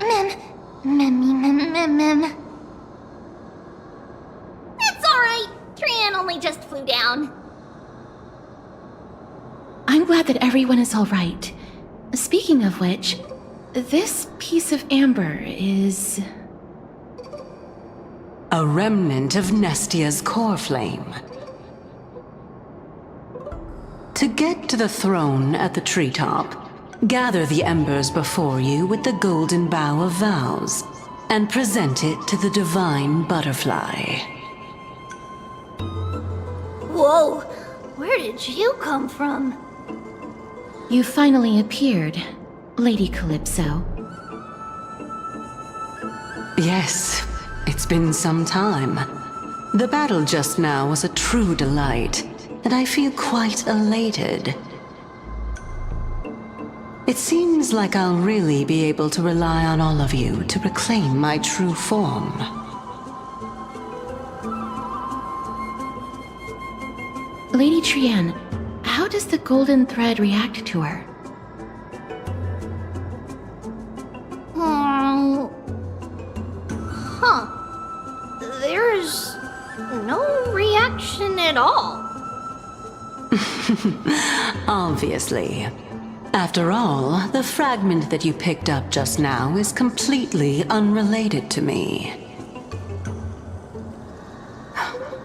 Mem. It's alright. Trian only just flew down. I'm glad that everyone is alright. Speaking of which, this piece of amber is... a remnant of Nestia's core flame. To get to the throne at the treetop, gather the embers before you with the golden bough of vows, and present it to the divine butterfly. Whoa, where did you come from? You finally appeared, Lady Calypso. Yes, it's been some time. The battle just now was a true delight, and I feel quite elated. It seems like I'll really be able to rely on all of you to reclaim my true form. Lady Trian, how does the golden thread react to her? There's no reaction at all. Obviously. After all, the fragment that you picked up just now is completely unrelated to me.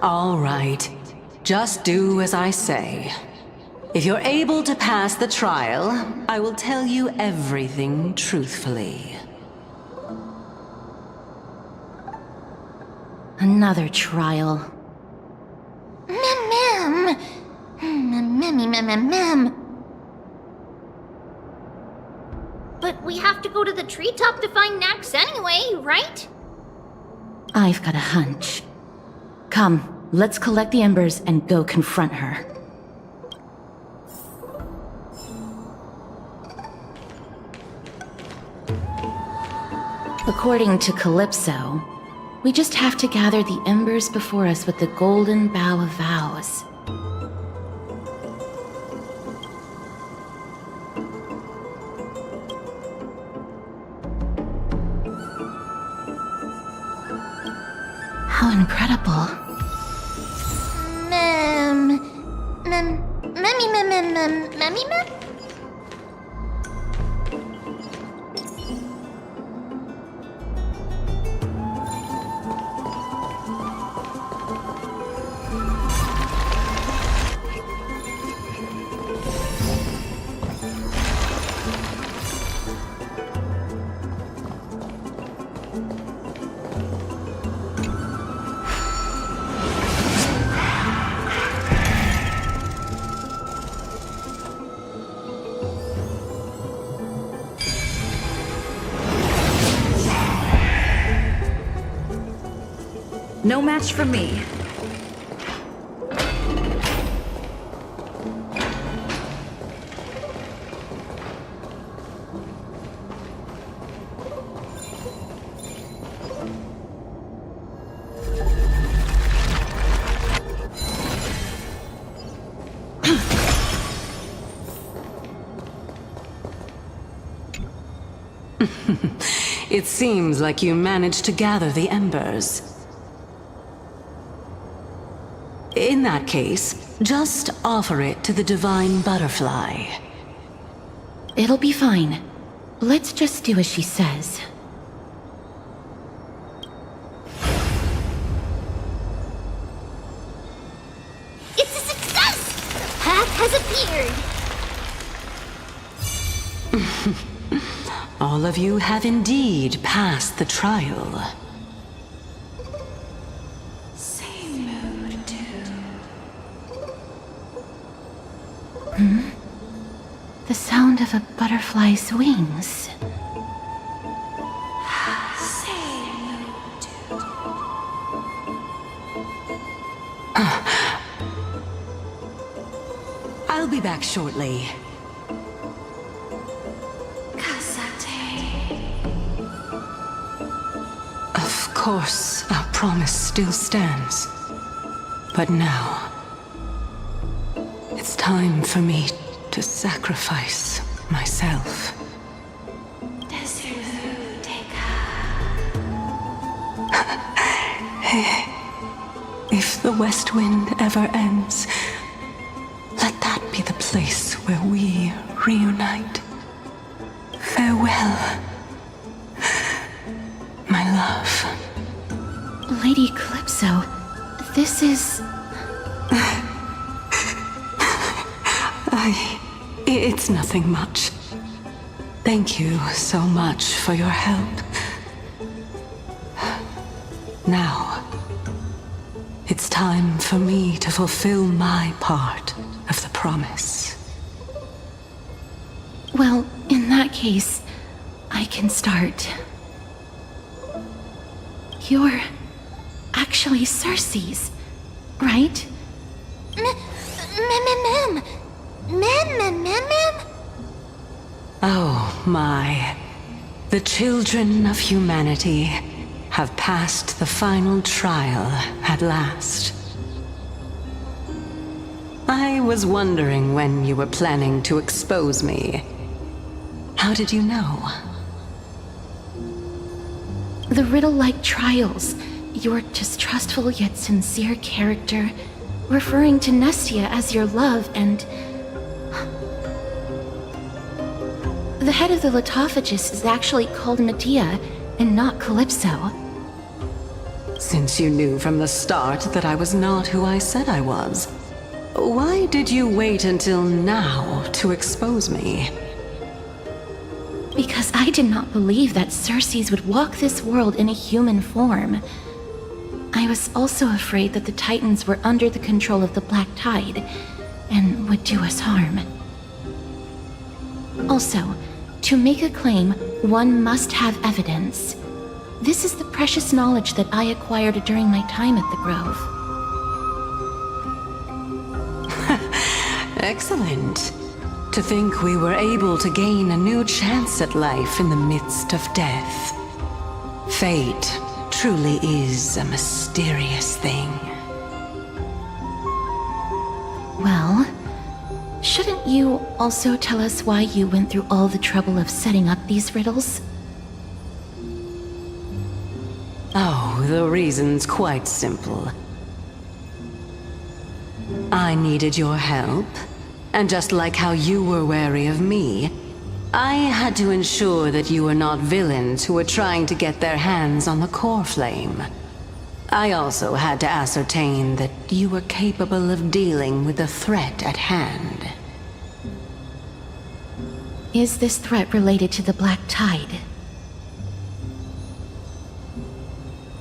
All right. Just do as I say. If you're able to pass the trial, I will tell you everything truthfully. Another trial. Mem. But we have to go to the treetop to find Nax anyway, right? I've got a hunch. Come, let's collect the embers and go confront her. According to Calypso, we just have to gather the embers before us with the golden bough of vows. How incredible. Mem. No match for me. It seems like you managed to gather the embers. In that case, just offer it to the divine butterfly. It'll be fine. Let's just do as she says. It's a success! The path has appeared. All of you have indeed passed the trial. The sound of a butterfly's wings. I'll be back shortly. Of course, our promise still stands. But now, it's time for me to sacrifice myself. If the west wind ever ends, let that be the place where we reunite. Farewell, my love. Lady Calypso, this is... It's nothing much. Thank you so much for your help. Now, it's time for me to fulfill my part of the promise. Well, in that case, I can start. You're actually Circe's, right? Oh my. The children of humanity have passed the final trial at last. I was wondering when you were planning to expose me. How did you know? The riddle-like trials, your distrustful yet sincere character, referring to Nestia as your love, and... The head of the Litophagus is actually called Medea, and not Calypso. Since you knew from the start that I was not who I said I was, why did you wait until now to expose me? Because I did not believe that Circe's would walk this world in a human form. I was also afraid that the Titans were under the control of the Black Tide, and would do us harm. Also, to make a claim, one must have evidence. This is the precious knowledge that I acquired during my time at the Grove. Excellent. To think we were able to gain a new chance at life in the midst of death. Fate truly is a mysterious thing. Well, shouldn't you also tell us why you went through all the trouble of setting up these riddles? Oh, the reason's quite simple. I needed your help, and just like how you were wary of me, I had to ensure that you were not villains who were trying to get their hands on the core flame. I also had to ascertain that you were capable of dealing with the threat at hand. Is this threat related to the Black Tide?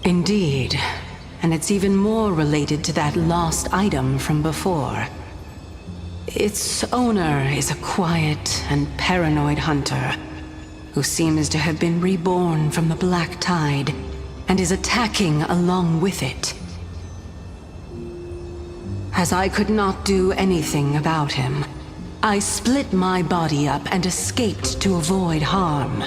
Indeed, and it's even more related to that lost item from before. Its owner is a quiet and paranoid hunter who seems to have been reborn from the Black Tide and is attacking along with it. As I could not do anything about him, I split my body up and escaped to avoid harm.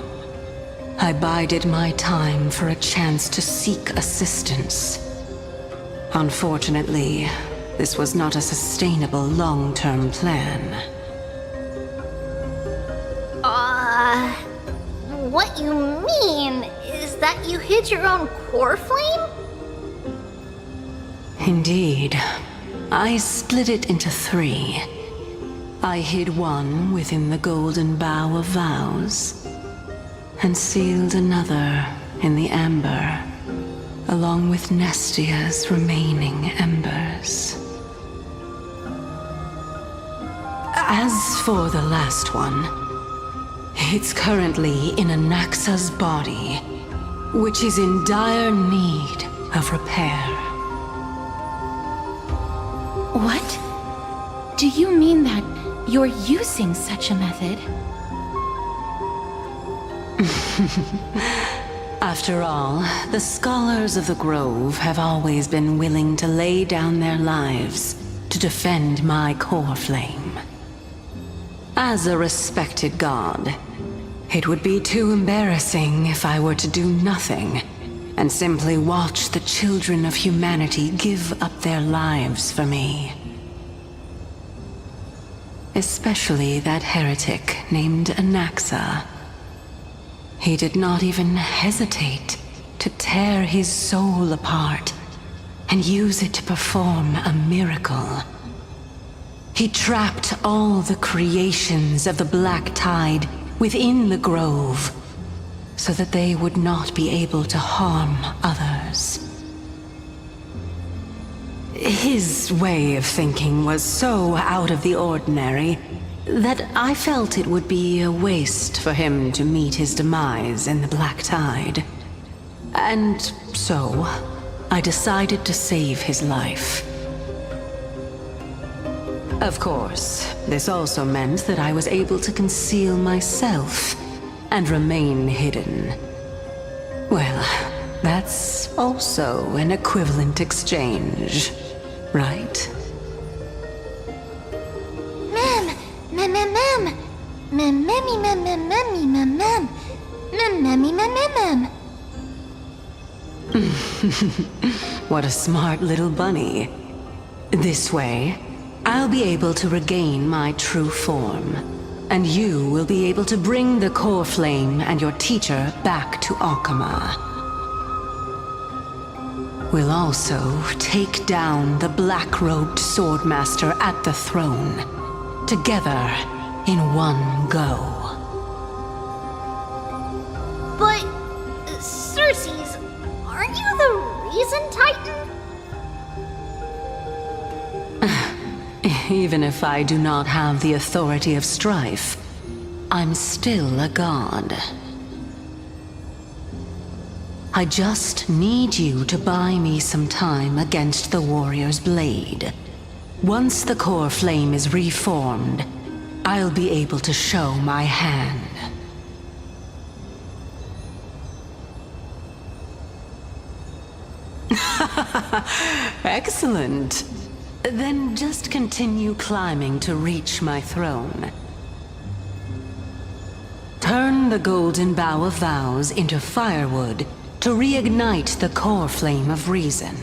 I bided my time for a chance to seek assistance. Unfortunately, this was not a sustainable long-term plan. What you mean is that you hid your own core flame? Indeed. I split it into 3. I hid one within the golden bough of vows, and sealed another in the amber, along with Nestia's remaining embers. As for the last one, it's currently in Anaxa's body, which is in dire need of repair. What? Do you mean that you're using such a method? After all, the scholars of the Grove have always been willing to lay down their lives to defend my core flame. As a respected god, it would be too embarrassing if I were to do nothing and simply watch the children of humanity give up their lives for me. Especially that heretic named Anaxa. He did not even hesitate to tear his soul apart and use it to perform a miracle. He trapped all the creations of the Black Tide within the grove, so that they would not be able to harm others. His way of thinking was so out of the ordinary that I felt it would be a waste for him to meet his demise in the Black Tide. And so, I decided to save his life. Of course, this also meant that I was able to conceal myself and remain hidden. Well, that's also an equivalent exchange, right? What a smart little bunny. This way, I'll be able to regain my true form, and you will be able to bring the core flame and your teacher back to Akama. We'll also take down the black-robed swordmaster at the throne, together in one go. But, Cersei's, aren't you the reason, Titan? Even if I do not have the authority of strife, I'm still a god. I just need you to buy me some time against the warrior's blade. Once the core flame is reformed, I'll be able to show my hand. Excellent. Then just continue climbing to reach my throne. Turn the golden bough of vows into firewood to reignite the core flame of reason.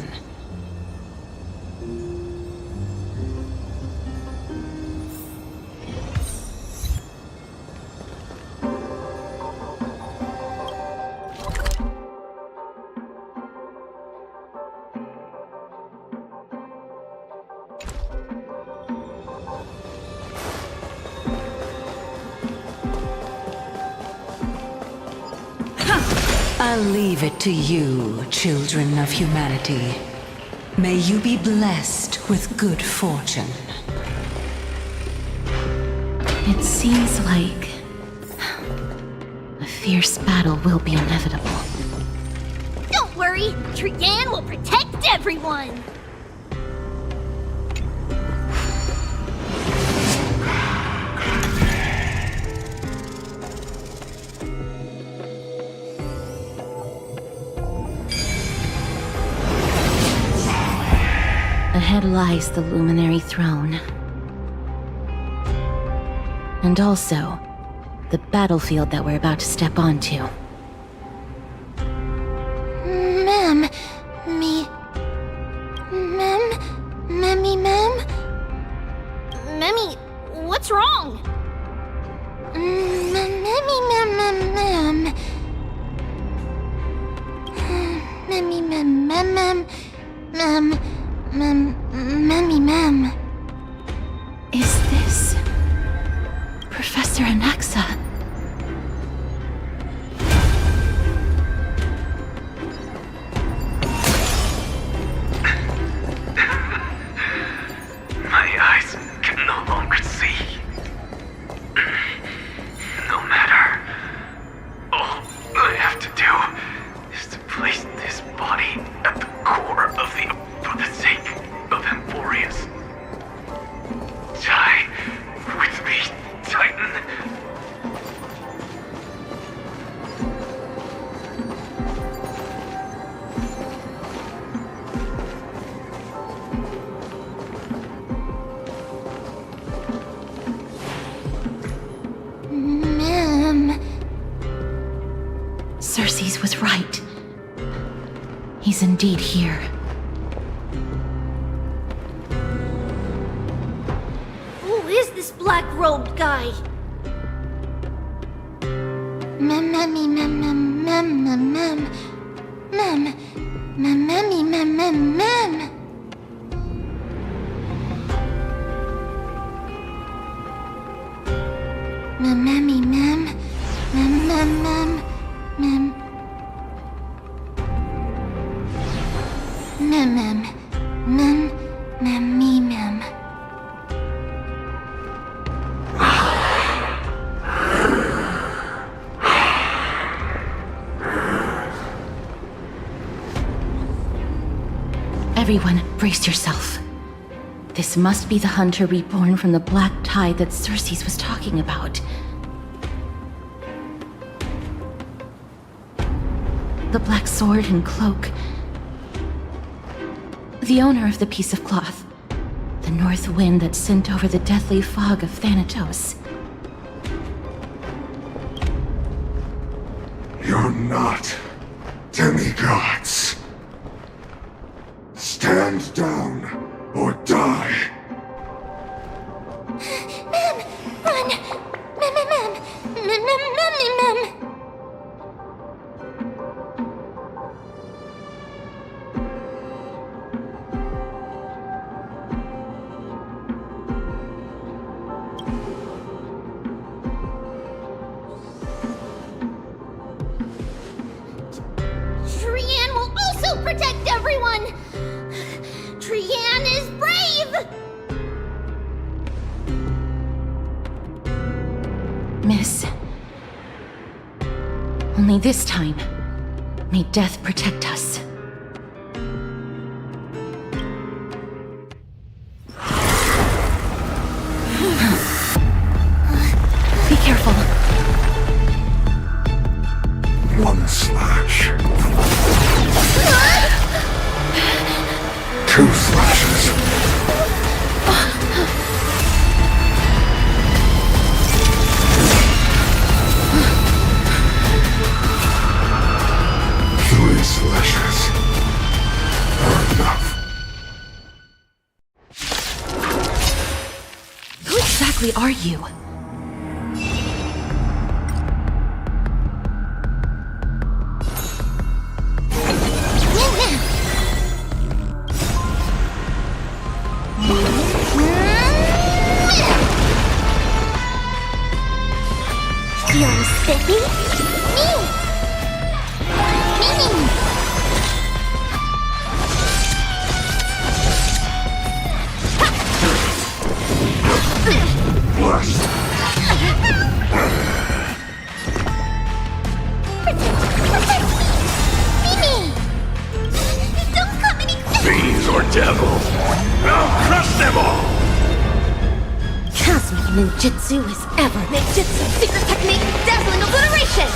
I'll leave it to you, children of humanity. May you be blessed with good fortune. It seems like a fierce battle will be inevitable. Don't worry, Jangan will protect everyone! Ahead lies the Luminary Throne. And also, the battlefield that we're about to step onto. Ma'am, Memmy, what's wrong? Ma'am. Is this Professor Anaxa? My eyes can no longer see. No matter. All I have to do is to place this body at the core of for the sake of Emporius. Die with me, Titan. Ma'am. Cersei's was right. He's indeed here. Who is this black-robed guy? Ma'am. Mammy, mem, mem, mem. Mammy, mem, mem, mem, mem, mem. Mem, mem, mem, mem, me, mem. Everyone, brace yourself. This must be the hunter reborn from the black tide that Circes was talking about. The black sword and cloak. The owner of the piece of cloth. The north wind that sent over the deathly fog of Thanatos. You're not demigods. Stand down or die. Mem, run! Mem, mem, mem, mem, mem, mem, mem. Trian will also protect everyone! Trian is brave! Miss. Only this time, may death protect us. Be careful. One slash. Two slashes. Three slashes are enough. Who exactly are you? You're spiffy? Me! Me! Blast. Mimi! Don't come any closer! Fiends or devils. I'll crush them all! Cosmic ninjutsu is ever ninjutsu secret technique dazzling obliteration!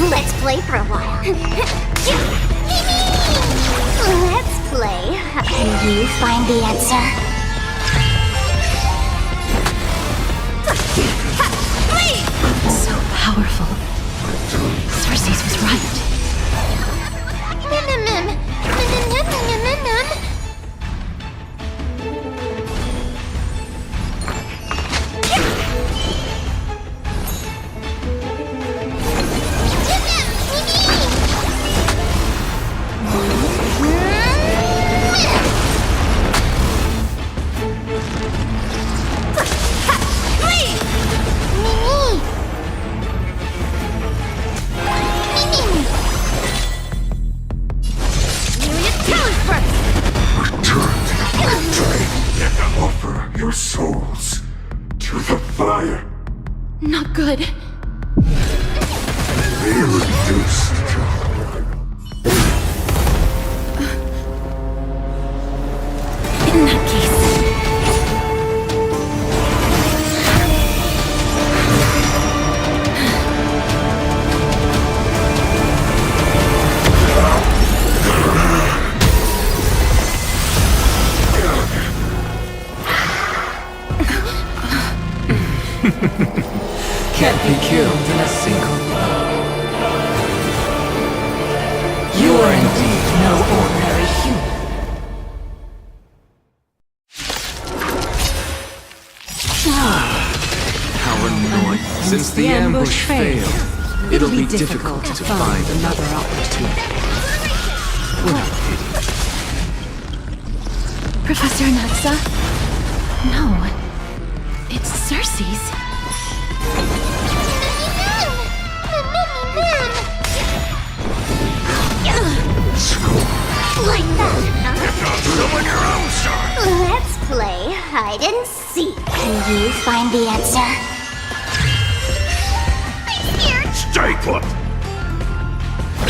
Let's play for a while. Let's play. Can you find the answer? So powerful. Circes was right. Offer your souls to the fire. Not good. Be reduced to In that case. Can't be killed in a single blow. ambush failed, it'll be difficult to find another opportunity. What a pity. Professor Anaxa? No. It's Cersei's. Like that, Doing your own side. Let's play hide and seek. Can you find the answer? I'm scared. Stay put.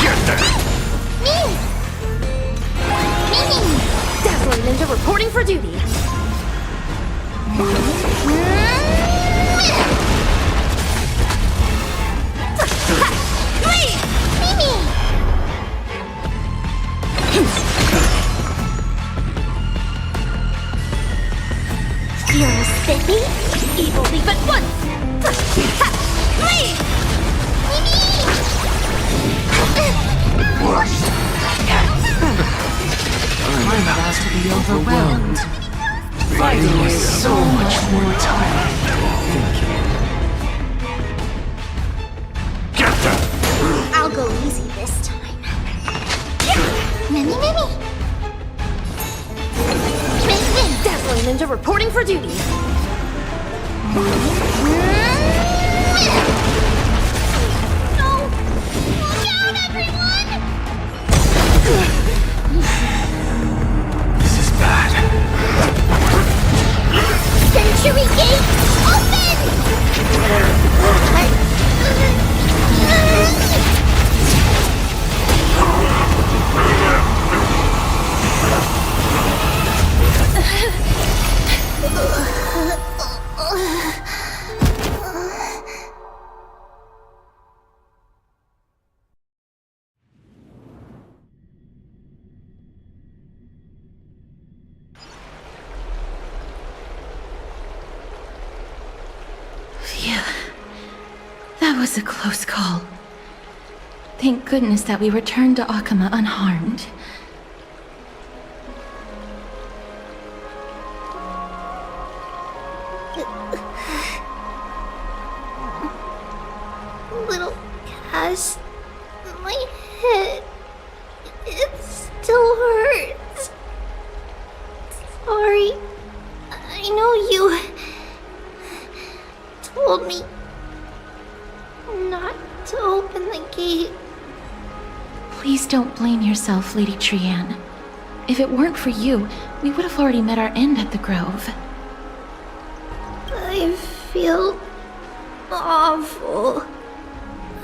Get there. Me! Dazzling Ninja reporting for duty. You're a spiffy? Evil leap at once. I'm about to be overwhelmed. Fighting is so much more tiring than thinking. Get there. I'll go easy this time. Mimi! Dazzling Ninja reporting for duty. No! Look out, everyone! This is bad. Century Gate, open! Phew. That was a close call. Thank goodness that we returned to Akama unharmed. Little Cass, my head, it still hurts. Sorry, I know you told me not to open the gate. Please don't blame yourself, Lady Trianne. If it weren't for you, we would have already met our end at the Grove. I feel awful.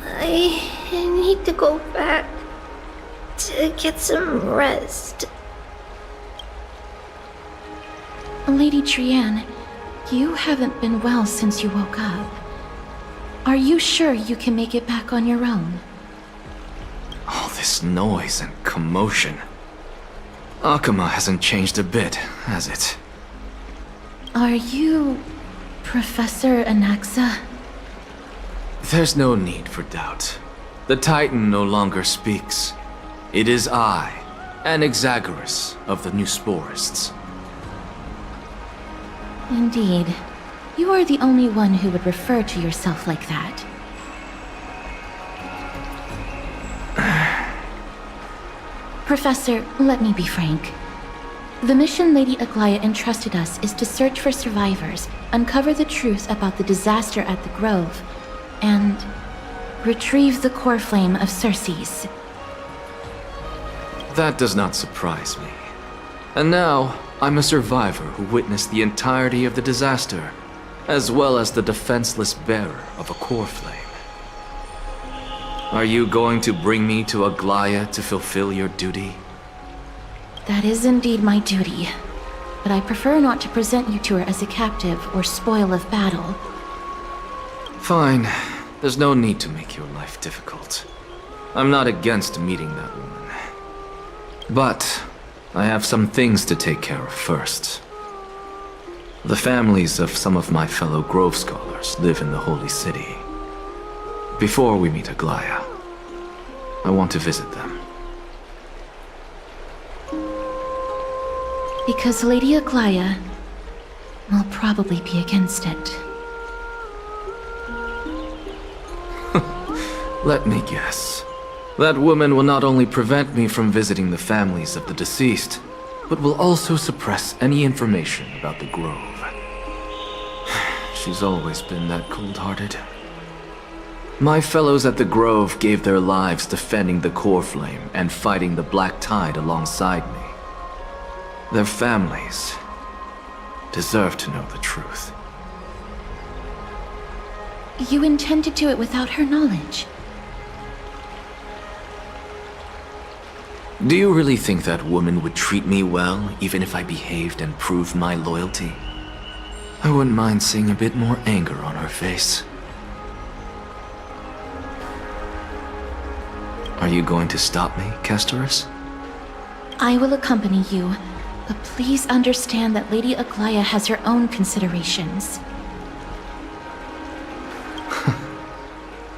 I need to go back to get some rest. Lady Trianne, you haven't been well since you woke up. Are you sure you can make it back on your own? All this noise and commotion. Akama hasn't changed a bit, has it? Are you Professor Anaxa? There's no need for doubt. The Titan no longer speaks. It is I, Anaxagoras of the New Sporists. Indeed. You are the only one who would refer to yourself like that. Professor, let me be frank. The mission Lady Aglaya entrusted us is to search for survivors, uncover the truth about the disaster at the Grove, and retrieve the core flame of Cersei's. That does not surprise me. And now, I'm a survivor who witnessed the entirety of the disaster, as well as the defenseless bearer of a core flame. Are you going to bring me to Aglaya to fulfill your duty? That is indeed my duty, but I prefer not to present you to her as a captive or spoil of battle. Fine. There's no need to make your life difficult. I'm not against meeting that woman. But I have some things to take care of first. The families of some of my fellow Grove scholars live in the Holy City. Before we meet Aglaya, I want to visit them. Because Lady Aglaya will probably be against it. Let me guess. That woman will not only prevent me from visiting the families of the deceased, but will also suppress any information about the Grove. She's always been that cold-hearted. My fellows at the Grove gave their lives defending the Core Flame and fighting the Black Tide alongside me. Their families deserve to know the truth. You intend to do it without her knowledge? Do you really think that woman would treat me well, even if I behaved and proved my loyalty? I wouldn't mind seeing a bit more anger on her face. Are you going to stop me, Castorus? I will accompany you, but please understand that Lady Aglaya has her own considerations.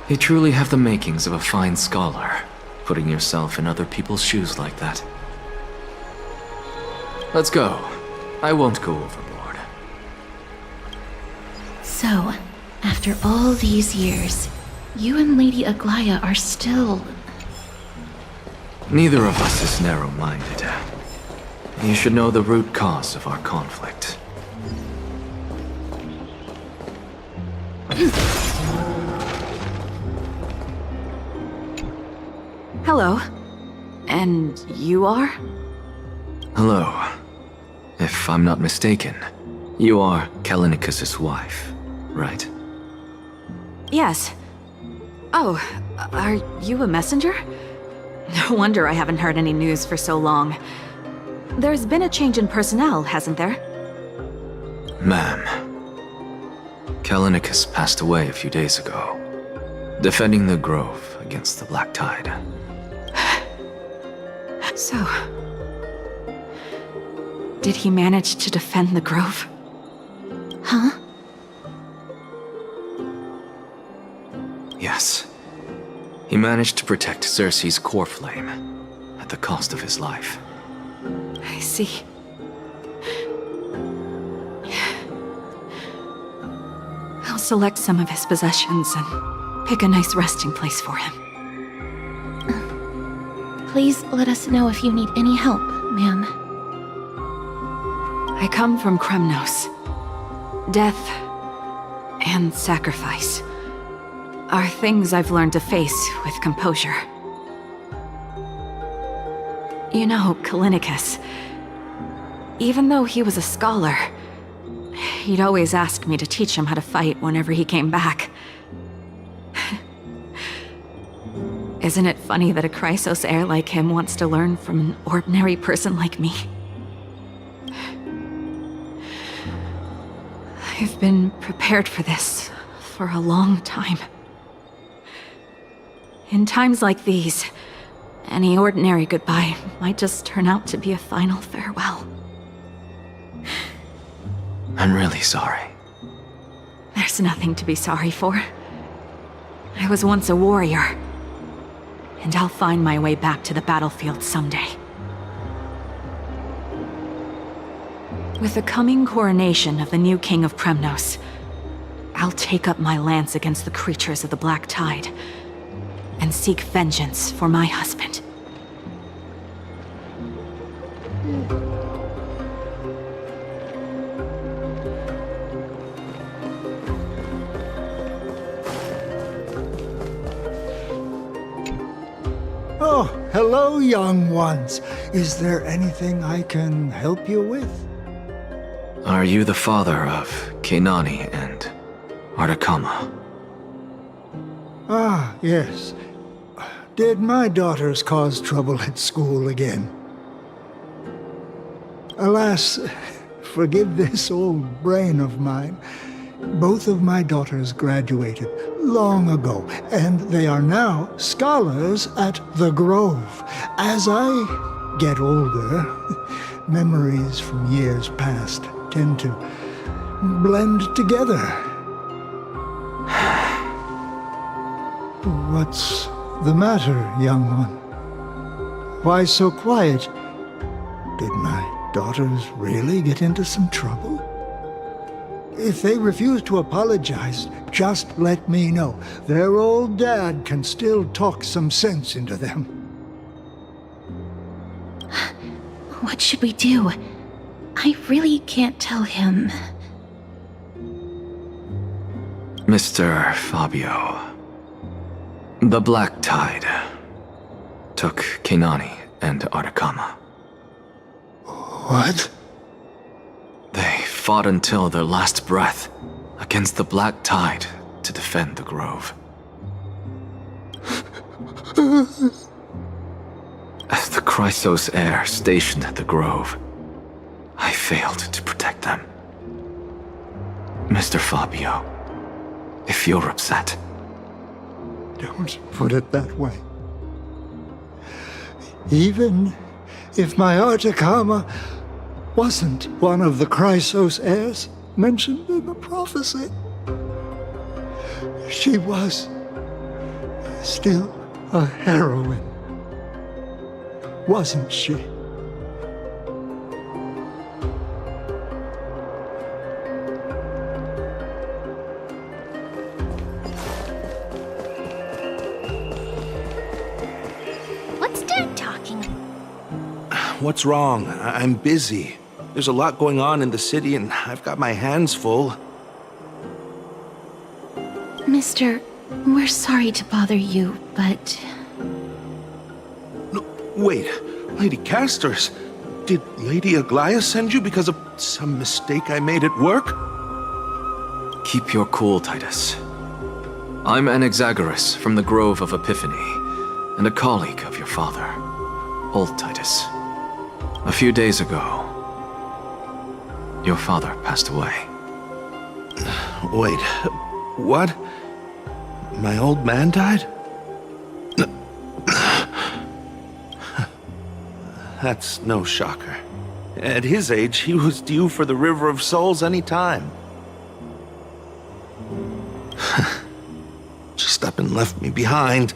You truly have the makings of a fine scholar, putting yourself in other people's shoes like that. Let's go. I won't go overboard. So, after all these years, you and Lady Aglaya are still... Neither of us is narrow-minded. You should know the root cause of our conflict. Hello. And you are? Hello. If I'm not mistaken, you are Kalinicus's wife, right? Yes. Oh, are you a messenger? No wonder I haven't heard any news for so long. There's been a change in personnel, hasn't there? Ma'am, Kalinicus passed away a few days ago, defending the Grove against the Black Tide. So... did he manage to defend the Grove? Huh? Yes. He managed to protect Cersei's core flame, at the cost of his life. I see. I'll select some of his possessions and pick a nice resting place for him. Please let us know if you need any help, ma'am. I come from Kremnos. Death and sacrifice are things I've learned to face with composure. You know, Kalinicus, even though he was a scholar, he'd always ask me to teach him how to fight whenever he came back. Isn't it funny that a Chrysos heir like him wants to learn from an ordinary person like me? I've been prepared for this for a long time. In times like these, any ordinary goodbye might just turn out to be a final farewell. I'm really sorry. There's nothing to be sorry for. I was once a warrior, and I'll find my way back to the battlefield someday. With the coming coronation of the new king of Kremnos, I'll take up my lance against the creatures of the Black Tide and seek vengeance for my husband. Oh, hello, young ones. Is there anything I can help you with? Are you the father of Kenani and Artakama? Ah, yes. Did my daughters cause trouble at school again? Alas, forgive this old brain of mine. Both of my daughters graduated long ago, and they are now scholars at the Grove. As I get older, memories from years past tend to blend together. What's the matter, young one? Why so quiet? Did my daughters really get into some trouble? If they refuse to apologize, just let me know. Their old dad can still talk some sense into them. What should we do? I really can't tell him. Mr. Fabio, the Black Tide took Keinani and Artakama. What? They fought until their last breath against the Black Tide to defend the Grove. As the Chrysos heir stationed at the Grove, I failed to protect them. Mr. Fabio, if you're upset... Don't put it that way. Even if my Artakama wasn't one of the Chrysos heirs mentioned in the prophecy, she was still a heroine, wasn't she? What's Dad talking? What's wrong? I'm busy. There's a lot going on in the city, and I've got my hands full. Mister, we're sorry to bother you, but... No, wait, Lady Casters, did Lady Aglaya send you because of some mistake I made at work? Keep your cool, Titus. I'm Anaxagoras from the Grove of Epiphany, and a colleague of your father, old Titus. A few days ago, your father passed away. Wait, what? My old man died? That's no shocker. At his age, he was due for the River of Souls any time. Just up and left me behind.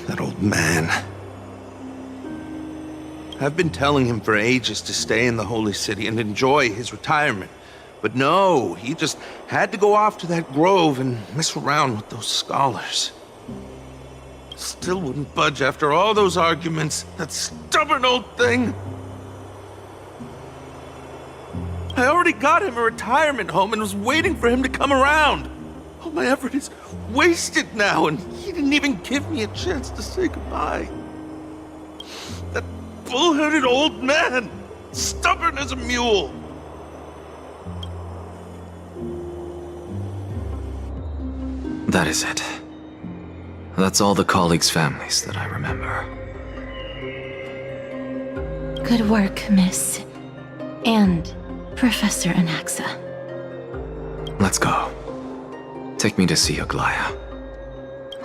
That old man. I've been telling him for ages to stay in the Holy City and enjoy his retirement. But no, he just had to go off to that grove and mess around with those scholars. Still wouldn't budge after all those arguments. That stubborn old thing. I already got him a retirement home and was waiting for him to come around. All my effort is wasted now, and he didn't even give me a chance to say goodbye. That bull-headed old man, stubborn as a mule. That is it. That's all the colleagues' families that I remember. Good work, Miss. And Professor Anaxa. Let's go. Take me to see Aglaya.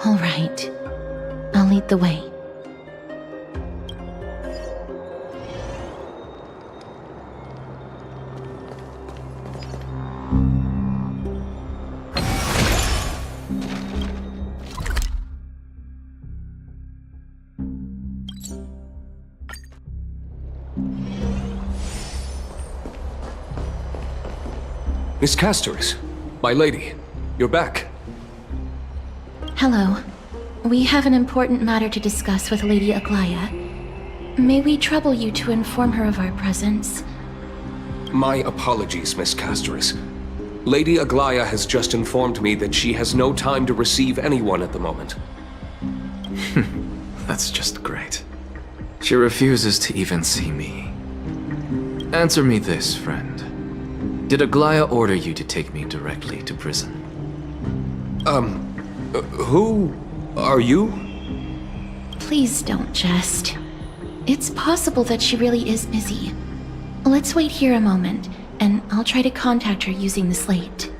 All right. I'll lead the way. Miss Castoris, my lady, you're back. Hello. We have an important matter to discuss with Lady Aglaya. May we trouble you to inform her of our presence? My apologies, Miss Castoris. Lady Aglaya has just informed me that she has no time to receive anyone at the moment. That's just great. She refuses to even see me. Answer me this, friend. Did Aglaya order you to take me directly to prison? Who are you? Please don't jest. It's possible that she really is busy. Let's wait here a moment, and I'll try to contact her using the slate.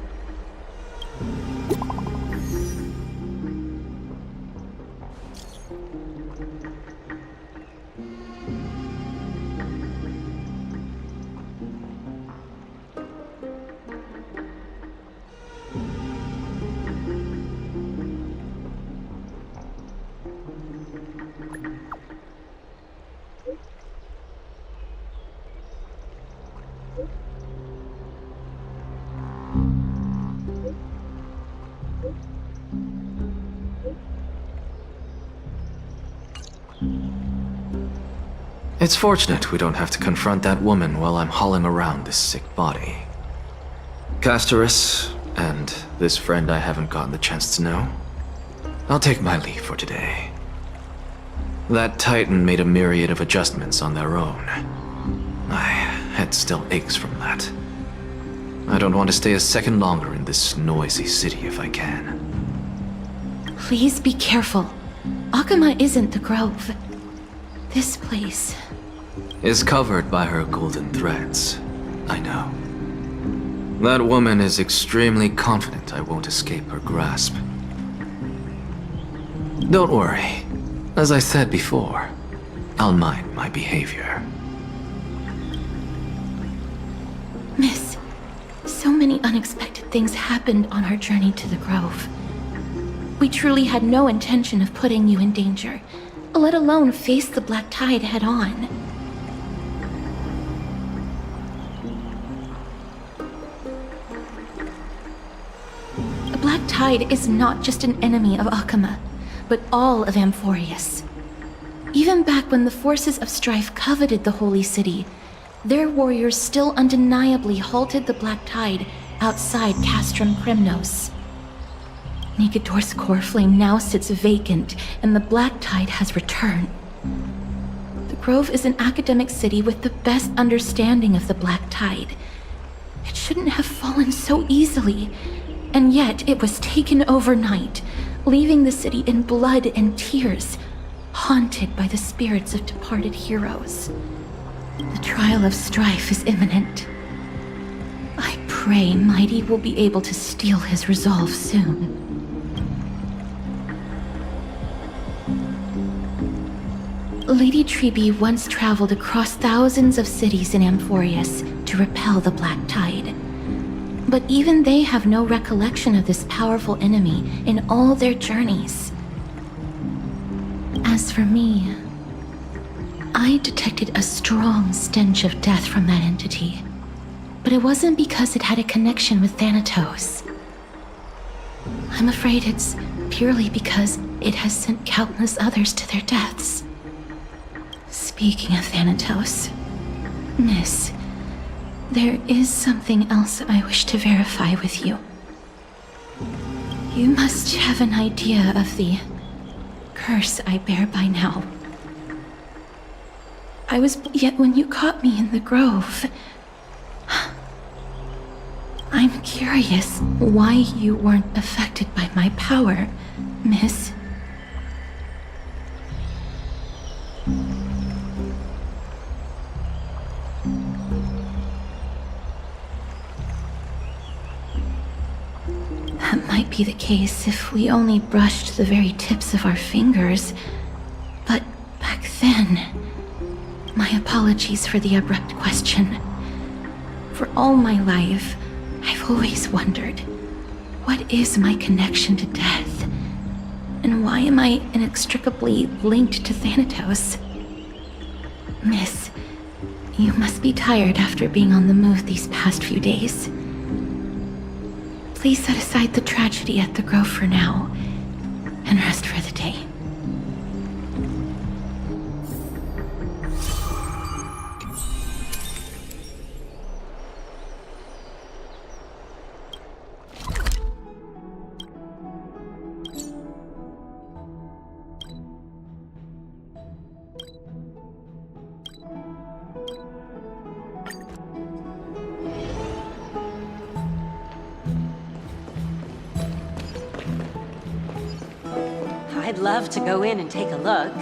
It's fortunate we don't have to confront that woman while I'm hauling around this sick body. Castorus, and this friend I haven't gotten the chance to know, I'll take my leave for today. That Titan made a myriad of adjustments on their own. My head still aches from that. I don't want to stay a second longer in this noisy city if I can. Please be careful. Akama isn't the Grove. This place is covered by her golden threads. I know. That woman is extremely confident I won't escape her grasp. Don't worry. As I said before, I'll mind my behavior. Miss, so many unexpected things happened on our journey to the Grove. We truly had no intention of putting you in danger, let alone face the Black Tide head-on. The Black Tide is not just an enemy of Akama, but all of Amphorius. Even back when the forces of strife coveted the Holy City, their warriors still undeniably halted the Black Tide outside Castrum Kremnos. Negador's core flame now sits vacant, and the Black Tide has returned. The Grove is an academic city with the best understanding of the Black Tide. It shouldn't have fallen so easily, and yet it was taken overnight, leaving the city in blood and tears, haunted by the spirits of departed heroes. The trial of strife is imminent. I pray Mighty will be able to steel his resolve soon. Lady Trebe once traveled across thousands of cities in Amphorius to repel the Black Tide. But even they have no recollection of this powerful enemy in all their journeys. As for me, I detected a strong stench of death from that entity. But it wasn't because it had a connection with Thanatos. I'm afraid it's purely because it has sent countless others to their deaths. Speaking of Thanatos, Miss, there is something else I wish to verify with you. You must have an idea of the curse I bear by now. Yet when you caught me in the Grove, I'm curious why you weren't affected by my power, Miss. That might be the case if we only brushed the very tips of our fingers. But back then, my apologies for the abrupt question. For all my life, I've always wondered, what is my connection to death? And why am I inextricably linked to Thanatos? Miss, you must be tired after being on the move these past few days. Please set aside the tragedy at the Grove for now, and rest for the day. I'd love to go in and take a look.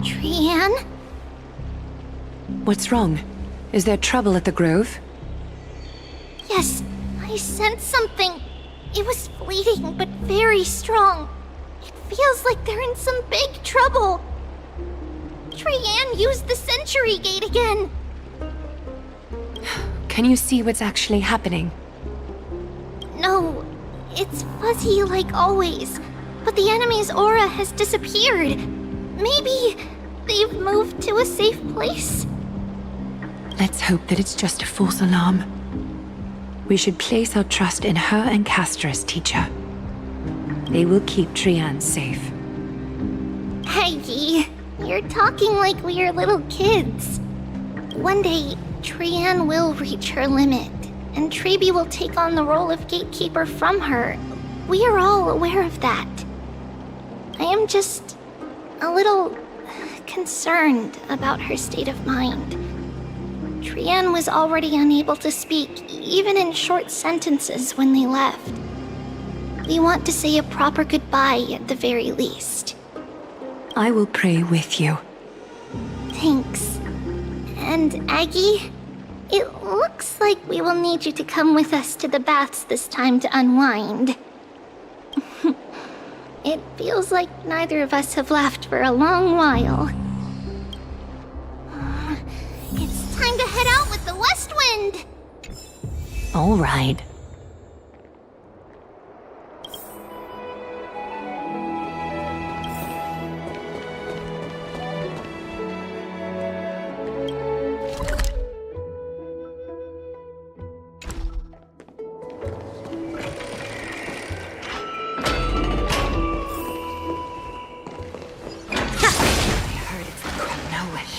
Trian? What's wrong? Is there trouble at the grove? Yes, I sensed something. It was fleeting, but very strong. It feels like they're in some big trouble. Trian used the Century Gate again. Can you see what's actually happening? No, it's fuzzy like always. But the enemy's aura has disappeared. Maybe they've moved to a safe place? Let's hope that it's just a false alarm. We should place our trust in her and Castor's teacher. They will keep Trian safe. Aggie, you're talking like we are little kids. One day, Trian will reach her limit, and Trebi will take on the role of gatekeeper from her. We are all aware of that. I am just a little concerned about her state of mind. Trian was already unable to speak, even in short sentences when they left. We want to say a proper goodbye at the very least. I will pray with you. Thanks. And Aggie, it looks like we will need you to come with us to the baths this time to unwind. It feels like neither of us have laughed for a long while. It's time to head out with the west wind! All right.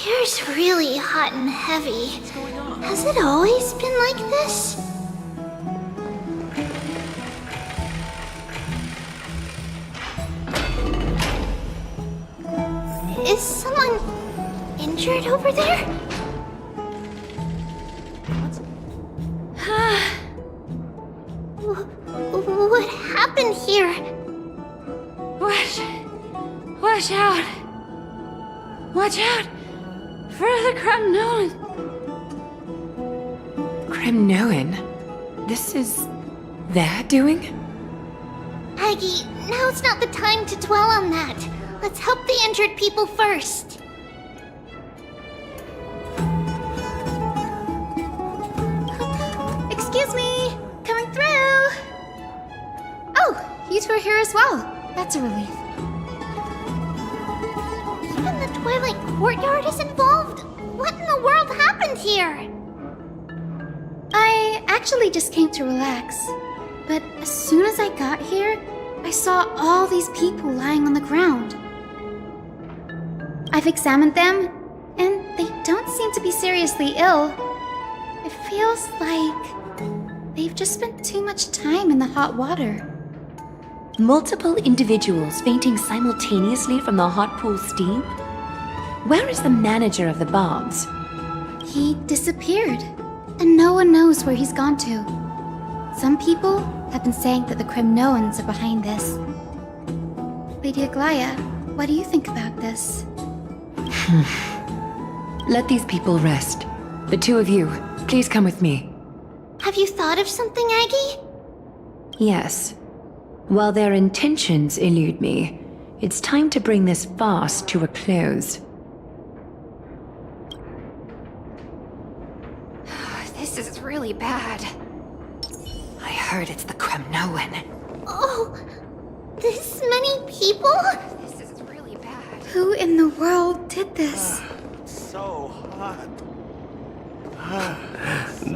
Here's really hot and heavy. Has it always been like this? Is someone injured over there? What happened here? Watch out! Watch out! For the Kremnoan! Kremnoan? This is their doing? Aggie, now's not the time to dwell on that. Let's help the injured people first. Excuse me! Coming through! Oh, you two are here as well. That's a relief. Even the Twilight Courtyard is involved? What in the world happened here? I actually just came to relax. But as soon as I got here, I saw all these people lying on the ground. I've examined them, and they don't seem to be seriously ill. It feels like they've just spent too much time in the hot water. Multiple individuals fainting simultaneously from the hot pool steam? Where is the manager of the baths? He disappeared, and no one knows where he's gone to. Some people have been saying that the Kremnoans are behind this. Lady Aglaya, what do you think about this? Let these people rest. The two of you, please come with me. Have you thought of something, Aggie? Yes. While their intentions elude me, it's time to bring this farce to a close. This is really bad. I heard it's the Kremnoan. Oh, this many people? This is really bad. Who in the world did this? So hot.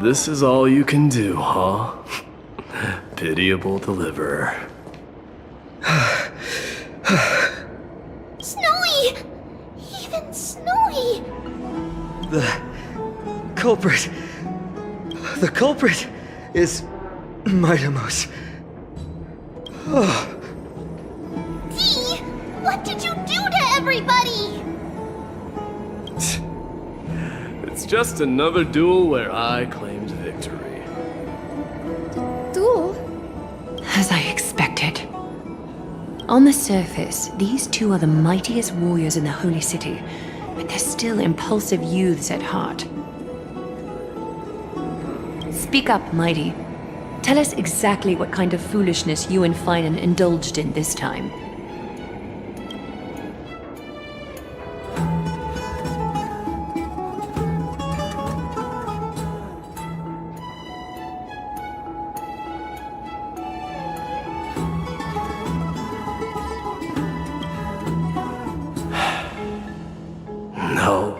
This is all you can do, huh? Pitiable deliverer. Snowy! Even Snowy! The culprit is Mightimos. Oh. Dee! What did you do to everybody? It's just another duel where I claimed victory. Duel? As I expected. On the surface, these two are the mightiest warriors in the Holy City, but they're still impulsive youths at heart. Speak up, Mighty. Tell us exactly what kind of foolishness you and Finan indulged in this time. No.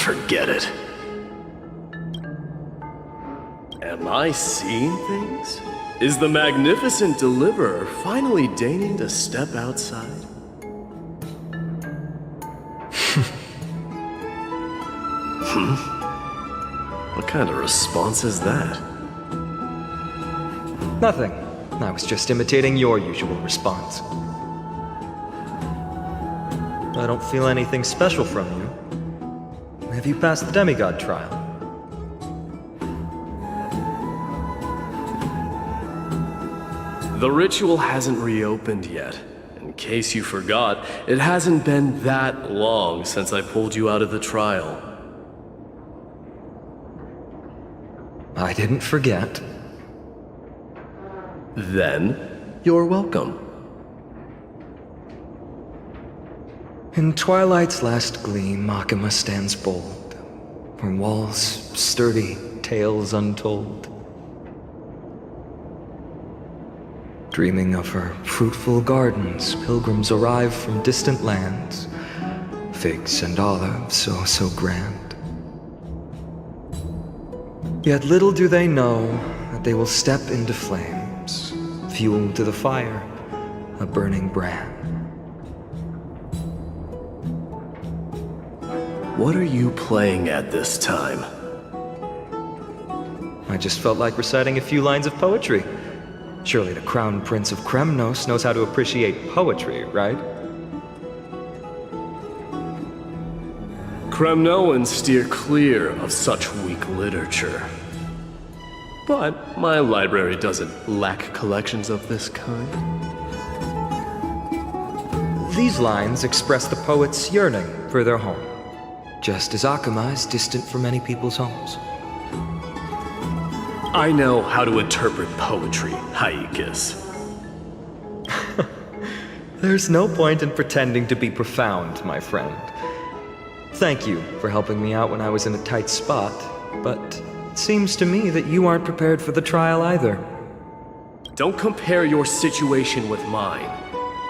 Forget it. Am I seeing things? Is the magnificent deliverer finally deigning to step outside? What kind of response is that? Nothing. I was just imitating your usual response. I don't feel anything special from you. Have you passed the demigod trial? The ritual hasn't reopened yet. In case you forgot, it hasn't been that long since I pulled you out of the trial. I didn't forget. Then, you're welcome. In twilight's last gleam, Makima stands bold. Her walls sturdy, tales untold. Dreaming of her fruitful gardens, pilgrims arrive from distant lands. Figs and olives, so grand. Yet little do they know that they will step into flames, fuel to the fire, a burning brand. What are you playing at this time? I just felt like reciting a few lines of poetry. Surely the Crown Prince of Kremnos knows how to appreciate poetry, right? Kremnoans steer clear of such weak literature. But my library doesn't lack collections of this kind. These lines express the poet's yearning for their home, just as Akuma is distant from many people's homes. I know how to interpret poetry, Haikis. There's no point in pretending to be profound, my friend. Thank you for helping me out when I was in a tight spot, but it seems to me that you aren't prepared for the trial either. Don't compare your situation with mine.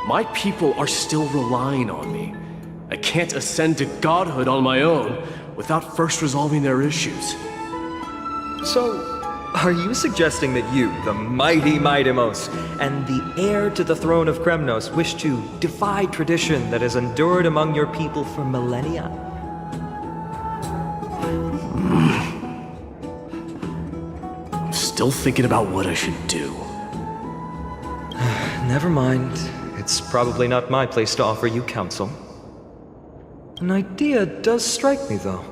My people are still relying on me. I can't ascend to godhood on my own without first resolving their issues. So, are you suggesting that you, the mighty Maidemos, and the heir to the throne of Kremnos, wish to defy tradition that has endured among your people for millennia? I'm still thinking about what I should do. Never mind. It's probably not my place to offer you counsel. An idea does strike me, though.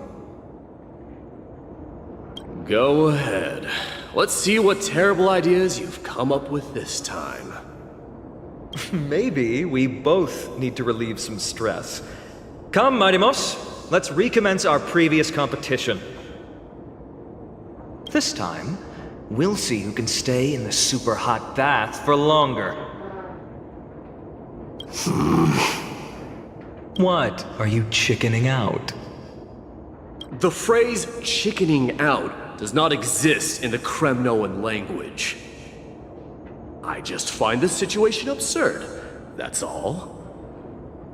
Go ahead. Let's see what terrible ideas you've come up with this time. Maybe we both need to relieve some stress. Come, Maidemos, let's recommence our previous competition. This time, we'll see who can stay in the super hot bath for longer. What? Are you chickening out? The phrase chickening out does not exist in the Kremnoan language. I just find this situation absurd, that's all.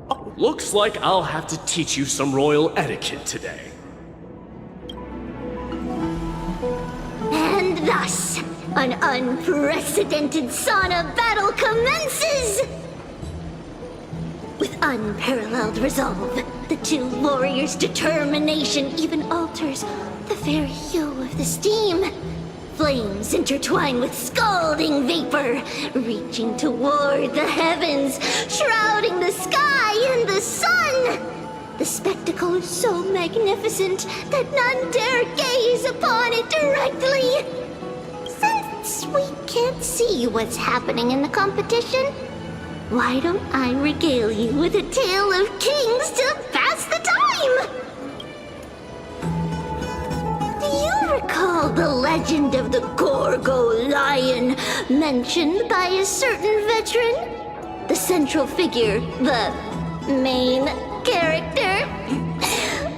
Oh, looks like I'll have to teach you some royal etiquette today. And thus, an unprecedented sauna battle commences! With unparalleled resolve, the two warriors' determination even alters the very hue of the steam. Flames intertwine with scalding vapor, reaching toward the heavens, shrouding the sky in the sun. The spectacle is so magnificent that none dare gaze upon it directly. Since we can't see what's happening in the competition, why don't I regale you with a tale of kings to pass the time? Do you recall the legend of the Gorgo lion mentioned by a certain veteran? The central figure, the main character,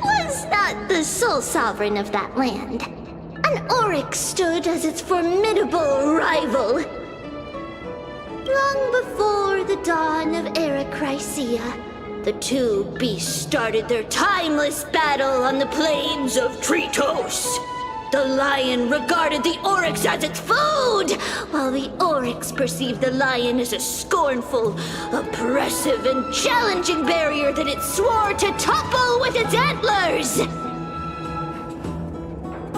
was not the sole sovereign of that land. An oryx stood as its formidable rival. Long before the dawn of Era Chrysia, the two beasts started their timeless battle on the plains of Tritos. The lion regarded the oryx as its food, while the oryx perceived the lion as a scornful, oppressive, and challenging barrier that it swore to topple with its antlers.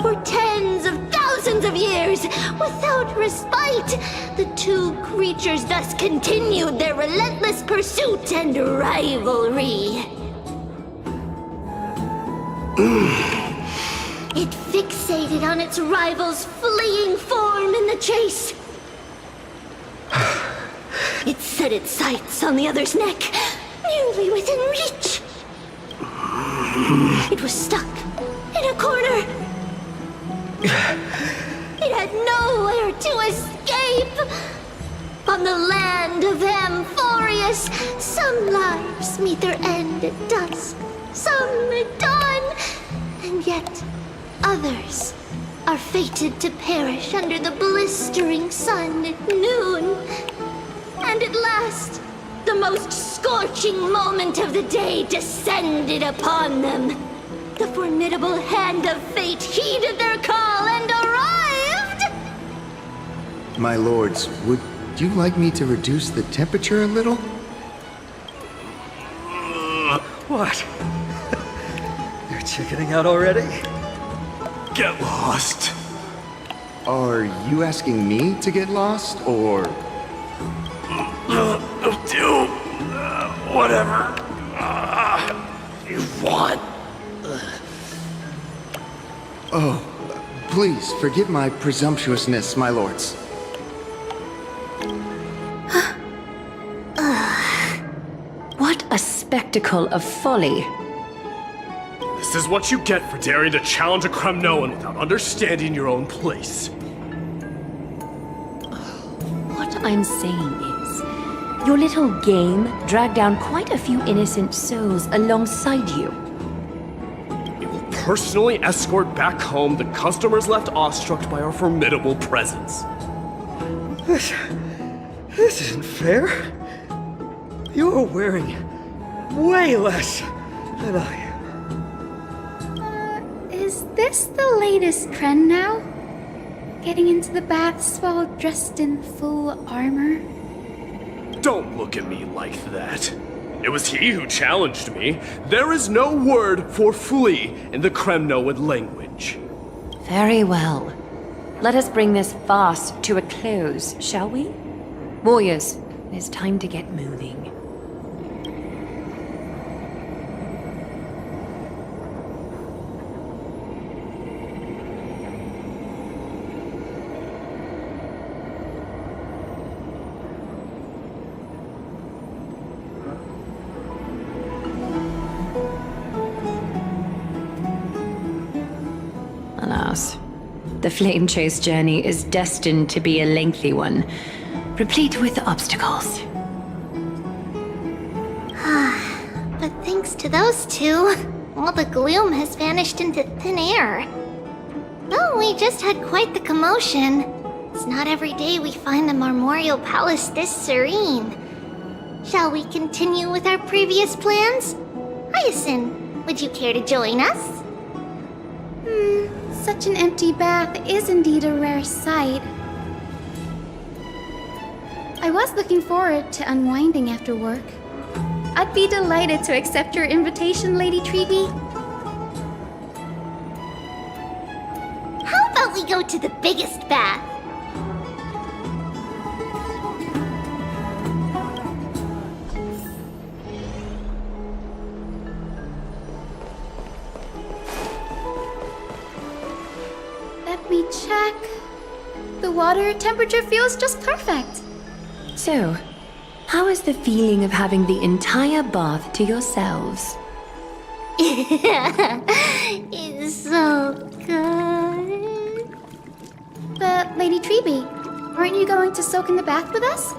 For tens of thousands of years, without respite, the two creatures thus continued their relentless pursuit and rivalry. It fixated on its rival's fleeing form in the chase. It set its sights on the other's neck, nearly within reach. It was stuck in a corner. It had nowhere to escape. On the land of Amphorius, some lives meet their end at dusk, some at dawn, and yet others are fated to perish under the blistering sun at noon. And at last, the most scorching moment of the day descended upon them. The formidable hand of fate heeded their call and arrived! My lords, would you like me to reduce the temperature a little? What? You're chickening out already? Get lost. Are you asking me to get lost, or...? Do whatever you want. Oh, please forgive my presumptuousness, my lords. What a spectacle of folly. This is what you get for daring to challenge a Kremnoan without understanding your own place. What I'm saying is, your little game dragged down quite a few innocent souls alongside you. We will personally escort back home the customers left awestruck by our formidable presence. This isn't fair. You're wearing way less than I am. Is this the latest trend now? Getting into the baths while dressed in full armor? Don't look at me like that. It was he who challenged me. There is no word for flee in the Kremnoan language. Very well. Let us bring this farce to a close, shall we? Warriors, it is time to get moving. Alas, the flame chase journey is destined to be a lengthy one, replete with obstacles. But thanks to those two, all the gloom has vanished into thin air. Though we just had quite the commotion. It's not every day we find the Marmoreal Palace this serene. Shall we continue with our previous plans? Hyacinth, would you care to join us? Such an empty bath is indeed a rare sight. I was looking forward to unwinding after work. I'd be delighted to accept your invitation, Lady Treeby. How about we go to the biggest bath? We check. The water temperature feels just perfect. So, how is the feeling of having the entire bath to yourselves? It's so good. But, Lady Treeby, aren't you going to soak in the bath with us?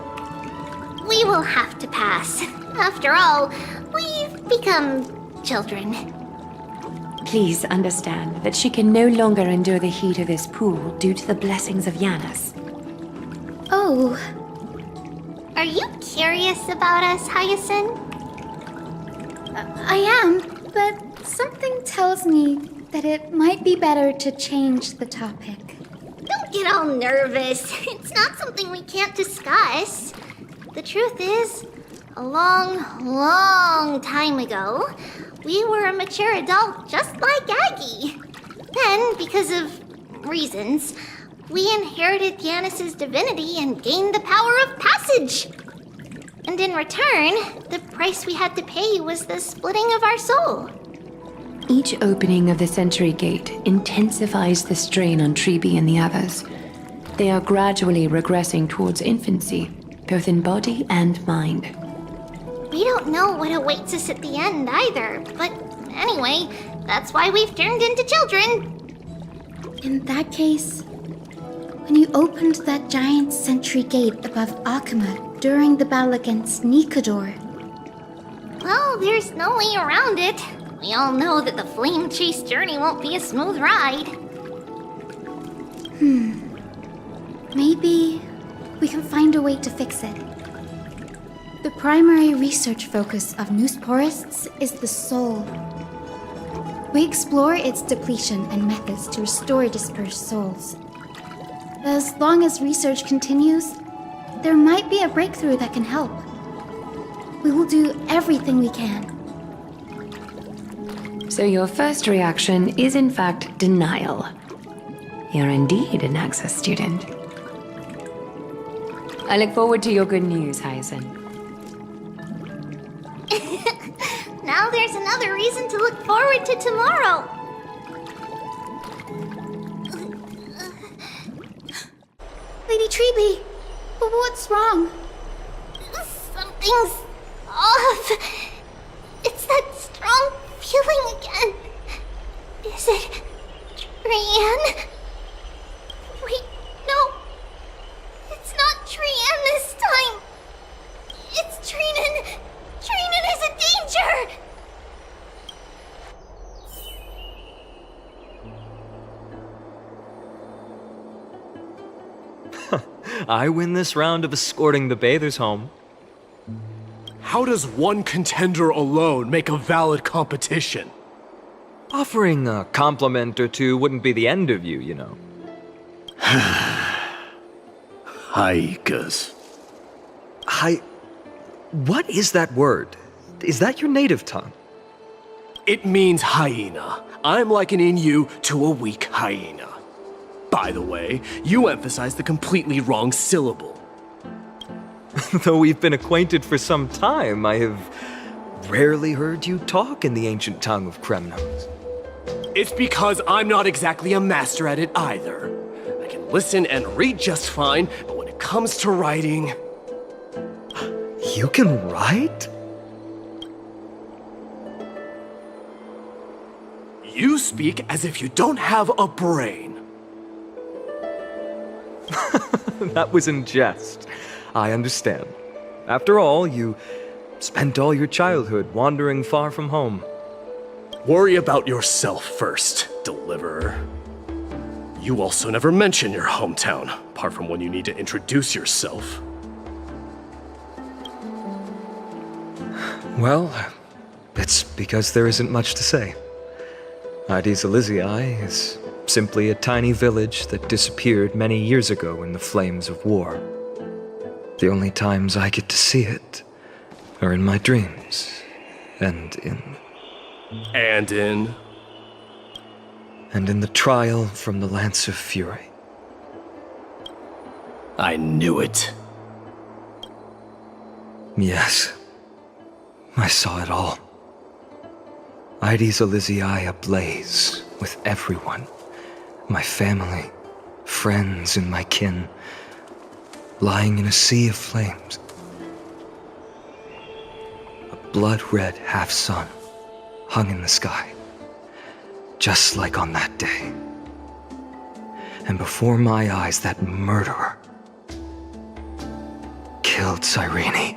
We will have to pass. After all, we've become children. Please understand that she can no longer endure the heat of this pool due to the blessings of Janus. Oh, Are you curious about us, Hyacinth? I am, but something tells me that it might be better to change the topic. Don't get all nervous. It's not something we can't discuss. The truth is, a long, long time ago, we were a mature adult just like Aggie. Then, because of reasons, we inherited Janus's divinity and gained the power of passage. And in return, the price we had to pay was the splitting of our soul. Each opening of the Century Gate intensifies the strain on Treeby and the others. They are gradually regressing towards infancy, both in body and mind. We don't know what awaits us at the end either, but anyway, that's why we've turned into children. In that case, when you opened that giant sentry gate above Akuma during the battle against Nikador, Well, there's no way around it. We all know that the flame chase journey won't be a smooth ride. maybe we can find a way to fix it. The primary research focus of Noosporists is the soul. We explore its depletion and methods to restore dispersed souls. As long as research continues, there might be a breakthrough that can help. We will do everything we can. So your first reaction is in fact denial. You're indeed an Access student. I look forward to your good news, Hyacinth. Now there's another reason to look forward to tomorrow. Lady Treeby, what's wrong? Something's off. It's that strong feeling again. Is it Trian? Wait, no. It's not Trian this time. It's Trinan. Trinan is a danger. I win this round of escorting the bathers home. How does one contender alone make a valid competition? Offering a compliment or two wouldn't be the end of you, you know. Haikas. What is that word? Is that your native tongue? It means hyena. I'm likening you to a weak hyena. By the way, you emphasize the completely wrong syllable. Though we've been acquainted for some time, I have rarely heard you talk in the ancient tongue of Kremnos. It's because I'm not exactly a master at it either. I can listen and read just fine, but when it comes to writing... You can write? You speak as if you don't have a brain. That was in jest. I understand. After all, you spent all your childhood wandering far from home. Worry about yourself first, Deliverer. You also never mention your hometown, apart from when you need to introduce yourself. Well, it's because there isn't much to say. Aedes Elysiae is simply a tiny village that disappeared many years ago in the flames of war. The only times I get to see it are in my dreams, and in the trial from the Lance of Fury. I knew it. Yes, I saw it all. Aedes Elysiae ablaze with everyone. My family, friends and my kin, lying in a sea of flames. A blood-red half-sun hung in the sky, just like on that day. And before my eyes, that murderer killed Cyrene.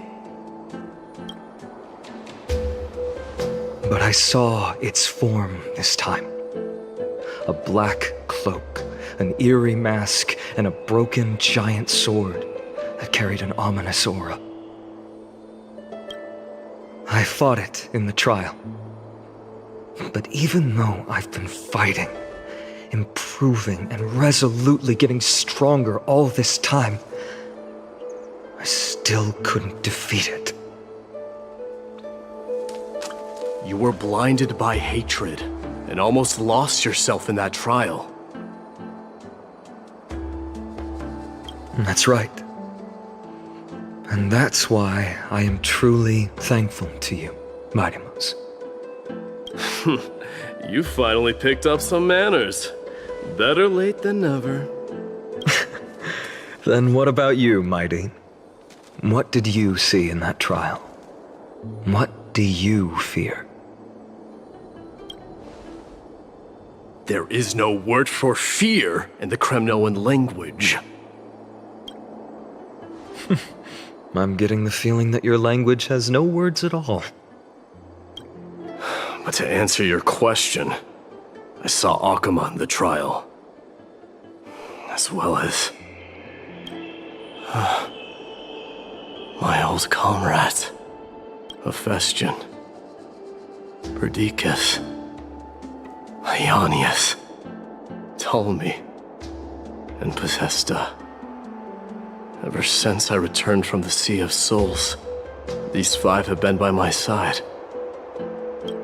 But I saw its form this time. A black cloak, an eerie mask, and a broken giant sword that carried an ominous aura. I fought it in the trial. But even though I've been fighting, improving, and resolutely getting stronger all this time, I still couldn't defeat it. You were blinded by hatred and almost lost yourself in that trial. That's right. And that's why I am truly thankful to you, Mightymouse. You finally picked up some manners. Better late than never. Then what about you, Mighty? What did you see in that trial? What do you fear? There is no word for fear in the Kremnoan language. I'm getting the feeling that your language has no words at all. But to answer your question, I saw Akuma in the trial. As well as my old comrades, Hephaestion, Perdiccas, Ionius, Ptolemy, and Possesta. Ever since I returned from the Sea of Souls, these 5 have been by my side.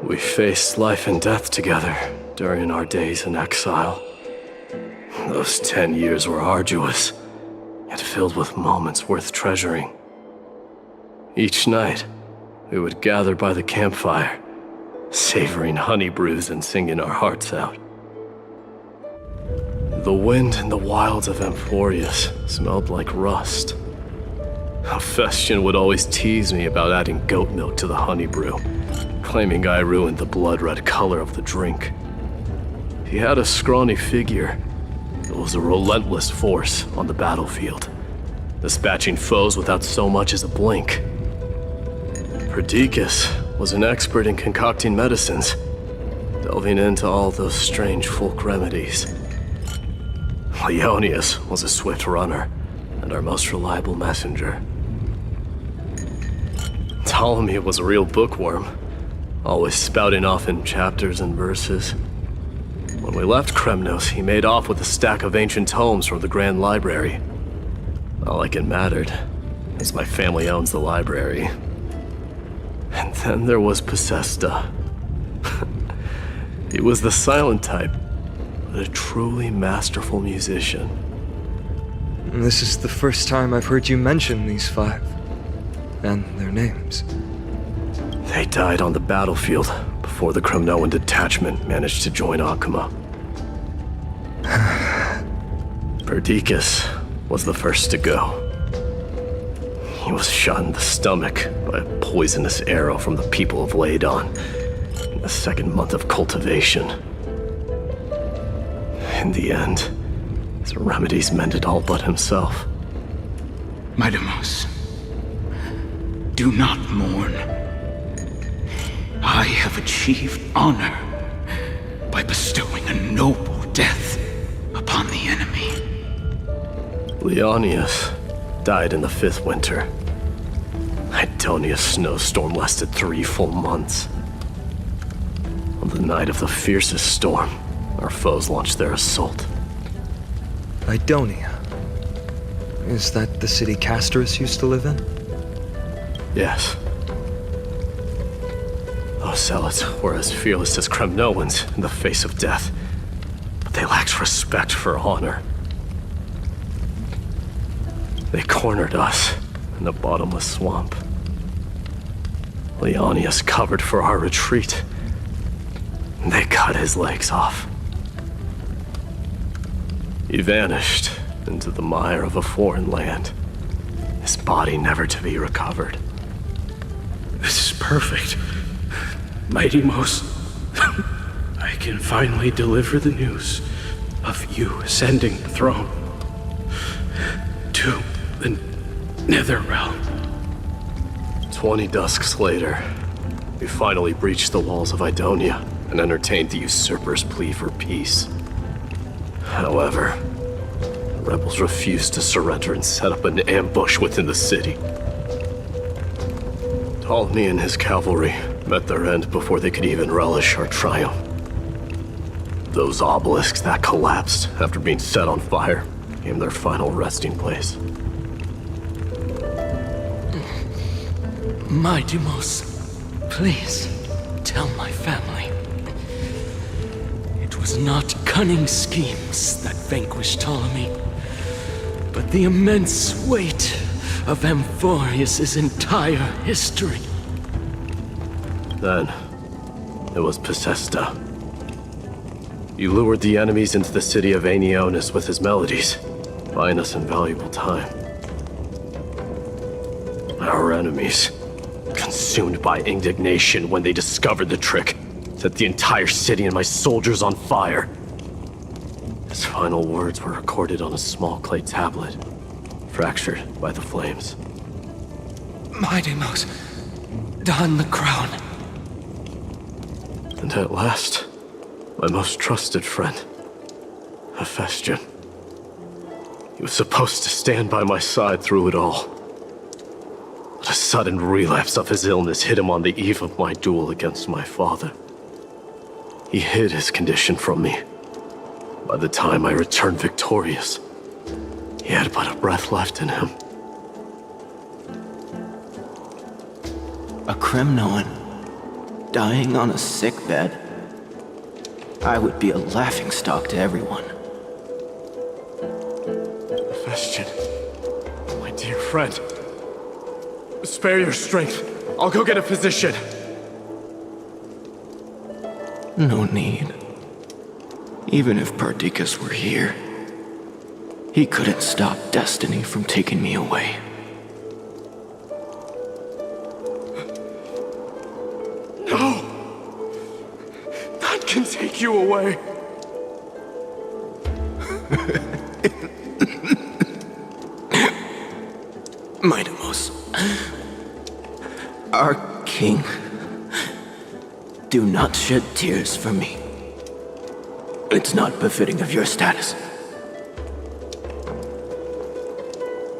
We faced life and death together during our days in exile. Those 10 years were arduous, yet filled with moments worth treasuring. Each night, we would gather by the campfire, savoring honey brews and singing our hearts out. The wind in the wilds of Amphorius smelled like rust. Hephaestion would always tease me about adding goat milk to the honey brew, claiming I ruined the blood-red color of the drink. He had a scrawny figure. It was a relentless force on the battlefield, dispatching foes without so much as a blink. Perdiccas was an expert in concocting medicines, delving into all those strange folk remedies. Ionius was a swift runner and our most reliable messenger. Ptolemy was a real bookworm, always spouting off in chapters and verses. When we left Kremnos, he made off with a stack of ancient tomes from the Grand Library. Not like it mattered, as my family owns the library. And then there was Possesta. He was the silent type, but a truly masterful musician. This is the first time I've heard you mention these 5, and their names. They died on the battlefield before the Kremnoan detachment managed to join Akuma. Perdiccas was the first to go. He was shot in the stomach by a poisonous arrow from the people of Ladon in the 2nd month of cultivation. In the end, his remedies mended all but himself. Mightymouse, do not mourn. I have achieved honor by bestowing a noble death upon the enemy. Leonius died in the 5th winter. Idonia's snowstorm lasted 3 full months. On the night of the fiercest storm, our foes launched their assault. Idonia? Is that the city Castorus used to live in? Yes. Those zealots were as fearless as Kremnoans in the face of death, but they lacked respect for honor. They cornered us in the bottomless swamp. Leonius covered for our retreat. They cut his legs off. He vanished into the mire of a foreign land, his body never to be recovered. This is perfect. Mighty Mos, I can finally deliver the news of you ascending the throne to the Netherrealm. 20 dusks later, we finally breached the walls of Idonia and entertained the usurper's plea for peace. However, the rebels refused to surrender and set up an ambush within the city. Ptolemy and his cavalry met their end before they could even relish our triumph. Those obelisks that collapsed after being set on fire became their final resting place. Mighty Mos, please tell my family. It was not cunning schemes that vanquished Ptolemy, but the immense weight of Amphorius' entire history. Then, it was Pacesta. He lured the enemies into the city of Aeneonis with his melodies, buying us invaluable time. Our enemies, consumed by indignation when they discovered the trick, set the entire city and my soldiers on fire. His final words were recorded on a small clay tablet, fractured by the flames. Mighty Mos, don the crown. And at last, my most trusted friend, Hephaestion. He was supposed to stand by my side through it all. But a sudden relapse of his illness hit him on the eve of my duel against my father. He hid his condition from me. By the time I returned victorious, he had but a breath left in him. A Kremnoan dying on a sick bed. I would be a laughingstock to everyone. Hephaestion, my dear friend, spare your strength. I'll go get a physician. No need. Even if Perdiccas were here, he couldn't stop destiny from taking me away. No! None can take you away. Mighty Mos, our king, do not shed tears for me. It's not befitting of your status.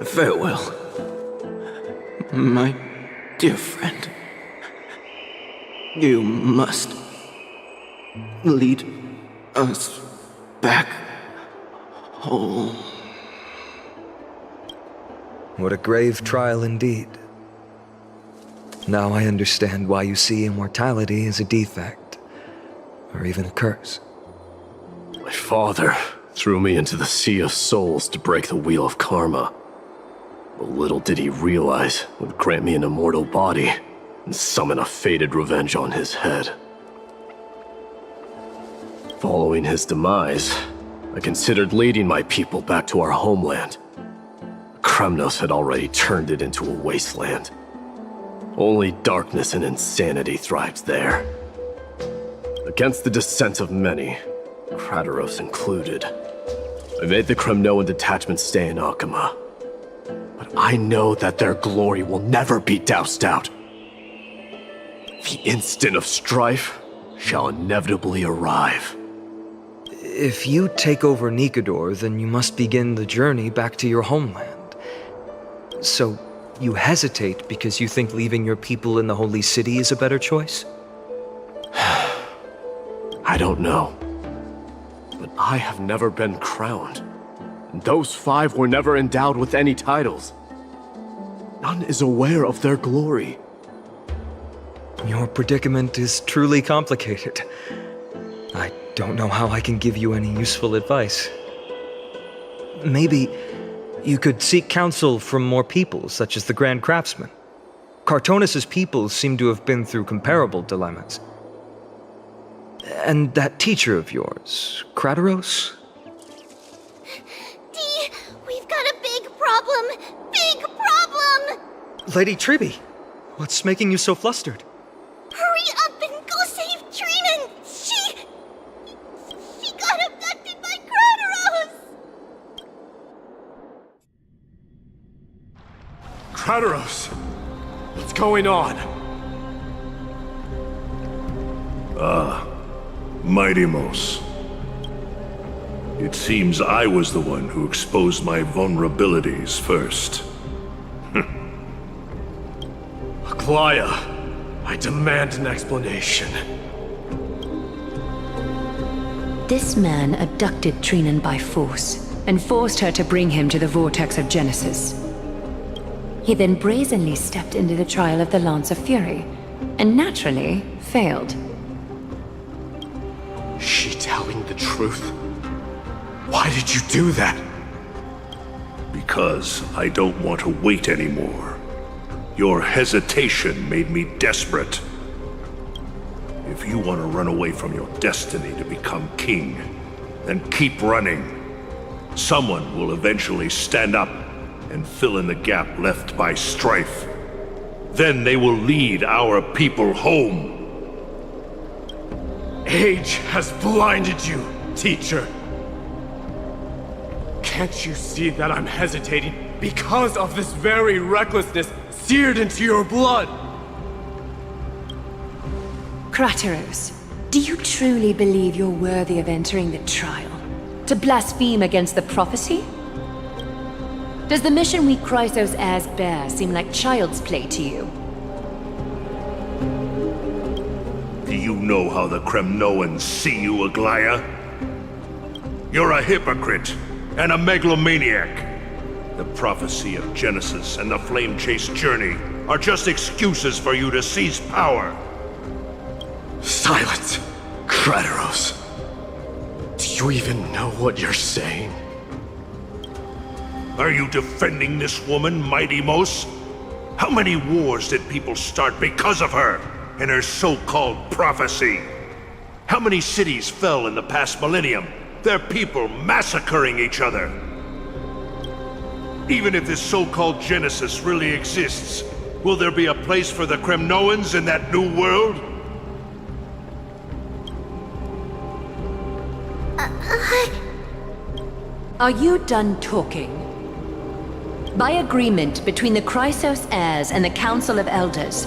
Farewell, my dear friend. You must lead us back home. What a grave trial indeed. Now I understand why you see immortality as a defect, or even a curse. My father threw me into the sea of souls to break the wheel of karma. But little did he realize it would grant me an immortal body and summon a fated revenge on his head. Following his demise, I considered leading my people back to our homeland. Kremnos had already turned it into a wasteland. Only darkness and insanity thrived there. Against the dissent of many, Krateros included, I made the Kremnoan detachment stay in Akama. But I know that their glory will never be doused out. The instant of strife shall inevitably arrive. If you take over Nikedor, then you must begin the journey back to your homeland. So, you hesitate because you think leaving your people in the Holy City is a better choice? I don't know. But I have never been crowned. And those 5 were never endowed with any titles. None is aware of their glory. Your predicament is truly complicated. I don't know how I can give you any useful advice. Maybe you could seek counsel from more people, such as the Grand Craftsman. Cartonis' people seem to have been through comparable dilemmas. And that teacher of yours, Krateros? Lady Tribi, what's making you so flustered? Hurry up and go save Trinan! She got abducted by Crateros! Crateros! What's going on? Mighty-Mos. It seems I was the one who exposed my vulnerabilities first. Aglaya, I demand an explanation. This man abducted Trinan by force and forced her to bring him to the vortex of Genesis. He then brazenly stepped into the trial of the Lance of Fury, and naturally failed. She telling the truth? Why did you do that? Because I don't want to wait anymore. Your hesitation made me desperate. If you want to run away from your destiny to become king, then keep running. Someone will eventually stand up and fill in the gap left by strife. Then they will lead our people home. Age has blinded you, teacher. Can't you see that I'm hesitating because of this very recklessness seared into your blood? Crateros, do you truly believe you're worthy of entering the trial? To blaspheme against the prophecy? Does the mission we Chrysos heirs bear seem like child's play to you? Do you know how the Kremnoans see you, Aglaya? You're a hypocrite and a megalomaniac. The prophecy of Genesis and the Flame Chase journey are just excuses for you to seize power. Silence, Crateros. Do you even know what you're saying? Are you defending this woman, Mighty-Mos? How many wars did people start because of her and her so-called prophecy? How many cities fell in the past millennium? Their people massacring each other. Even if this so-called Genesis really exists, will there be a place for the Kremnoans in that new world? Are you done talking? By agreement between the Chrysos heirs and the Council of Elders,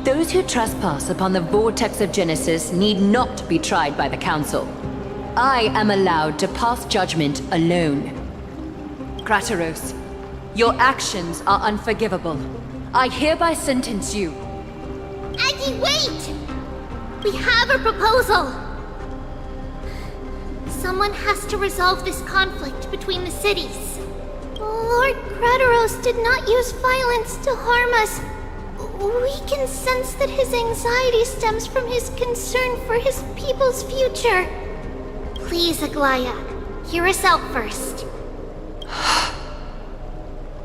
those who trespass upon the vortex of Genesis need not be tried by the Council. I am allowed to pass judgment alone. Crateros, your actions are unforgivable. I hereby sentence you. Aggie, wait! We have a proposal! Someone has to resolve this conflict between the cities. Lord Crateros did not use violence to harm us. We can sense that his anxiety stems from his concern for his people's future. Please, Aglaya, hear us out first.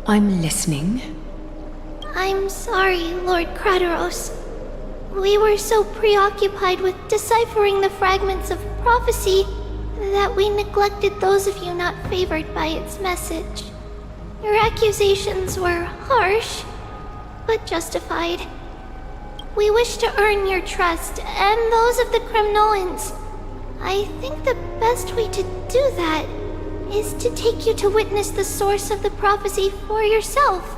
I'm listening. I'm sorry, Lord Crateros. We were so preoccupied with deciphering the fragments of prophecy that we neglected those of you not favored by its message. Your accusations were harsh, but justified. We wish to earn your trust and those of the Kremnoans. I think the best way to do that is to take you to witness the source of the prophecy for yourself.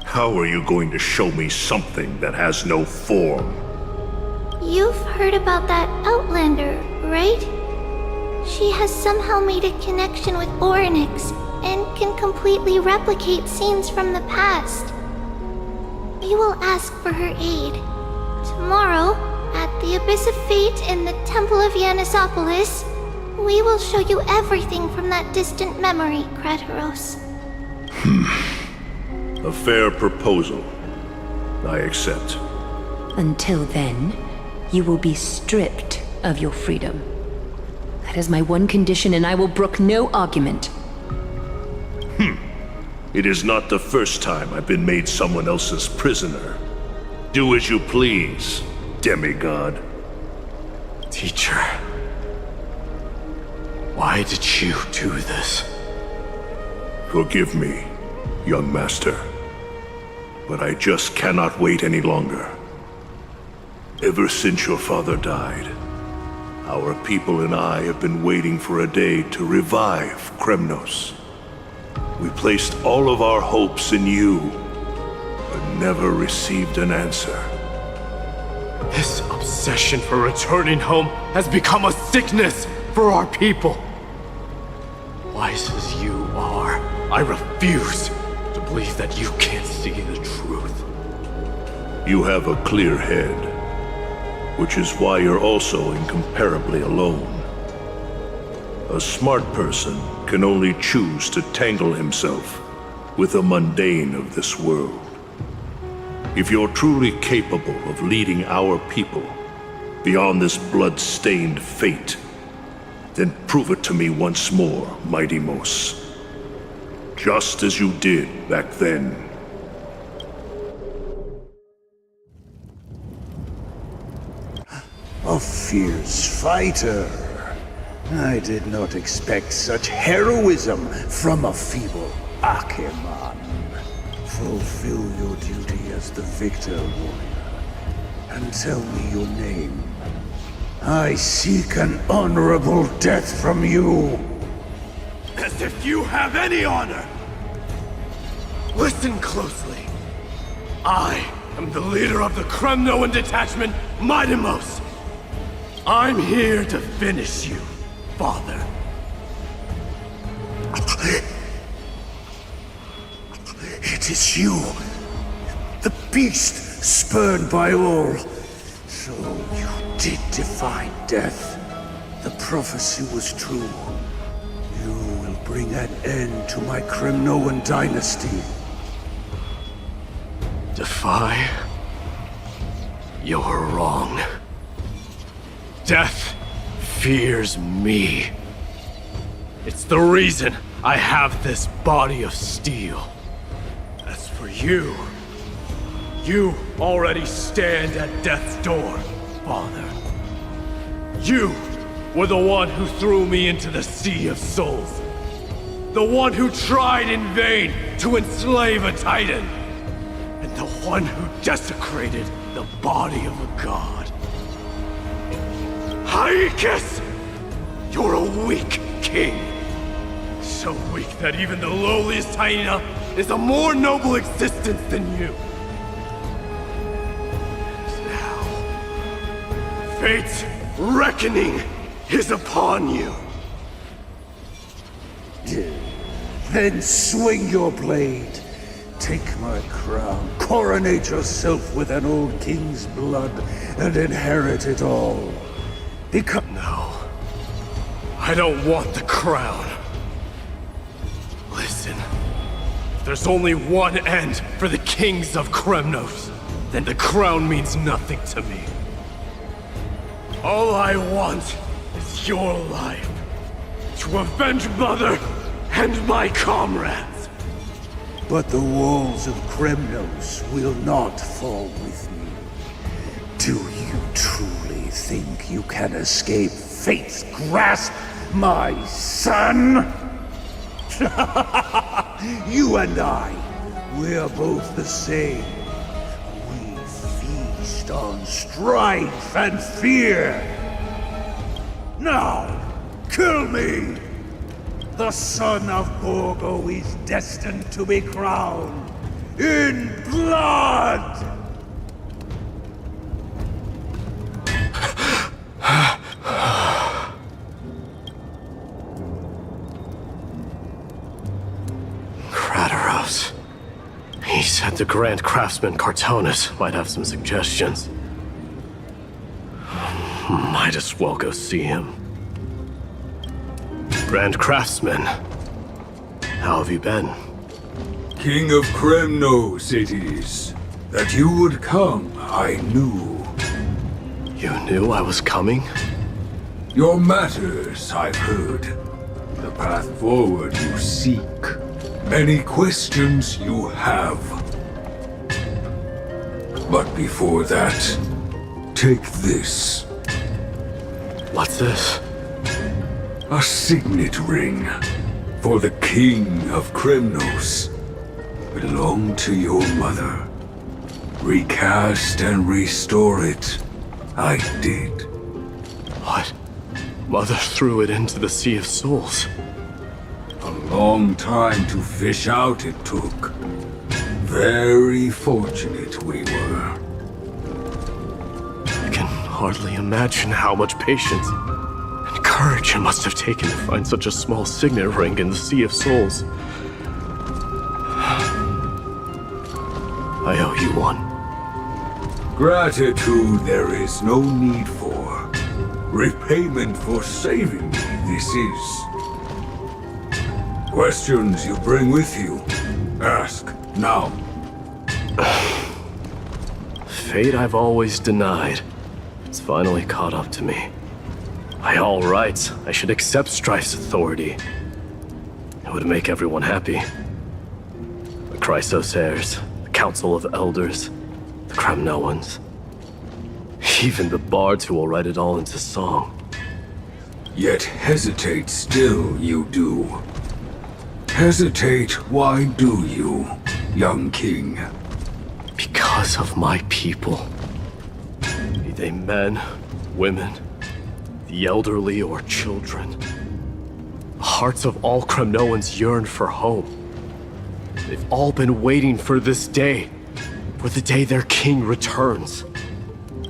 How are you going to show me something that has no form? You've heard about that Outlander, right? She has somehow made a connection with Orynyx and can completely replicate scenes from the past. We will ask for her aid. Tomorrow, at the Abyss of Fate in the Temple of Yanisopolis, we will show you everything from that distant memory, Crateros. A fair proposal. I accept. Until then, you will be stripped of your freedom. That is my one condition, and I will brook no argument. It is not the first time I've been made someone else's prisoner. Do as you please, demigod. Teacher, why did you do this? Forgive me, young master. but I just cannot wait any longer. Ever since your father died, our people and I have been waiting for a day to revive Kremnos. We placed all of our hopes in you, but never received an answer. This obsession for returning home has become a sickness for our people. Wise as you are, I refuse to believe that you can't see the truth. You have a clear head, which is why you're also incomparably alone. A smart person can only choose to tangle himself with the mundane of this world. If you're truly capable of leading our people beyond this blood-stained fate, then prove it to me once more, Mighty Mos. Just as you did back then. A fierce fighter. I did not expect such heroism from a feeble Akeman. Fulfill your duty as the victor, warrior, and tell me your name. I seek an honorable death from you. As if you have any honor! Listen closely. I am the leader of the Kremnoan detachment, Mighty Mos. I'm here to finish you, father. It is you, the beast spurned by all. So you did defy death. The prophecy was true. You will bring an end to my Kremnoan dynasty. Defy? You're wrong. Death fears me. It's the reason I have this body of steel. As for you, you already stand at death's door, father. You were the one who threw me into the Sea of Souls. The one who tried in vain to enslave a Titan. And the one who desecrated the body of a god. Haikis! You're a weak king. So weak that even the lowliest hyena is a more noble existence than you. And now, fate's reckoning is upon you. Then swing your blade. Take my crown, coronate yourself with an old king's blood, and inherit it all. No. I don't want the crown. Listen. If there's only one end for the kings of Kremnos, then the crown means nothing to me. All I want is your life. To avenge Mother and my comrades. But the walls of Kremnos will not fall with me. Do you truly think you can escape fate's grasp, my son? You and I, we're both the same. We feast on strife and fear. Now, kill me! The son of Borgo is destined to be crowned in blood! Krataros. He said the Grand Craftsman Cartonus might have some suggestions. Might as well go see him. Grand Craftsman, how have you been? King of Kremnos it is. That you would come, I knew. You knew I was coming? Your matters, I've heard. The path forward you seek. Many questions you have. But before that, take this. What's this? A signet ring for the King of Kremnos. Belonged to your mother Recast and restore it. I did. What? Mother threw it into the Sea of Souls. A long time to fish out it took. Very fortunate we were. I can hardly imagine how much patience and courage it must have taken to find such a small signet ring in the Sea of Souls. I owe you one. Gratitude there is no need for. Repayment for saving me, this is. Questions you bring with you? Ask now. Fate I've always denied. It's finally caught up to me. By all rights, I should accept Strife's authority. It would make everyone happy. The Chrysos heirs, the Council of Elders, the Kremnoans. Even the bards who will write it all into song. Yet hesitate still you do. Hesitate, why do you, young king? Because of my people. Be they men, women, the elderly or children. The hearts of all Kremnoans yearn for home. They've all been waiting for this day. For the day their king returns.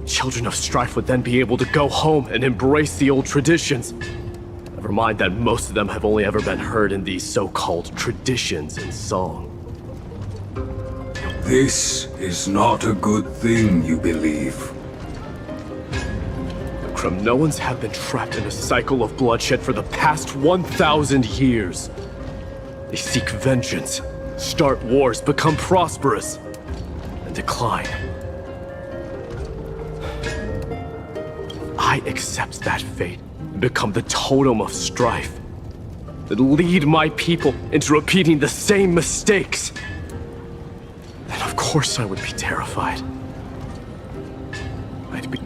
Children of Strife would then be able to go home and embrace the old traditions. Never mind that most of them have only ever been heard in these so-called traditions in song. This is not a good thing, you believe. The Kremnoans have been trapped in a cycle of bloodshed for the past 1,000 years. They seek vengeance, start wars, become prosperous, and decline. I accept that fate and become the totem of strife that lead my people into repeating the same mistakes. Then of course I would be terrified. I'd be...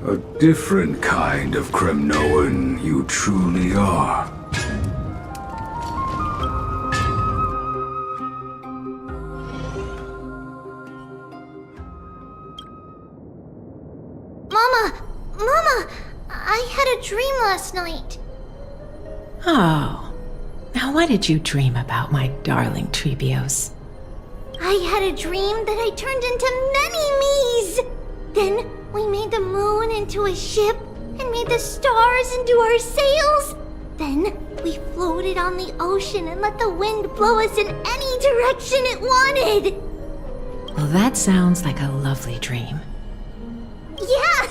A different kind of Kremnoan you truly are. Mama, I had a dream last night. Oh. Now what did you dream about, my darling Trebios? I had a dream that I turned into many me's. Then we made the moon into a ship and made the stars into our sails. Then we floated on the ocean and let the wind blow us in any direction it wanted. Well, that sounds like a lovely dream. Yeah!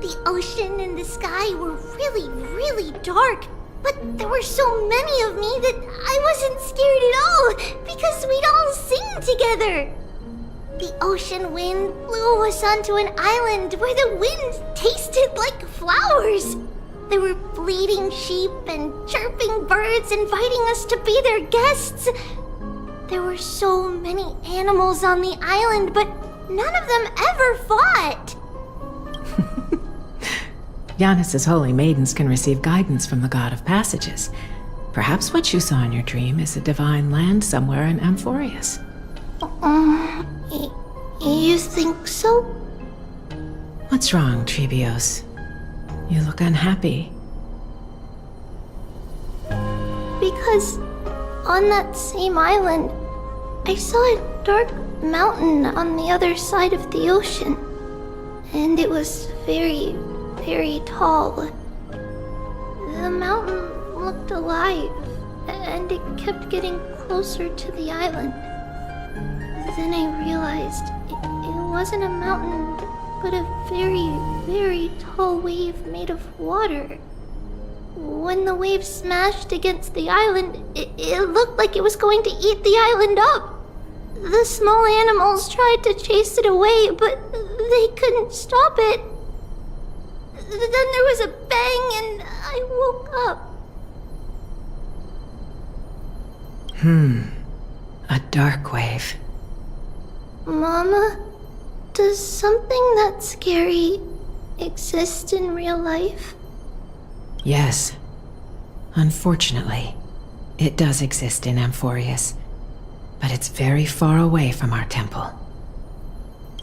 The ocean and the sky were really, really dark. But there were so many of me that I wasn't scared at all because we'd all sing together. The ocean wind blew us onto an island where the wind tasted like flowers. There were bleating sheep and chirping birds inviting us to be their guests. There were so many animals on the island, but none of them ever fought. Giannis's holy maidens can receive guidance from the God of Passages. Perhaps what you saw in your dream is a divine land somewhere in Amphorius. You think so? What's wrong, Trebios? You look unhappy. Because on that same island, I saw a dark mountain on the other side of the ocean. And it was very, very tall. The mountain looked alive, and it kept getting closer to the island. Then I realized it wasn't a mountain, but a very, very tall wave made of water. When the wave smashed against the island, it looked like it was going to eat the island up. The small animals tried to chase it away, but they couldn't stop it. Then there was a bang and I woke up. A dark wave. Mama, does something that scary exist in real life? Yes. Unfortunately, it does exist in Amphorius. but it's very far away from our temple.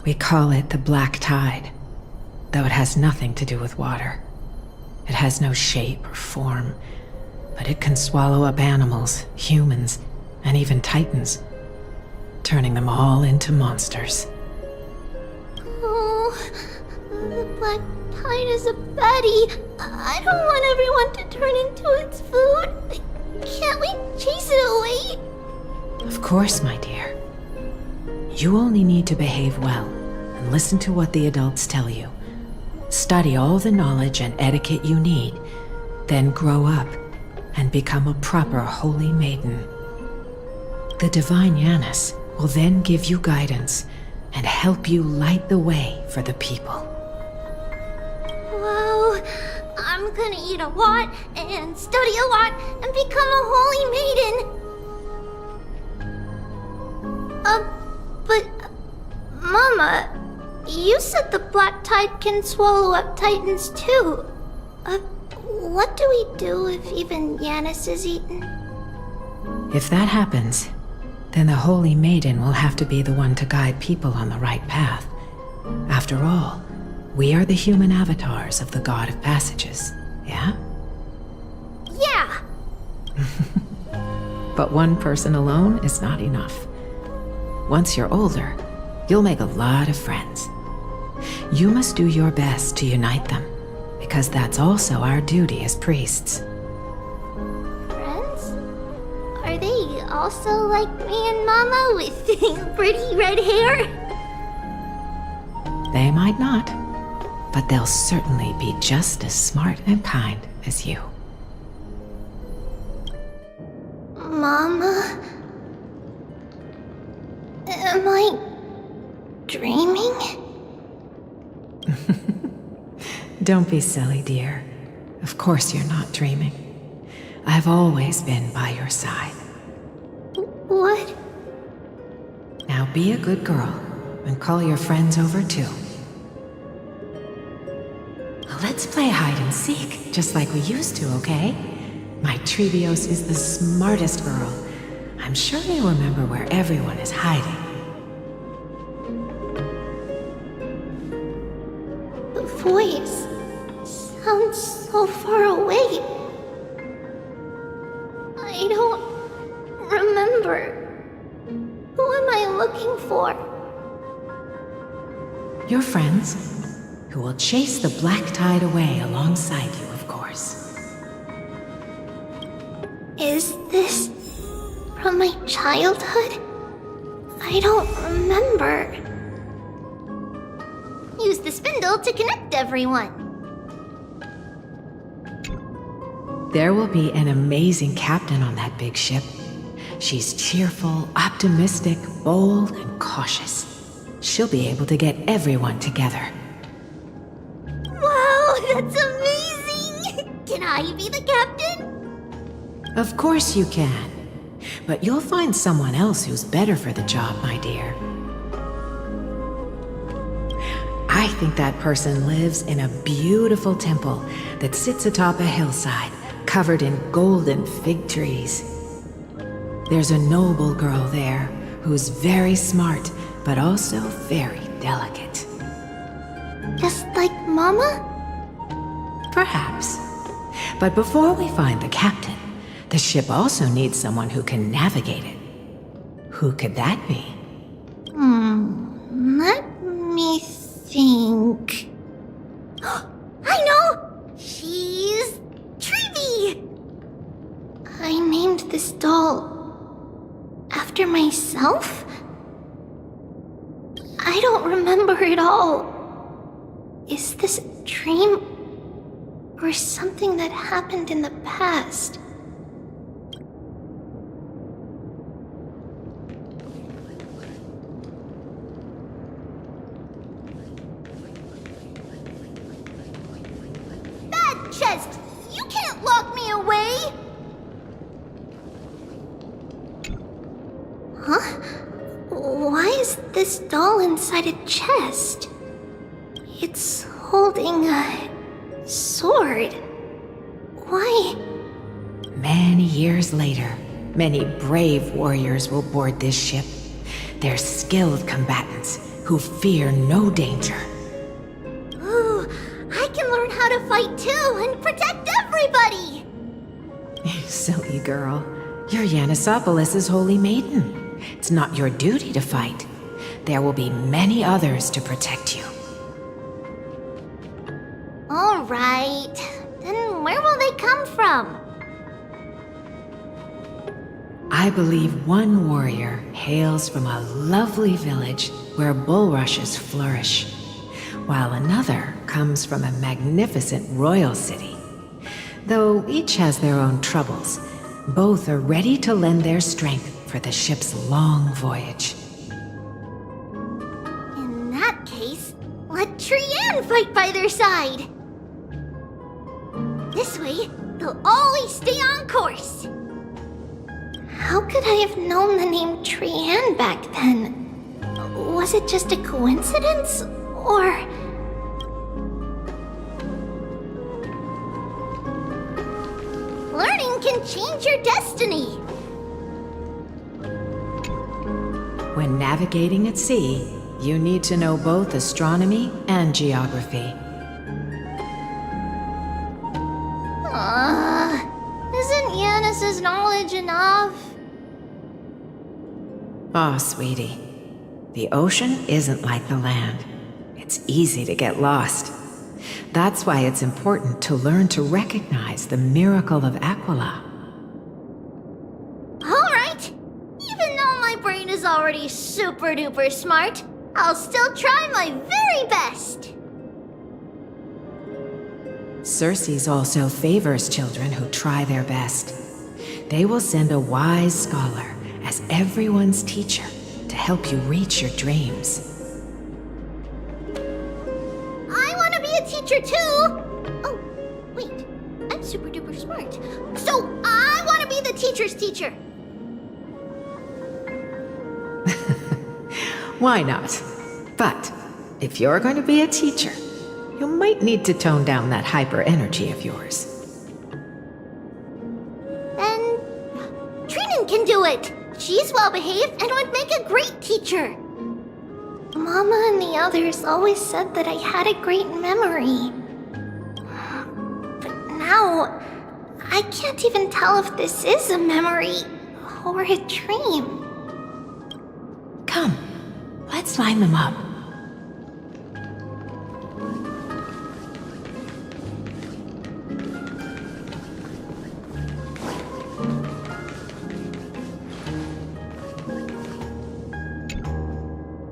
We call it the Black Tide, though it has nothing to do with water. It has no shape or form, but it can swallow up animals, humans, and even titans, turning them all into monsters. Oh, the Black Tide is a baddie. I don't want everyone to turn into its food. Can't we chase it away? Of course, my dear. You only need to behave well and listen to what the adults tell you. Study all the knowledge and etiquette you need, then grow up and become a proper holy maiden. The divine Janus will then give you guidance and help you light the way for the people. Wow, I'm gonna eat a lot and study a lot and become a holy maiden. But Mama, you said the Black Tide can swallow up titans too. What do we do if even Janus is eaten? If that happens, then the Holy Maiden will have to be the one to guide people on the right path. After all, we are the human avatars of the God of Passages, yeah? Yeah! But one person alone is not enough. Once you're older, you'll make a lot of friends. You must do your best to unite them, because that's also our duty as priests. Friends? Are they also like me and Mama with pretty red hair? They might not, but they'll certainly be just as smart and kind as you. Mama? Am I dreaming? Don't be silly, dear. Of course you're not dreaming. I've always been by your side. What? Now be a good girl and call your friends over too. Let's play hide and seek, just like we used to, okay? My Trebios is the smartest girl. I'm sure you remember where everyone is hiding. The voice sounds so far away. I don't remember. Who am I looking for? Your friends, who will chase the Black Tide away alongside you, of course. Is this from my childhood? I don't remember. Use the spindle to connect everyone. There will be an amazing captain on that big ship. She's cheerful, optimistic, bold, and cautious. She'll be able to get everyone together. Wow, that's amazing! Can I be the captain? Of course you can. But you'll find someone else who's better for the job, my dear. I think that person lives in a beautiful temple that sits atop a hillside, covered in golden fig trees. There's a noble girl there who's very smart, but also very delicate. Just like Mama? Perhaps. But before we find the captain, the ship also needs someone who can navigate it. Who could that be? Let me think. I know! She's Treeby! I named this doll after myself? I don't remember it all. Is this a dream or something that happened in the past? That chest! You can't lock me away! Huh? Why is this doll inside a chest? It's holding a sword. Why? Many years later, Many brave warriors will board this ship. They're skilled combatants who fear no danger. Ooh, I can learn how to fight too and protect everybody! Silly girl. You're Yanisopoulos' holy maiden. It's not your duty to fight. There will be many others to protect you. Alright. Then where will they come from? I believe one warrior hails from a lovely village where bulrushes flourish, while another comes from a magnificent royal city. Though each has their own troubles, both are ready to lend their strength for the ship's long voyage. In that case, let Trian fight by their side! This way, they'll always stay on course! How could I have known the name Trian back then? Was it just a coincidence? Or... learning can change your destiny! When navigating at sea, you need to know both astronomy and geography. Isn't Yanis's knowledge enough? Oh, sweetie. The ocean isn't like the land. It's easy to get lost. That's why it's important to learn to recognize the miracle of Aquila. Alright! Even though my brain is already super duper smart, I'll still try my very best! Circe also favors children who try their best. They will send a wise scholar as everyone's teacher to help you reach your dreams. I want to be a teacher too! Oh, wait. I'm super duper smart. So I want to be the teacher's teacher! Why not? But if you're going to be a teacher, you might need to tone down that hyper energy of yours. Then Trinan can do it! She's well behaved and would make a great teacher! Mama and the others always said that I had a great memory. But now, I can't even tell if this is a memory or a dream. Come, let's line them up.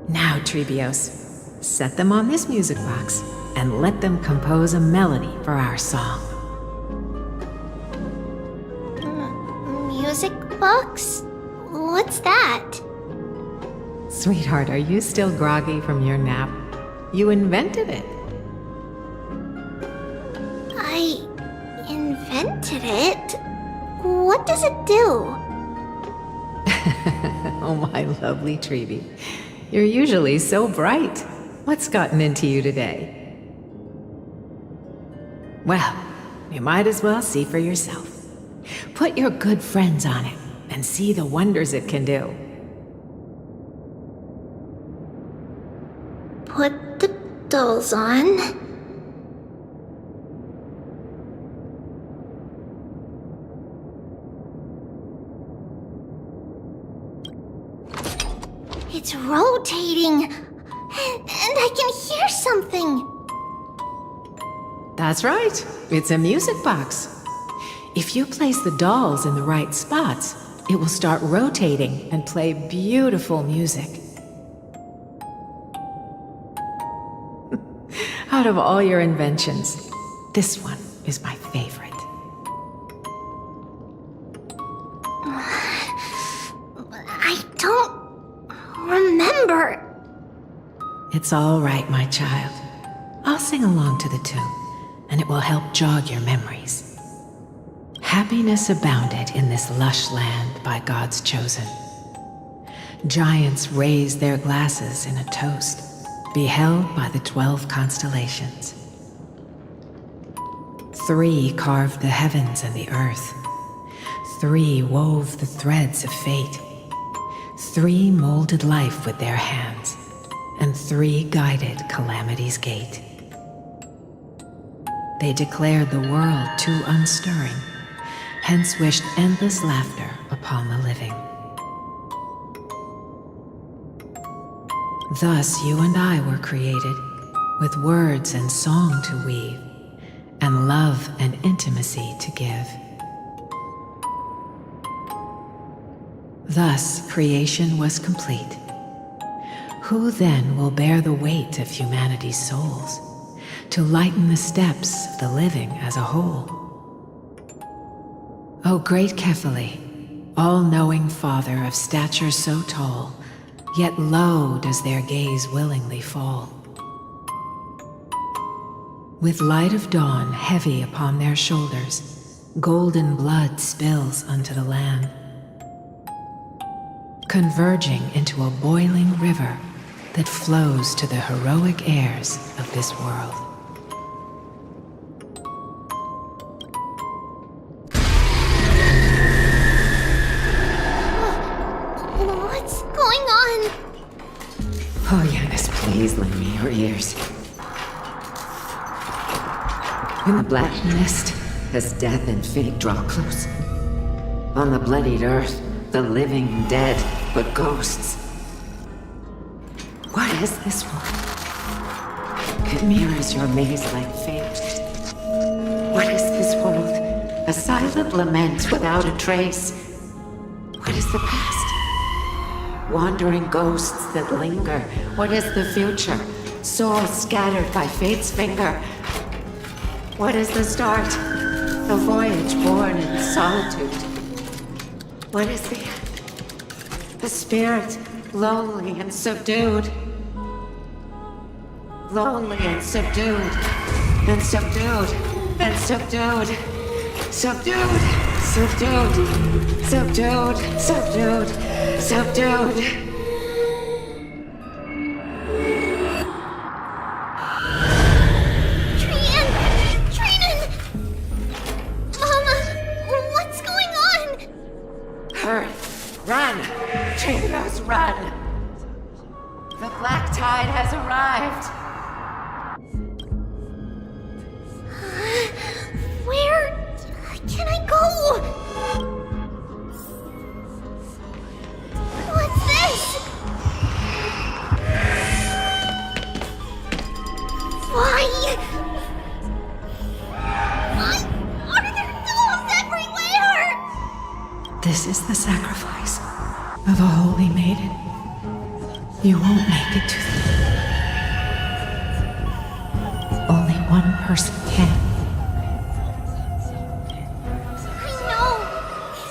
Now, Trebios, set them on this music box and let them compose a melody for our song. Music box? What's that? Sweetheart, are you still groggy from your nap? You invented it. I invented it? What does it do? Oh, my lovely Trebi. You're usually so bright. What's gotten into you today? Well, you might as well see for yourself. Put your good friends on it and see the wonders it can do. Put the dolls on. It's rotating, and I can hear something. That's right. It's a music box. If you place the dolls in the right spots, it will start rotating and play beautiful music. Out of all your inventions, this one is my favorite. I don't remember. It's all right, my child. I'll sing along to the tune, and it will help jog your memories. Happiness abounded in this lush land by God's chosen. Giants raised their glasses in a toast, beheld by the 12 constellations. 3 carved the heavens and the earth. 3 wove the threads of fate. 3 molded life with their hands, and 3 guided calamity's gate. They declared the world too unstirring, hence wished endless laughter upon the living. Thus you and I were created, with words and song to weave, and love and intimacy to give. Thus creation was complete. Who then will bear the weight of humanity's souls, to lighten the steps of the living as a whole? O great Kefali, all-knowing Father of stature so tall, yet low does their gaze willingly fall. With light of dawn heavy upon their shoulders, golden blood spills unto the land, converging into a boiling river that flows to the heroic heirs of this world. What's going on? Oh, Yanis, please lend me your ears. In the black mist, as death and fate draw close, on the bloodied earth, the living dead, but ghosts. What is this one? It mirrors your maze-like fate. What is this world? A silent lament without a trace. What is the past? Wandering ghosts that linger. What is the future? Souls scattered by fate's finger. What is the start? A voyage born in solitude. What is the end? The spirit, lonely and subdued. Lonely and subdued. And subdued. And subdued. Subdued. Subdued. Subdued. Subdued. Subdued. Run! Trios, run! The black tide has arrived! Where can I go? What's this? Why are there dolls everywhere? This is the sacrifice of a holy maiden. You won't make it to the... Only one person can.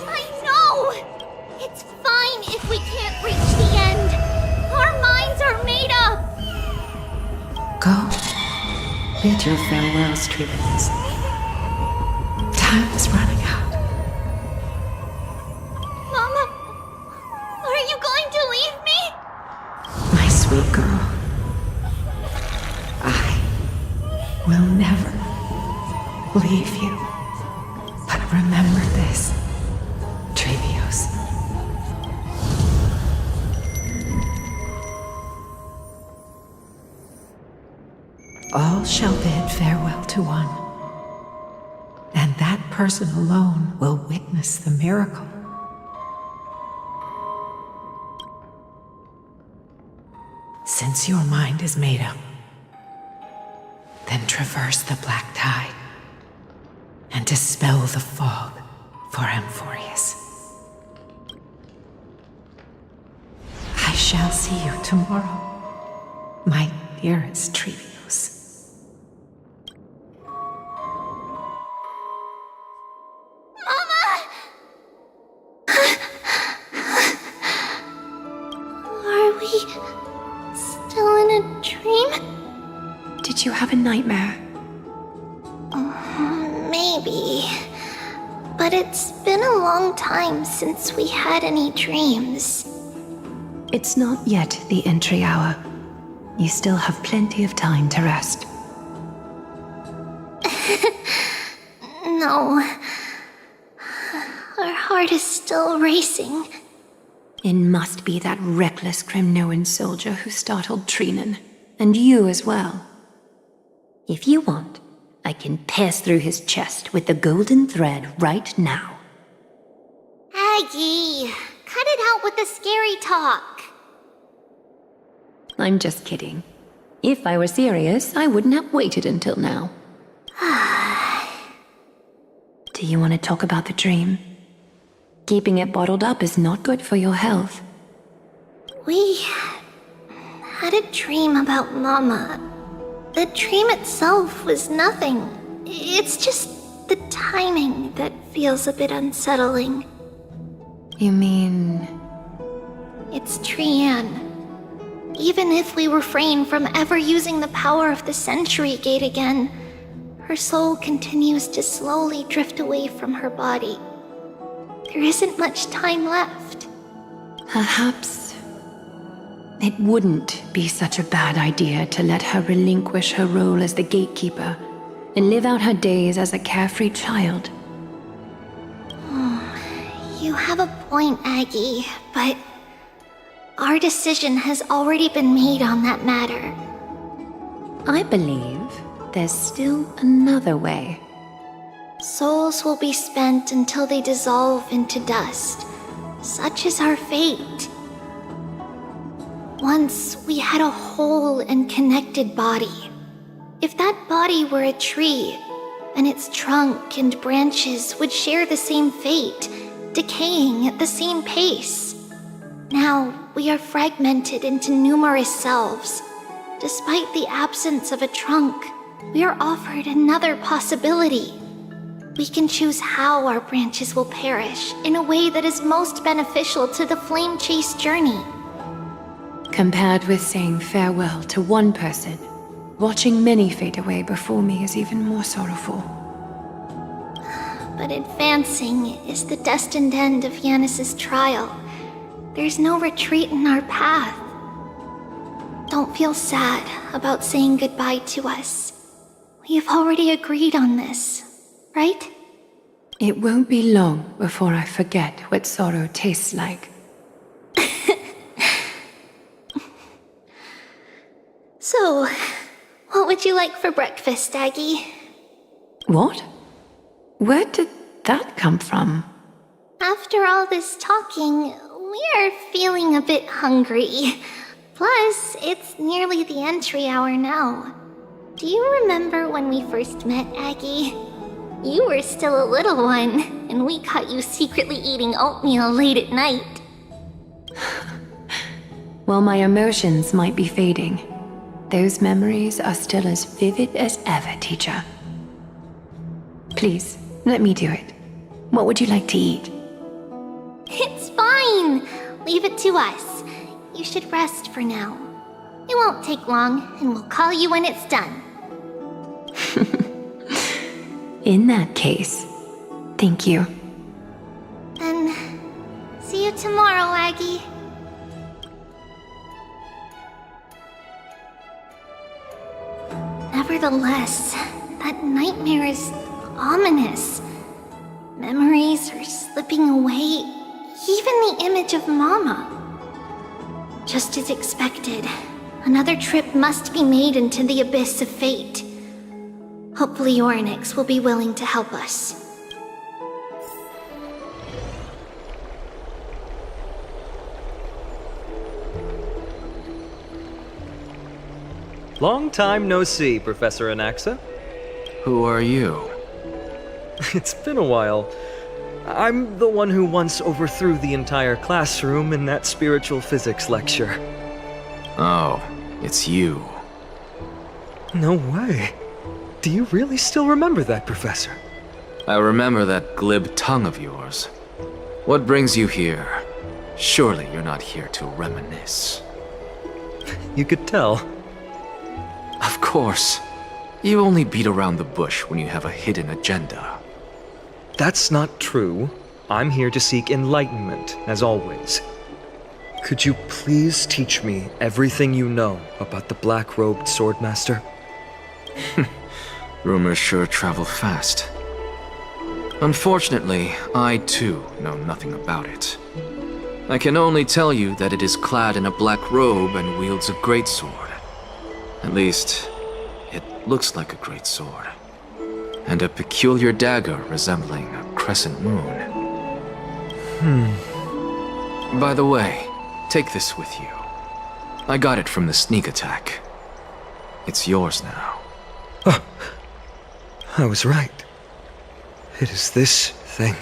I know! It's fine if we can't reach the end. Our minds are made up. Go. Bid your farewells, Trees. Time is running out. Sweet girl, I will never leave you. But remember this, Trevios. All shall bid farewell to one, and that person alone will witness the miracle. Since your mind is made up, then traverse the black tide and dispel the fog for Amphorius. I shall see you tomorrow, my dearest Trevios. Did you have a nightmare? Maybe. But it's been a long time since we had any dreams. It's not yet the entry hour. You still have plenty of time to rest. No. Our heart is still racing. It must be that reckless Kremnoan soldier who startled Trinan, and you as well. If you want, I can pass through his chest with the golden thread right now. Aggie, cut it out with the scary talk. I'm just kidding. If I were serious, I wouldn't have waited until now. Do you want to talk about the dream? Keeping it bottled up is not good for your health. We had a dream about Mama. The dream itself was nothing. It's just the timing that feels a bit unsettling. You mean... It's Trian. Even if we refrain from ever using the power of the Century Gate again, her soul continues to slowly drift away from her body. There isn't much time left. Perhaps it wouldn't be such a bad idea to let her relinquish her role as the gatekeeper and live out her days as a carefree child. You have a point, Aggie, but our decision has already been made on that matter. I believe there's still another way. Souls will be spent until they dissolve into dust. Such is our fate. Once we had a whole and connected body. If that body were a tree, then its trunk and branches would share the same fate, decaying at the same pace. Now, we are fragmented into numerous selves. Despite the absence of a trunk, we are offered another possibility. We can choose how our branches will perish in a way that is most beneficial to the flame chase journey. Compared with saying farewell to one person, watching many fade away before me is even more sorrowful. But advancing is the destined end of Yanis's trial. There's no retreat in our path. Don't feel sad about saying goodbye to us. We have already agreed on this, right? It won't be long before I forget what sorrow tastes like. So, what would you like for breakfast, Aggie? What? Where did that come from? After all this talking, we are feeling a bit hungry. Plus, it's nearly the entry hour now. Do you remember when we first met, Aggie? You were still a little one, and we caught you secretly eating oatmeal late at night. While my emotions might be fading, those memories are still as vivid as ever, teacher. Please, let me do it. What would you like to eat? It's fine! Leave it to us. You should rest for now. It won't take long, and we'll call you when it's done. In that case, thank you. Then, see you tomorrow, Aggie. Nevertheless, that nightmare is ominous. Memories are slipping away, even the image of Mama. Just as expected, another trip must be made into the abyss of fate. Hopefully Orynyx will be willing to help us. Long time no see, Professor Anaxa. Who are you? It's been a while. I'm the one who once overthrew the entire classroom in that spiritual physics lecture. Oh, it's you. No way. Do you really still remember that, Professor? I remember that glib tongue of yours. What brings you here? Surely you're not here to reminisce. You could tell. Of course. You only beat around the bush when you have a hidden agenda. That's not true. I'm here to seek enlightenment, as always. Could you please teach me everything you know about the black-robed swordmaster? Rumors sure travel fast. Unfortunately, I too know nothing about it. I can only tell you that it is clad in a black robe and wields a greatsword. At least, it looks like a greatsword. And a peculiar dagger resembling a crescent moon. By the way, take this with you. I got it from the sneak attack. It's yours now. Oh, I was right. It is this thing.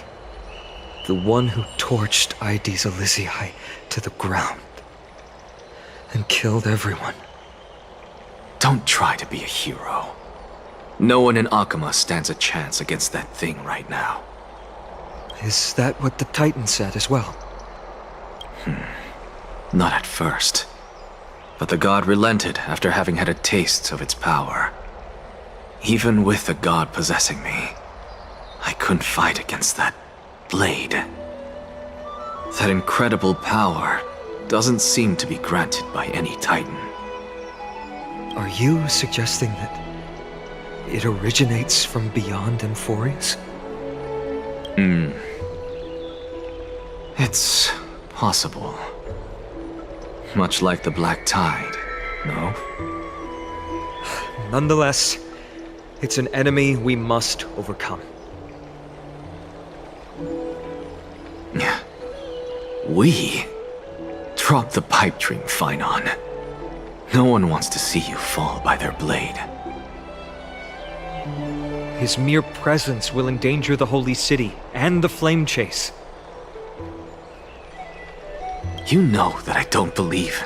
The one who torched Aedes Elysiae to the ground. And killed everyone. Don't try to be a hero. No one in Akama stands a chance against that thing right now. Is that what the Titan said as well? Not at first. But the god relented after having had a taste of its power. Even with the god possessing me, I couldn't fight against that blade. That incredible power doesn't seem to be granted by any Titan. Are you suggesting that it originates from beyond Emphorius? It's possible. Much like the Black Tide, no? Nonetheless, it's an enemy we must overcome. We? Drop the pipe dream, Phynon. No one wants to see you fall by their blade. His mere presence will endanger the Holy City and the Flame Chase. You know that I don't believe.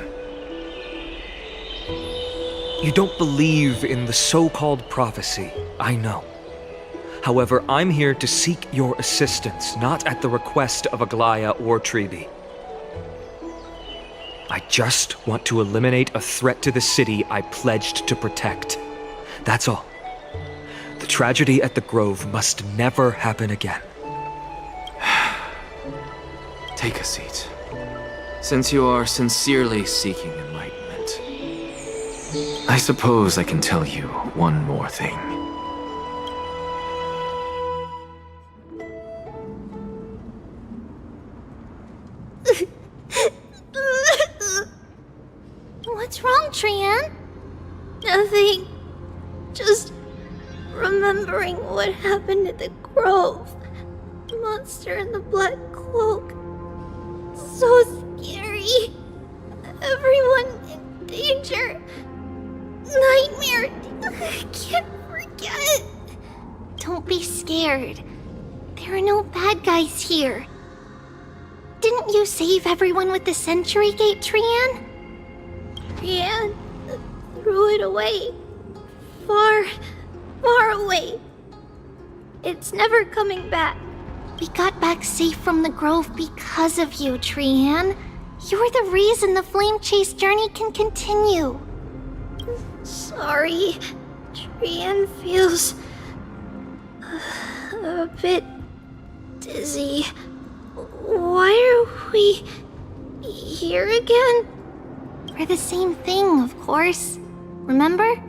You don't believe in the so-called prophecy, I know. However, I'm here to seek your assistance, not at the request of Aglaya or Treeby. I just want to eliminate a threat to the city I pledged to protect. That's all. The tragedy at the Grove must never happen again. Take a seat. Since you are sincerely seeking enlightenment, I suppose I can tell you one more thing. What's wrong, Trian? Nothing. Just remembering what happened at the Grove. The monster in the black cloak. So scary. Everyone in danger. Nightmare. I can't forget. Don't be scared. There are no bad guys here. Didn't you save everyone with the Century Gate, Trian? Trian threw it away. Far, far away. It's never coming back. We got back safe from the Grove because of you, Trian. You're the reason the Flame Chase journey can continue. Sorry. Trian feels a bit dizzy. Why are we here again? For the same thing, of course. Remember?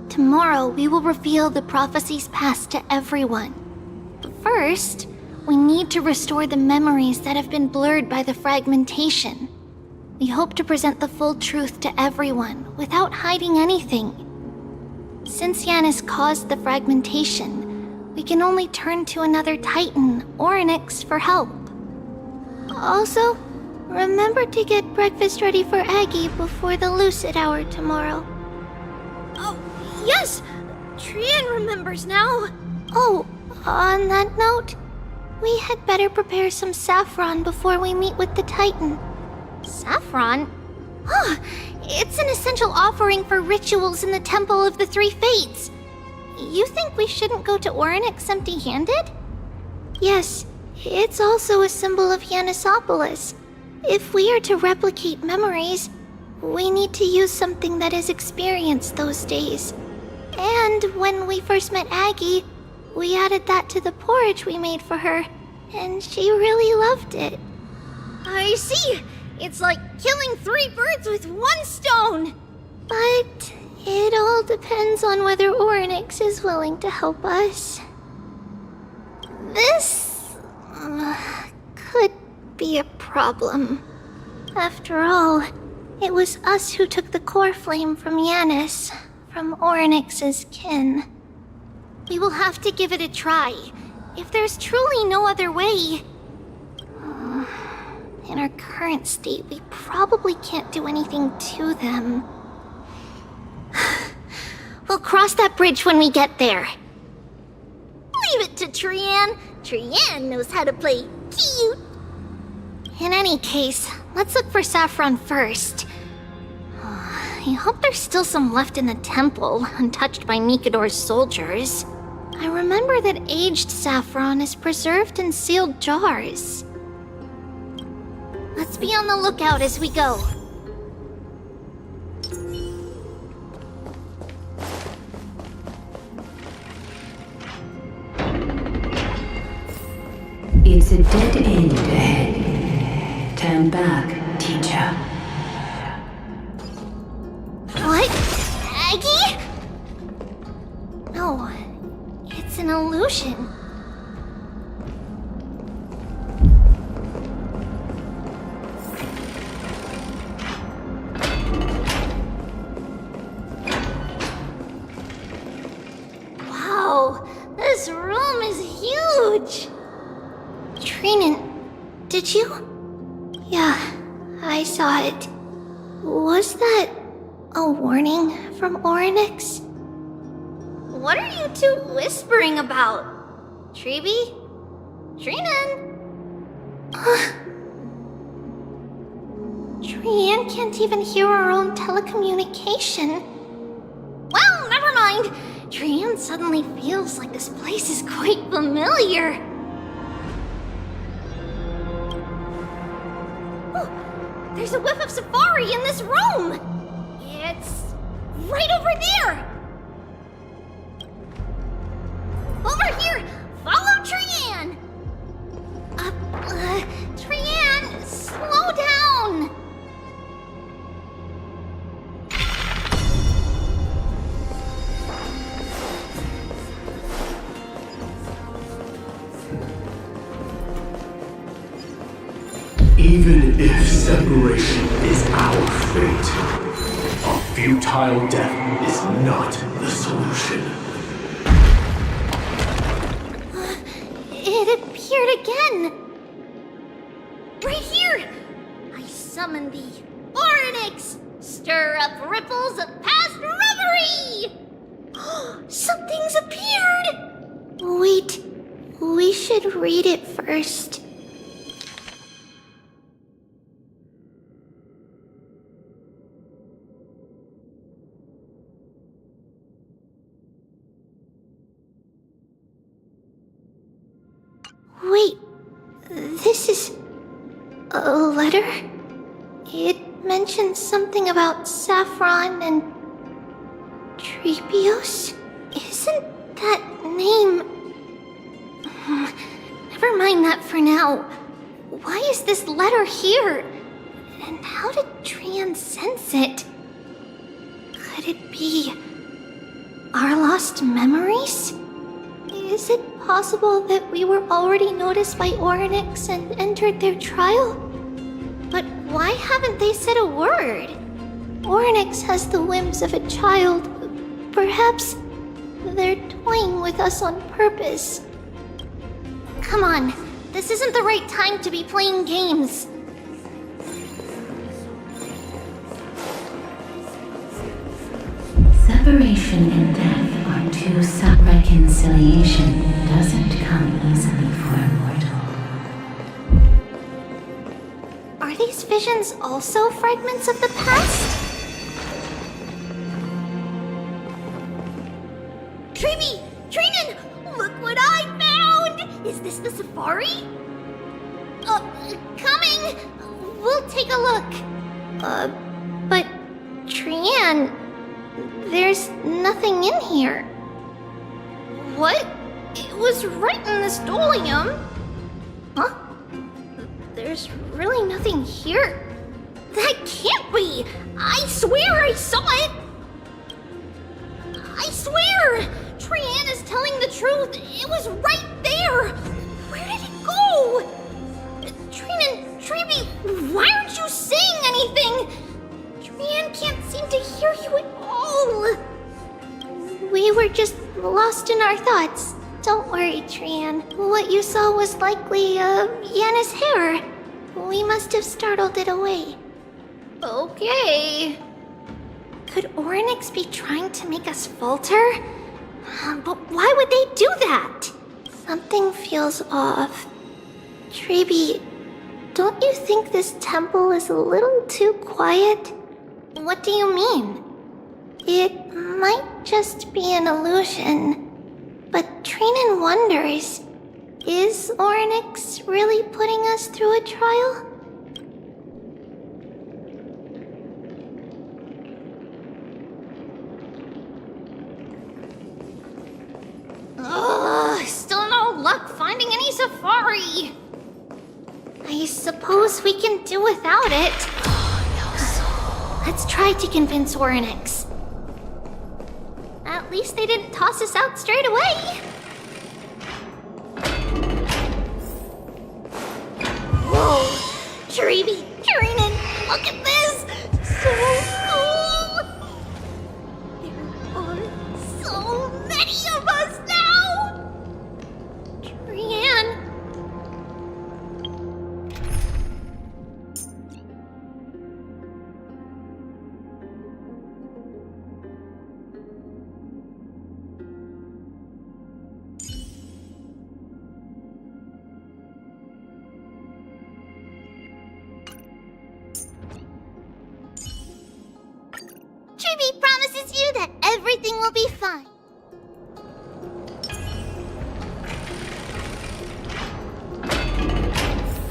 Tomorrow we will reveal the prophecies past to everyone. But first, we need to restore the memories that have been blurred by the fragmentation. We hope to present the full truth to everyone without hiding anything. Since Yanis caused the fragmentation, we can only turn to another Titan or Onyx for help. Also, remember to get breakfast ready for Aggie before the lucid hour tomorrow. Oh, yes! Trian remembers now. Oh, on that note, we had better prepare some saffron before we meet with the Titan. Saffron? Huh, it's an essential offering for rituals in the Temple of the Three Fates. You think we shouldn't go to Orynyx empty-handed? Yes, it's also a symbol of Yanisopolis. If we are to replicate memories, we need to use something that has experienced those days. And when we first met Aggie, we added that to the porridge we made for her, and she really loved it. I see! It's like killing 3 birds with 1 stone! But it all depends on whether Orynyx is willing to help us. This could be a problem. After all, it was us who took the core flame from Yanis, from Orynyx's kin. We will have to give it a try. If there's truly no other way... In our current state, we probably can't do anything to them. We'll cross that bridge when we get there. Leave it to Trian. Trian knows how to play cute. In any case, let's look for Saffron first. I hope there's still some left in the temple, untouched by Nikador's soldiers. I remember that aged saffron is preserved in sealed jars. Let's be on the lookout as we go. It's a dead end ahead. Turn back, teacher. What? Aggie? No, it's an illusion. Wow, this room is huge. Trinan, did you? Yeah, I saw it. Was that a warning from Orynyx? What are you two whispering about? Treeby? Trinan? Trian can't even hear our own telecommunication. Well, never mind. Trian suddenly feels like this place is quite familiar. Oh, there's a whiff of safari in this room. It's right over there. Over here! Follow Trian! Trian, slow down! Even if separation is our fate, a futile death is not the solution. It appeared again! Right here! I summon thee, Orynyx! Stir up ripples of past reverie! Something's appeared! Wait, we should read it first. Wait, this is a letter? It mentions something about Saffron and Trebios? Isn't that name... Never mind that for now. Why is this letter here? And how did Trian sense it? Could it be our lost memories? Is it possible that we were already noticed by Orynyx and entered their trial? But why haven't they said a word? Orynyx has the whims of a child. Perhaps they're toying with us on purpose. Come on, this isn't the right time to be playing games. Separation and death are two reconciliation doesn't come easily for a mortal. Are these visions also fragments of the past? Treeby! Trinan! Look what I found! Is this the safari? Coming! We'll take a look. But Trian, there's nothing in here. What? It was right in this dolium. Huh? There's really nothing here. That can't be! I swear I saw it! I swear! Trian is telling the truth. It was right there! Where did it go? Trin and Treeby, why aren't you saying anything? Trian can't seem to hear you at all. We were just lost in our thoughts. Don't worry, Trian. What you saw was likely, Yanna's hair. We must have startled it away. Okay. Could Orynyx be trying to make us falter? But why would they do that? Something feels off. Treeby, don't you think this temple is a little too quiet? What do you mean? It might just be an illusion, but Trinan wonders, is Orynyx really putting us through a trial? Still no luck finding any safari. I suppose we can do without it. Let's try to convince Orynyx. At least they didn't toss us out straight away. Whoa! Treeby, Trinan, look at this! So cool! There are so many of us now! Trian. Treeby promises you that everything will be fine.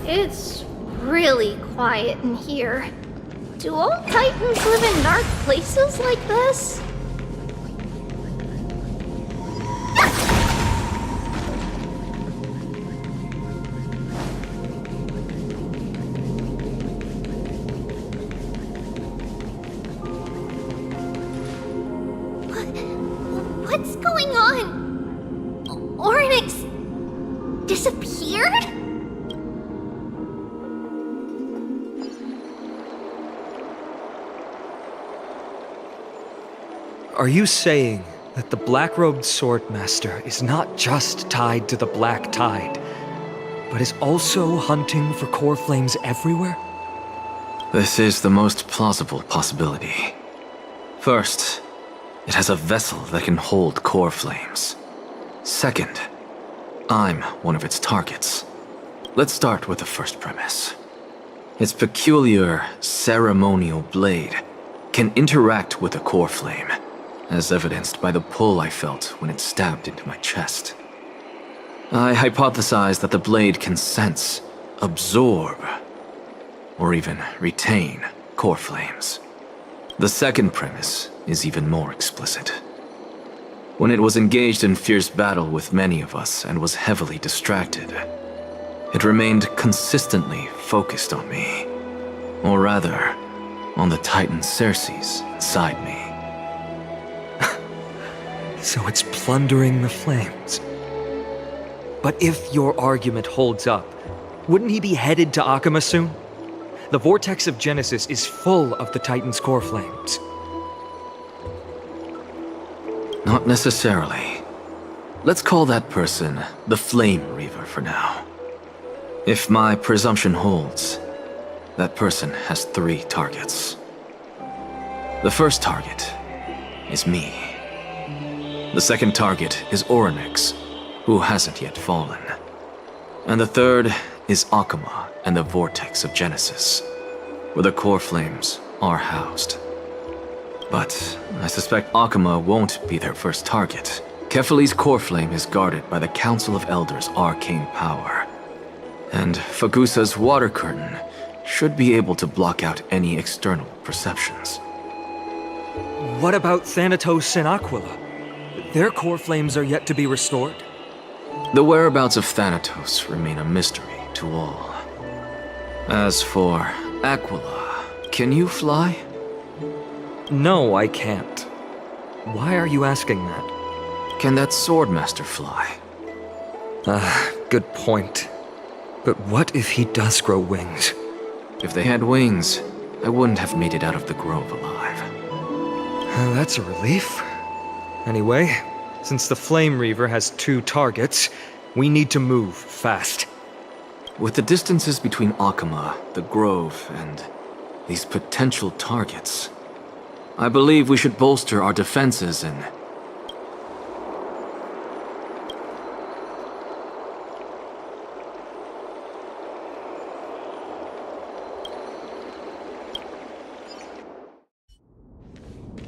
It's really quiet in here. Do all Titans live in dark places like this? What's going on? Orynyx disappeared? Are you saying that the black-robed swordmaster is not just tied to the black tide, but is also hunting for core flames everywhere? This is the most plausible possibility. First, it has a vessel that can hold core flames. Second, I'm one of its targets. Let's start with the first premise. Its peculiar ceremonial blade can interact with a core flame, as evidenced by the pull I felt when it stabbed into my chest. I hypothesize that the blade can sense, absorb, or even retain core flames. The second premise is even more explicit. When it was engaged in fierce battle with many of us and was heavily distracted, it remained consistently focused on me. Or rather, on the Titan Circes inside me. So it's plundering the flames. But if your argument holds up, wouldn't he be headed to Akama soon? The vortex of Genesis is full of the Titan's core flames. Not necessarily. Let's call that person the Flame Reaver for now. If my presumption holds, that person has 3 targets. The first target is me. The second target is Orynyx, who hasn't yet fallen. And the third is Akama and the Vortex of Genesis, where the core flames are housed. But I suspect Akama won't be their first target. Kefali's core flame is guarded by the Council of Elders' arcane power. And Fagusa's water curtain should be able to block out any external perceptions. What about Thanatos and Aquila? Their core flames are yet to be restored. The whereabouts of Thanatos remain a mystery to all. As for Aquila, can you fly? No, I can't. Why are you asking that? Can that Swordmaster fly? good point. But what if he does grow wings? If they had wings, I wouldn't have made it out of the grove alive. That's a relief. Anyway, since the Flame Reaver has 2 targets, we need to move fast. With the distances between Akama, the grove, and these potential targets, I believe we should bolster our defenses and...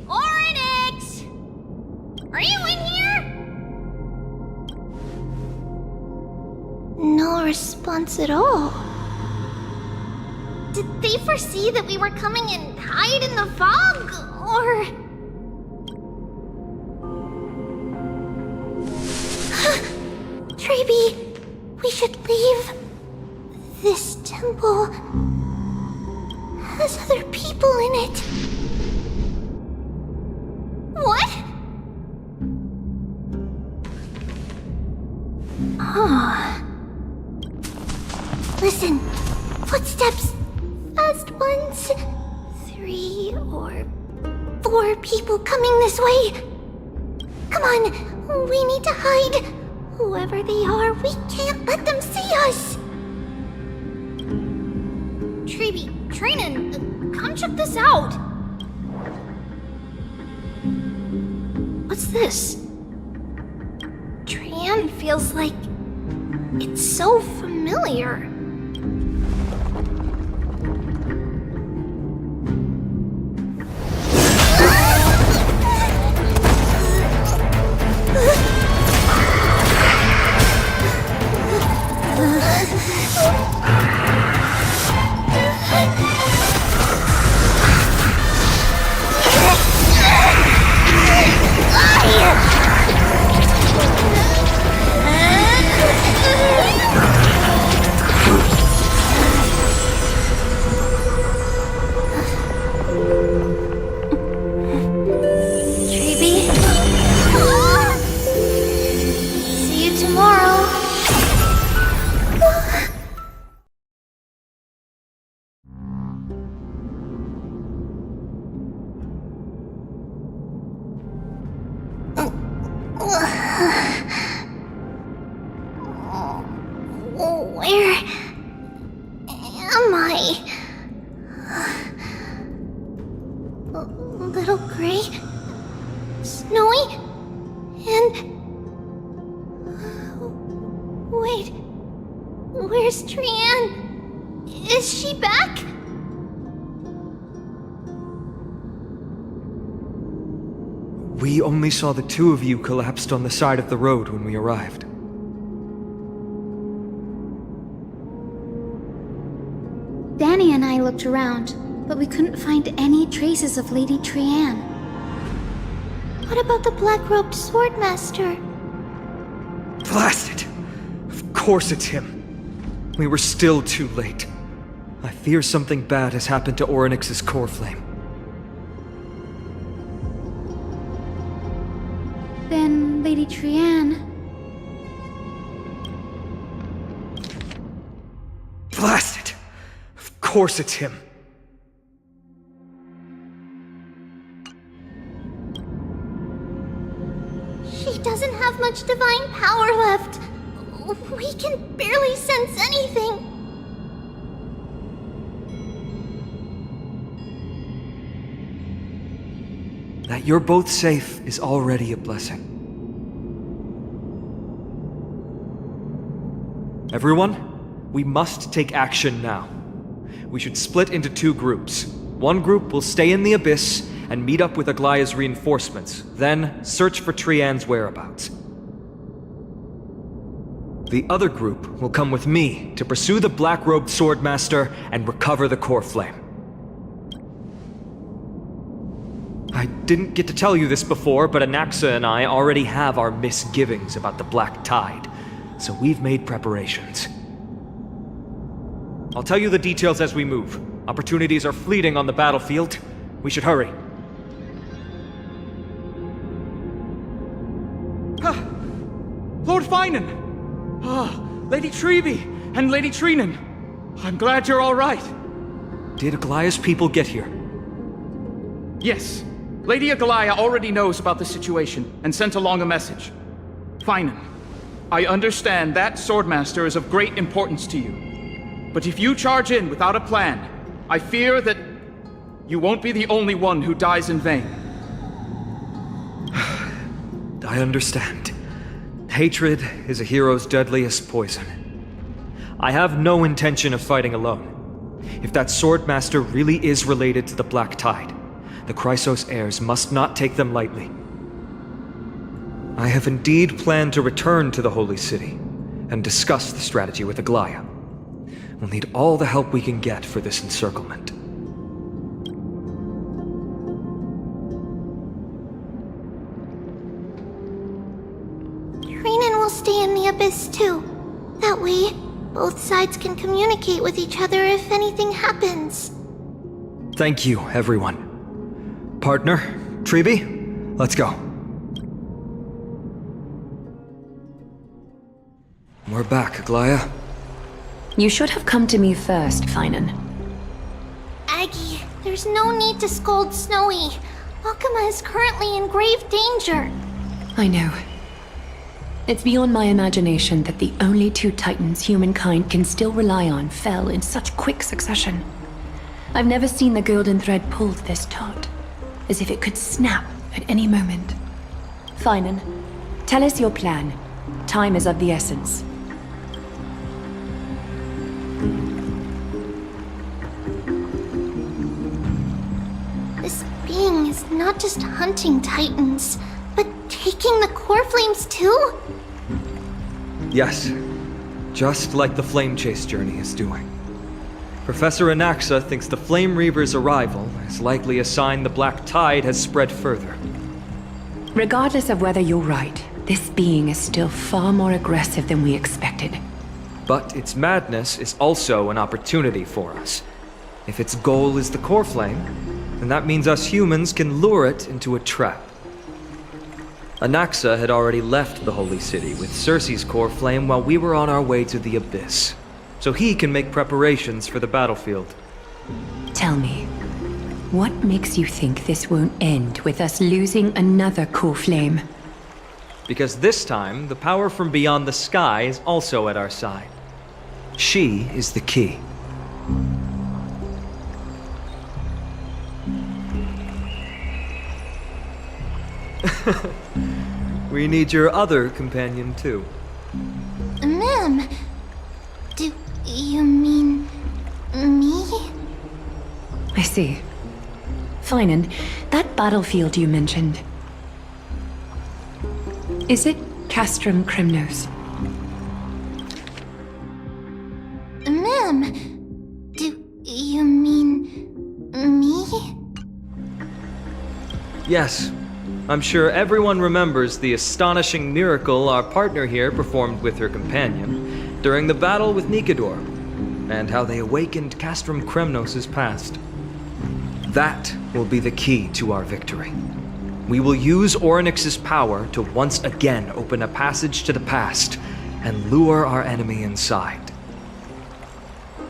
Oryx! Are you in here? No response at all. Did they foresee that we were coming and hide in the fog? Or... Treeby, we should leave. This temple has other people in it. What? Oh. Listen, footsteps. Fast ones. 3 or 4 people coming this way. Come on, we need to hide. Whoever they are, we can't let them see us. Treeby, Trainin, come check this out. What's this? Trian feels like it's so familiar. Where am I? Little gray, snowy, and... Wait, where's Trian? Is she back? We only saw the 2 of you collapsed on the side of the road when we arrived. Danny and I looked around, but we couldn't find any traces of Lady Trian. What about the black-robed swordmaster? Blast it! Of course it's him. We were still too late. I fear something bad has happened to Oryx's core flame. Then Lady Trian... Blast it! Of course it's him. She doesn't have much divine power left. We can barely sense anything. That you're both safe is already a blessing. Everyone, we must take action now. We should split into 2 groups. One group will stay in the Abyss and meet up with Aglaya's reinforcements, then search for Trian's whereabouts. The other group will come with me to pursue the black-robed swordmaster and recover the core flame. I didn't get to tell you this before, but Anaxa and I already have our misgivings about the Black Tide, so we've made preparations. I'll tell you the details as we move. Opportunities are fleeting on the battlefield. We should hurry. Lord Finan! Lady Treby and Lady Treenan. I'm glad you're all right. Did Aglaya's people get here? Yes. Lady Aglaya already knows about the situation and sent along a message. Finan, I understand that Swordmaster is of great importance to you. But if you charge in without a plan, I fear that you won't be the only one who dies in vain. I understand. Hatred is a hero's deadliest poison. I have no intention of fighting alone. If that Swordmaster really is related to the Black Tide, the Chrysos heirs must not take them lightly. I have indeed planned to return to the Holy City and discuss the strategy with Aglaya. We'll need all the help we can get for this encirclement. Treenan will stay in the Abyss too. That way, both sides can communicate with each other if anything happens. Thank you, everyone. Partner, Treby, let's go. We're back, Aglaya. You should have come to me first, Finan. Aggie, there's no need to scold Snowy. Akuma is currently in grave danger. I know. It's beyond my imagination that the only two titans humankind can still rely on fell in such quick succession. I've never seen the golden thread pulled this taut, as if it could snap at any moment. Finan, tell us your plan. Time is of the essence. This being is not just hunting titans, but taking the core flames too? Yes, just like the Flame Chase journey is doing. Professor Anaxa thinks the Flame Reaver's arrival is likely a sign the Black Tide has spread further. Regardless of whether you're right, this being is still far more aggressive than we expected. But its madness is also an opportunity for us. If its goal is the core flame, then that means us humans can lure it into a trap. Anaxa had already left the Holy City with Cersei's core flame while we were on our way to the Abyss, so he can make preparations for the battlefield. Tell me, what makes you think this won't end with us losing another core flame? Because this time, the power from beyond the sky is also at our side. She is the key. We need your other companion, too. Ma'am, do you mean me? I see. Finan, that battlefield you mentioned. Is it Castrum Kremnos? Ma'am, do you mean me? Yes. I'm sure everyone remembers the astonishing miracle our partner here performed with her companion during the battle with Nikador, and how they awakened Castrum Kremnos' past. That will be the key to our victory. We will use Orynyx's power to once again open a passage to the past and lure our enemy inside.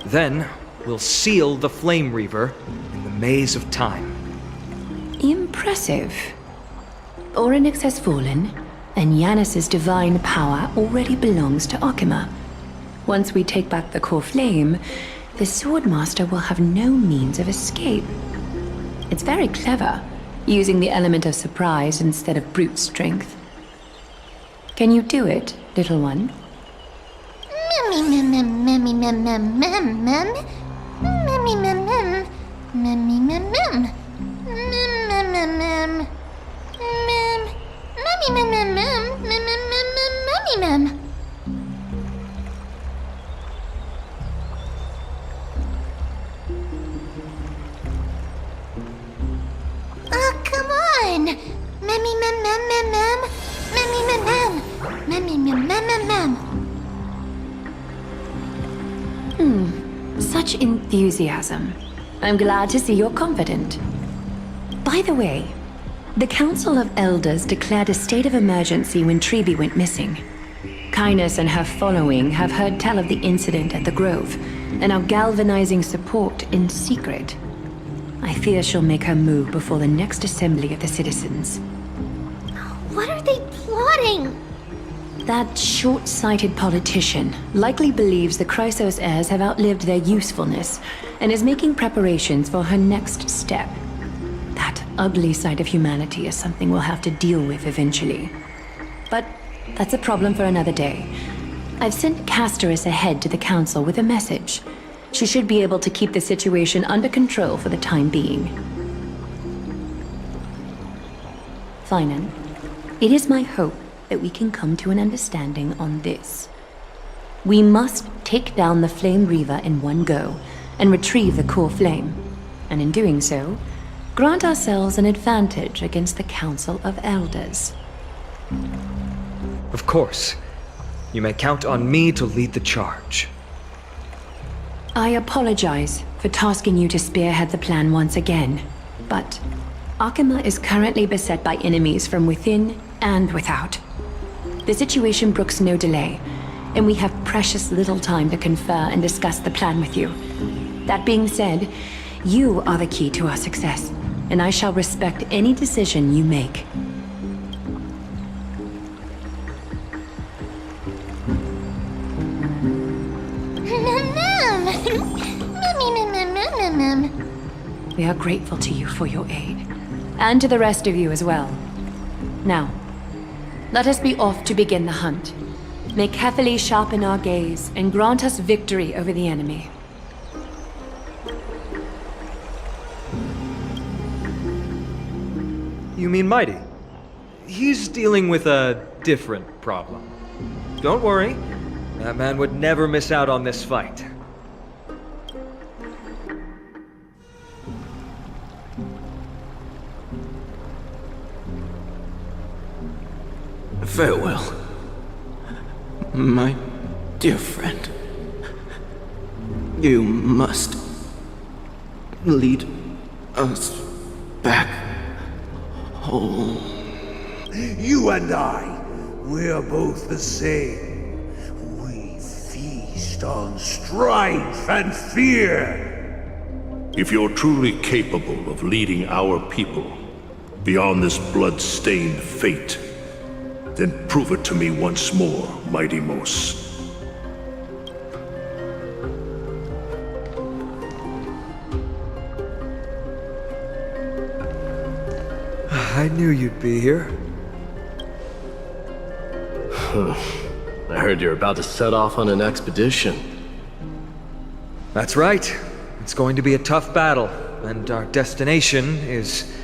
Then, we'll seal the Flame Reaver in the maze of time. Impressive. Orynyx has fallen, and Yanis's divine power already belongs to Akuma. Once we take back the core flame, the Swordmaster will have no means of escape. It's very clever, using the element of surprise instead of brute strength. Can you do it, little one? Oh, come on! Such enthusiasm. I'm glad to see you're confident. By the way, the Council of Elders declared a state of emergency when Treby went missing. Kainis and her following have heard tell of the incident at the Grove, and are galvanizing support in secret. I fear she'll make her move before the next assembly of the citizens. What are they plotting? That short-sighted politician likely believes the Chrysos heirs have outlived their usefulness, and is making preparations for her next step. That ugly side of humanity is something we'll have to deal with eventually. But that's a problem for another day. I've sent Castorus ahead to the council with a message. She should be able to keep the situation under control for the time being. Finan, it is my hope that we can come to an understanding on this. We must take down the Flame Reaver in one go, and retrieve the core flame. And in doing so, grant ourselves an advantage against the Council of Elders. Of course. You may count on me to lead the charge. I apologize for tasking you to spearhead the plan once again, but Akima is currently beset by enemies from within and without. The situation brooks no delay, and we have precious little time to confer and discuss the plan with you. That being said, you are the key to our success, and I shall respect any decision you make. We are grateful to you for your aid, and to the rest of you as well. Now, let us be off to begin the hunt. May carefully sharpen our gaze and grant us victory over the enemy. You mean Mighty? He's dealing with a different problem. Don't worry, that man would never miss out on this fight. Farewell, my dear friend. You must lead us back home. You and I, we are both the same. We feast on strife and fear. If you're truly capable of leading our people beyond this blood-stained fate, then prove it to me once more, Mighty Mos. I knew you'd be here. I heard you're about to set off on an expedition. That's right. It's going to be a tough battle, and our destination is...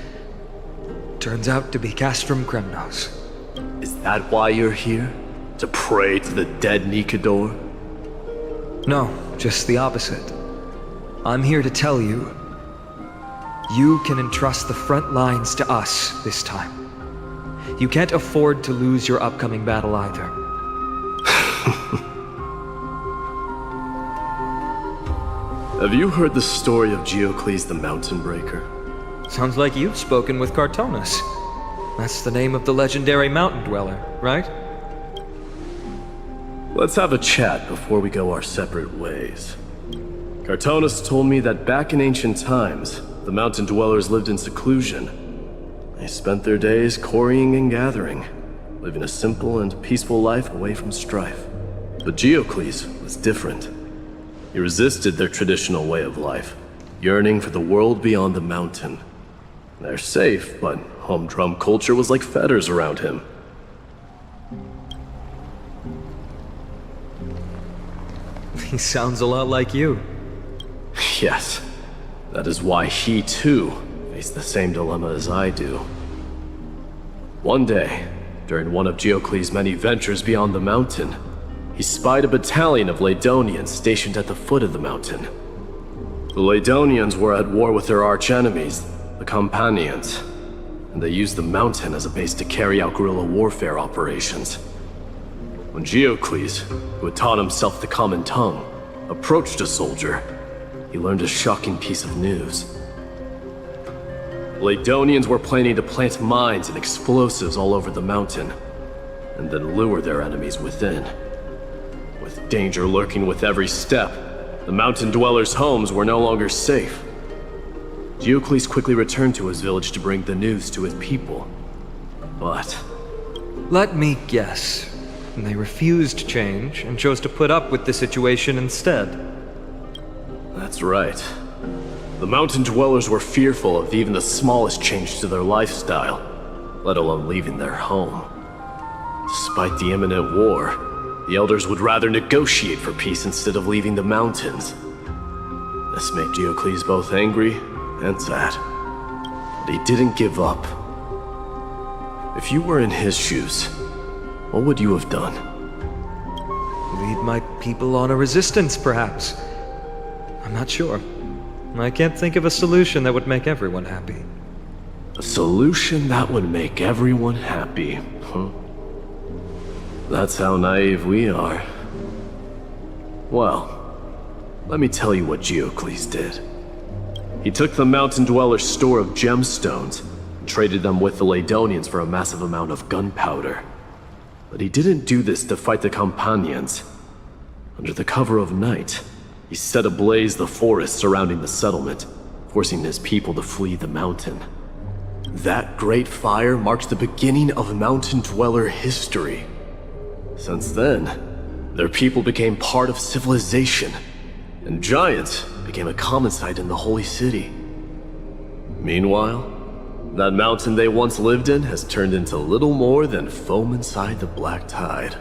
turns out to be Castrum Kremnos. Is that why you're here? To pray to the dead Nikador? No, just the opposite. I'm here to tell you, you can entrust the front lines to us this time. You can't afford to lose your upcoming battle either. Have you heard the story of Geocles the Mountain Breaker? Sounds like you've spoken with Cartonus. That's the name of the legendary mountain dweller, right? Let's have a chat before we go our separate ways. Cartonus told me that back in ancient times, the mountain dwellers lived in seclusion. They spent their days quarrying and gathering, living a simple and peaceful life away from strife. But Geocles was different. He resisted their traditional way of life, yearning for the world beyond the mountain. They're safe, but humdrum culture was like fetters around him. He sounds a lot like you. Yes. That is why he, too, faced the same dilemma as I do. One day, during one of Geocles' many ventures beyond the mountain, he spied a battalion of Ladonians stationed at the foot of the mountain. The Ladonians were at war with their arch-enemies, the Companions, and they used the mountain as a base to carry out guerrilla warfare operations. When Geocles, who had taught himself the common tongue, approached a soldier, he learned a shocking piece of news. Ladonians were planning to plant mines and explosives all over the mountain. and then lure their enemies within. With danger lurking with every step, the mountain dwellers' homes were no longer safe. Diocles quickly returned to his village to bring the news to his people. But... Let me guess. They refused change and chose to put up with the situation instead. That's right. The mountain dwellers were fearful of even the smallest change to their lifestyle, let alone leaving their home. Despite the imminent war, the elders would rather negotiate for peace instead of leaving the mountains. This made Diocles both angry and sad. But he didn't give up. If you were in his shoes, what would you have done? Lead my people on a resistance, perhaps. I'm not sure. I can't think of a solution that would make everyone happy. A solution that would make everyone happy, huh? That's how naive we are. Well, let me tell you what Diocles did. He took the mountain dwellers' store of gemstones and traded them with the Ladonians for a massive amount of gunpowder. But he didn't do this to fight the Companions. Under the cover of night, he set ablaze the forest surrounding the settlement, forcing his people to flee the mountain. That great fire marked the beginning of mountain dweller history. Since then, their people became part of civilization, and Giant became a common sight in the Holy City. Meanwhile, that mountain they once lived in has turned into little more than foam inside the black tide.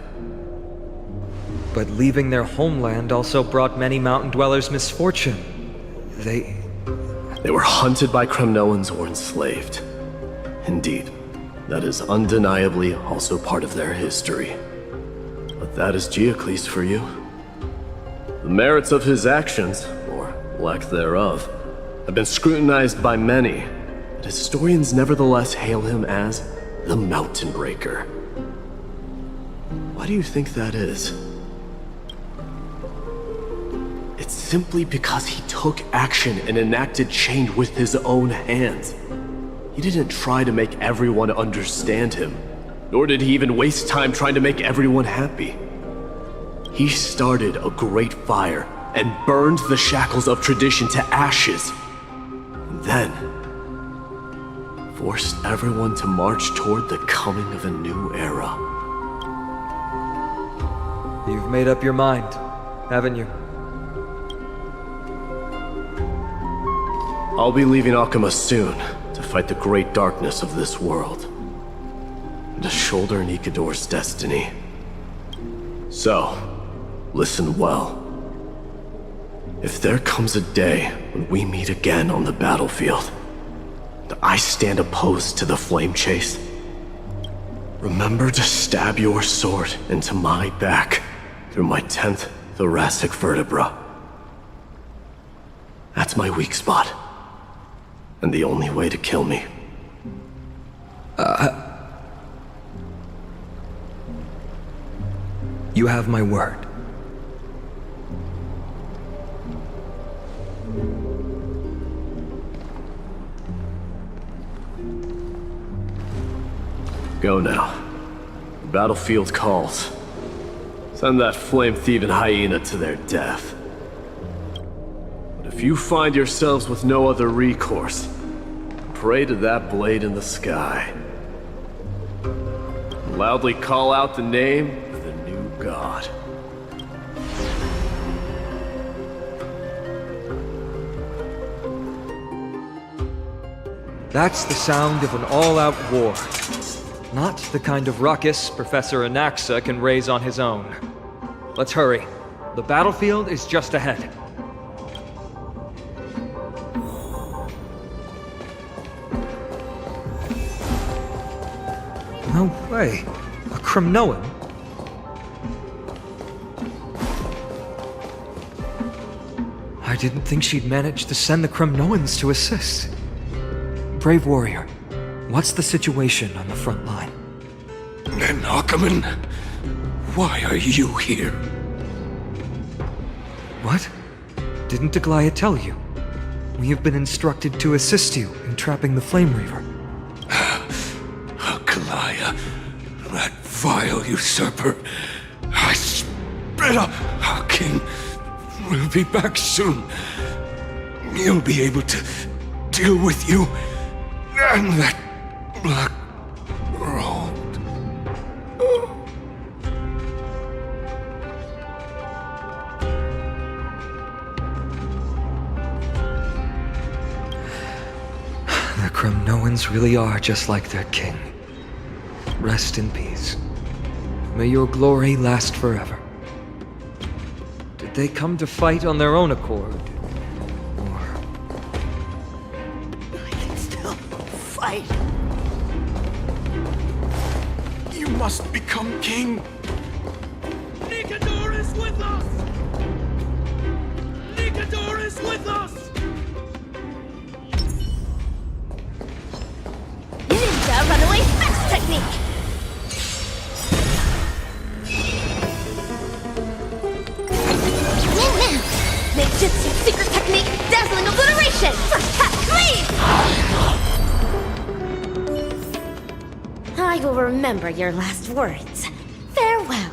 But leaving their homeland also brought many mountain dwellers misfortune. They were hunted by Kremnoans or enslaved. Indeed, that is undeniably also part of their history. But that is Diocles for you. The merits of his actions, or lack thereof, have been scrutinized by many, but historians nevertheless hail him as the Mountain Breaker. Why do you think that is? It's simply because he took action and enacted change with his own hands. He didn't try to make everyone understand him, nor did he even waste time trying to make everyone happy. He started a great fire and burned the shackles of tradition to ashes, and then forced everyone to march toward the coming of a new era. You've made up your mind, haven't you? I'll be leaving Akama soon to fight the great darkness of this world, and to shoulder Nikador's destiny. So, listen well. If there comes a day when we meet again on the battlefield, and I stand opposed to the flame chase, remember to stab your sword into my back through my 10th thoracic vertebra. That's my weak spot, and the only way to kill me. You have my word. Go now. The battlefield calls. Send that flame-thieving hyena to their death. But if you find yourselves with no other recourse, pray to that blade in the sky. And loudly call out the name of the new god. That's the sound of an all-out war. Not the kind of ruckus Professor Anaxa can raise on his own. Let's hurry. The battlefield is just ahead. No way. A Kremnoan? I didn't think she'd manage to send the Kremnoans to assist. Brave warrior, what's the situation on the front line? Nakaman, why are you here? What? Didn't Aglaya tell you? We have been instructed to assist you in trapping the Flame Reaver. Aglaya, that vile usurper. I spit up our king. We'll be back soon. He'll be able to deal with you and that black robe. The Kremnoans really are just like their king. Rest in peace. May your glory last forever. Did they come to fight on their own accord? I can still fight. You must become king. Nikador is with us! Nikador is with us! Ninja runaway fast technique! Ninjutsu secret technique, dazzling obliteration! First cut, leave! I will remember your last words. Farewell.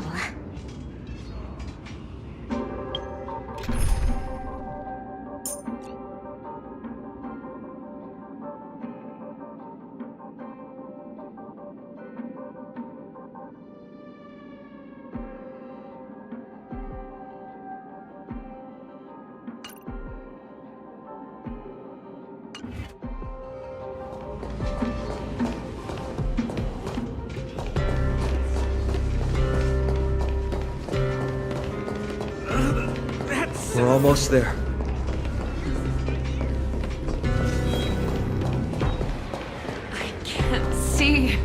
We're almost there. Can't see.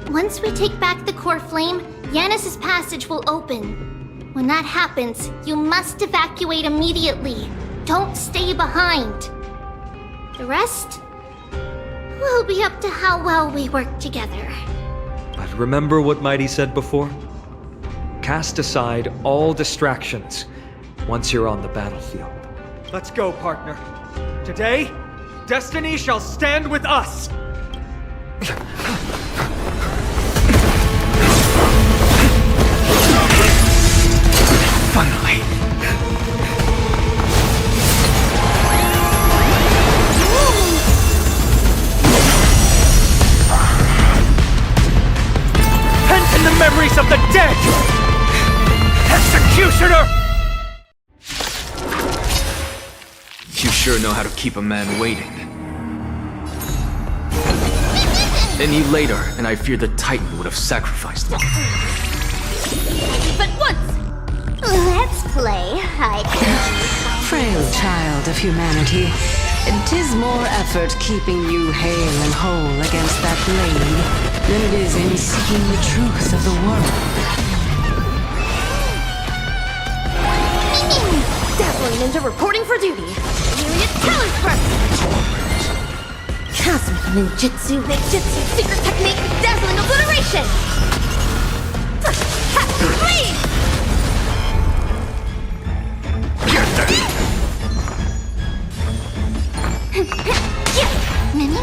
Once we take back the core flame, Yanis's passage will open. When that happens, you must evacuate immediately. Don't stay behind. The rest will be up to how well we work together. But remember what Mighty said before? Cast aside all distractions once you're on the battlefield. Let's go, partner. Today, destiny shall stand with us! Finally! Pent in the memories of the dead! Executioner! You sure know how to keep a man waiting. Any later, and I fear the Titan would have sacrificed me. But once! Let's play hide and seek. Frail child of humanity, 'tis more effort keeping you hale and whole against that blade than it is in seeking the truth of the world. Dazzling Ninja reporting for duty. Myriad talent burst! Cosmic Ninjutsu secret technique, dazzling obliteration! First cut, leave! Mini!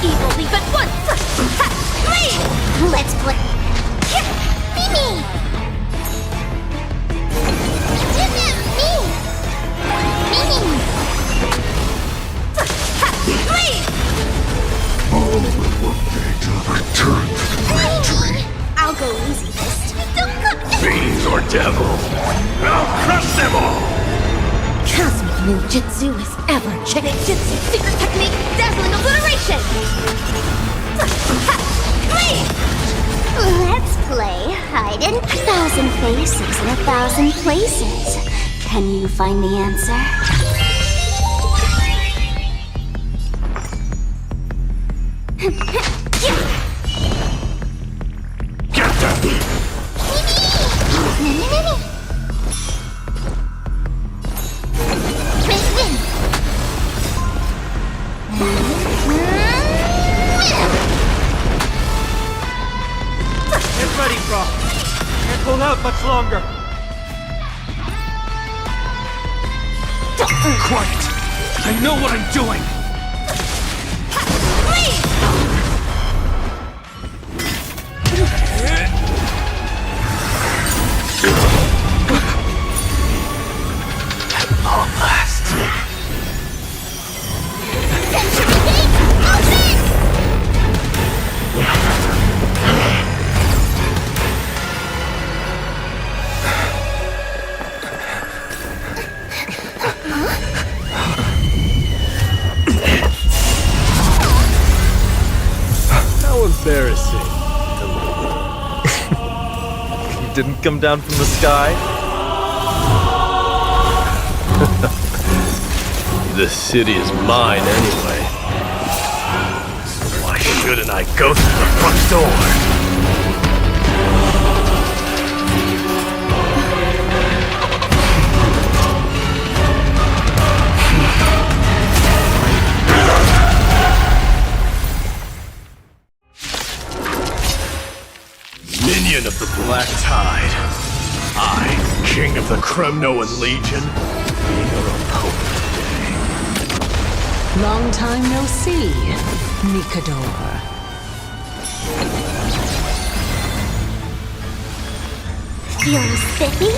Evil leap at once! Leave! Let's play! Mimi! I'll go easy this. Fiends or devil, I'll crush them all! Cosmic Ninjutsu is ever Ninjutsu secret technique, dazzling obliteration! Let's play hide and 1,000 faces in 1,000 places. Can you find the answer? Quiet! I know what I'm doing! At long last. How embarrassing. You didn't come down from the sky? The city is mine anyway. So why shouldn't I go through the front door? Minion of the Black Tide. I, King of the Kremnoan Legion, being your opponent today. Long time no see, Mikador. You're spiffy?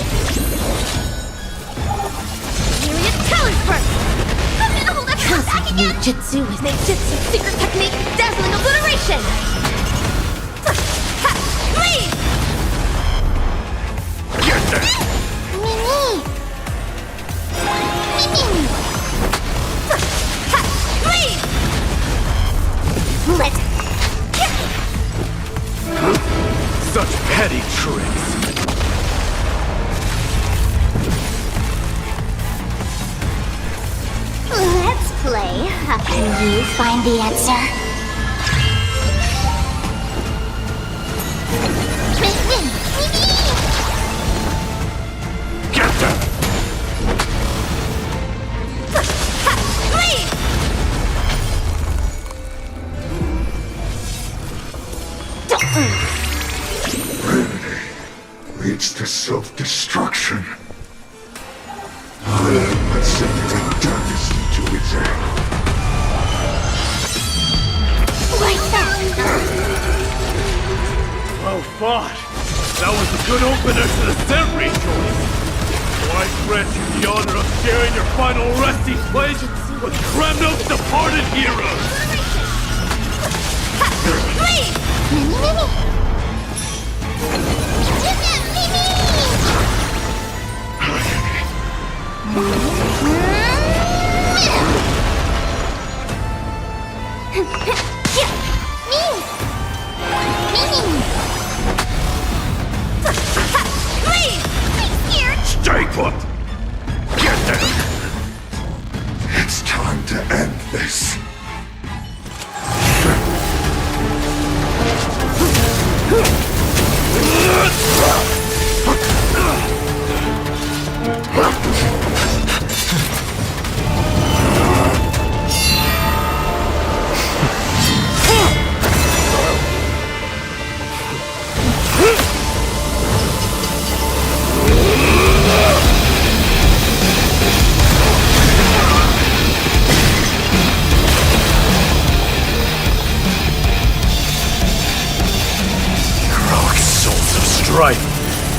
Serious colors burst! I'm gonna hold up your back again! Jutsu is Nejutsu, secret technique, dazzling obliteration! Leave! Get there! Mimi! Mimi! Leave! Let's... Such petty tricks. Let's play. How can you find the answer? Get them! Remedy leads to self-destruction. I am sending darkness into its end. Like that! Well fought. That was a good opener to the sentry joint. So I grant you the honor of sharing your final resting place with Kremno's departed heroes. Stay put! Get them! It's time to end this.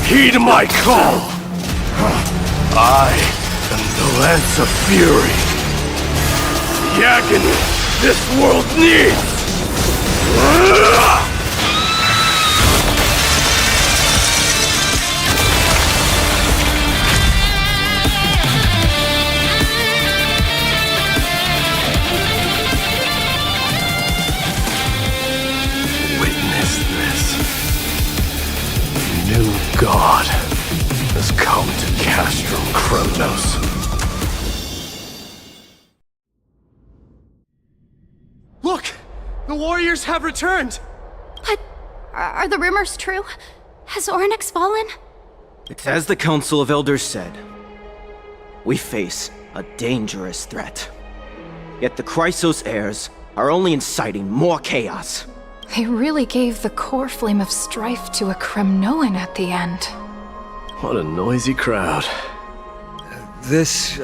Heed my call! I am the Lance of Fury. The agony this world needs! Witness this. New God has come to Castrum Kremnos. Look! The warriors have returned! But are the rumors true? Has Ornyx fallen? It's as the Council of Elders said. We face a dangerous threat. Yet the Chrysos heirs are only inciting more chaos. They really gave the core flame of strife to a Kremnoan at the end. What a noisy crowd. This,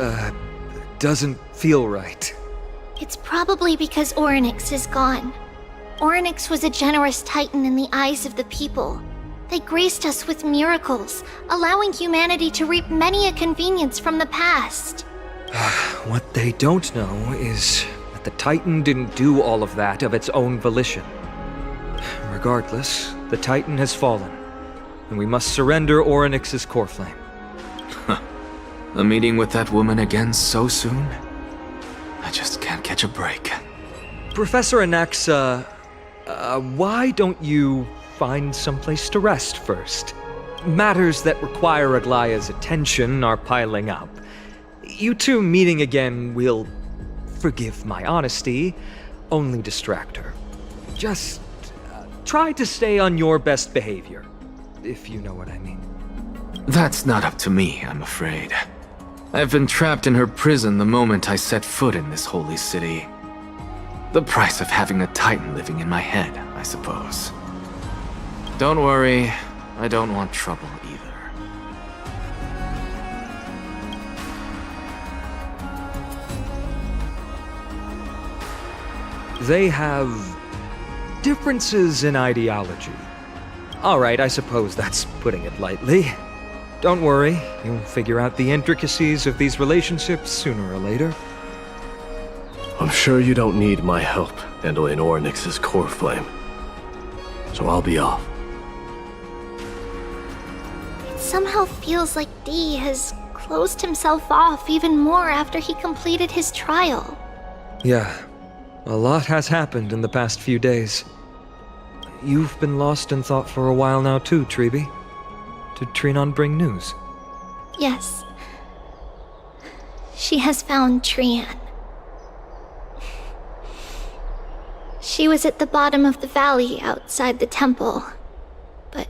doesn't feel right. It's probably because Orynyx is gone. Orynyx was a generous titan in the eyes of the people. They graced us with miracles, allowing humanity to reap many a convenience from the past. What they don't know is that the Titan didn't do all of that of its own volition. Regardless, the Titan has fallen, and we must surrender Orynyx's core flame. A meeting with that woman again so soon? I just can't catch a break. Professor Anaxa, why don't you find someplace to rest first? Matters that require Aglaya's attention are piling up. You two meeting again will, forgive my honesty, only distract her. Just try to stay on your best behavior, if you know what I mean. That's not up to me, I'm afraid. I've been trapped in her prison the moment I set foot in this holy city. The price of having a Titan living in my head, I suppose. Don't worry, I don't want trouble either. They have differences in ideology. Alright, I suppose that's putting it lightly. Don't worry, you'll figure out the intricacies of these relationships sooner or later. I'm sure you don't need my help handling Orynyx's core flame. So I'll be off. It somehow feels like D has closed himself off even more after he completed his trial. Yeah, a lot has happened in the past few days. You've been lost in thought for a while now too, Treeby. Did Trinon bring news? Yes. She has found Trian. She was at the bottom of the valley outside the temple. But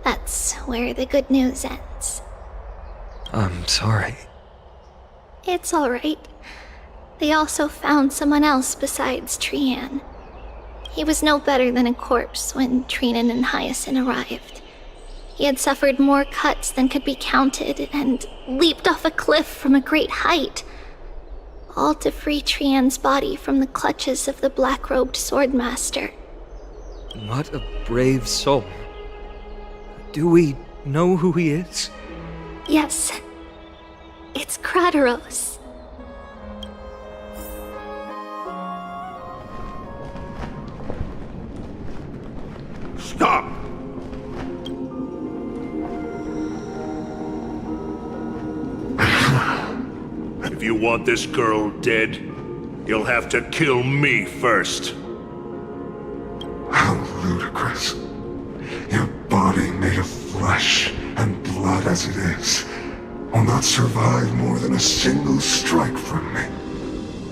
that's where the good news ends. I'm sorry. It's alright. They also found someone else besides Trian. He was no better than a corpse when Trinan and Hyacinth arrived. He had suffered more cuts than could be counted and leaped off a cliff from a great height, all to free Trian's body from the clutches of the black-robed swordmaster. What a brave soul. Do we know who he is? Yes. It's Krateros. Stop! If you want this girl dead, you'll have to kill me first. How ludicrous. Your body made of flesh and blood as it is will not survive more than a single strike from me.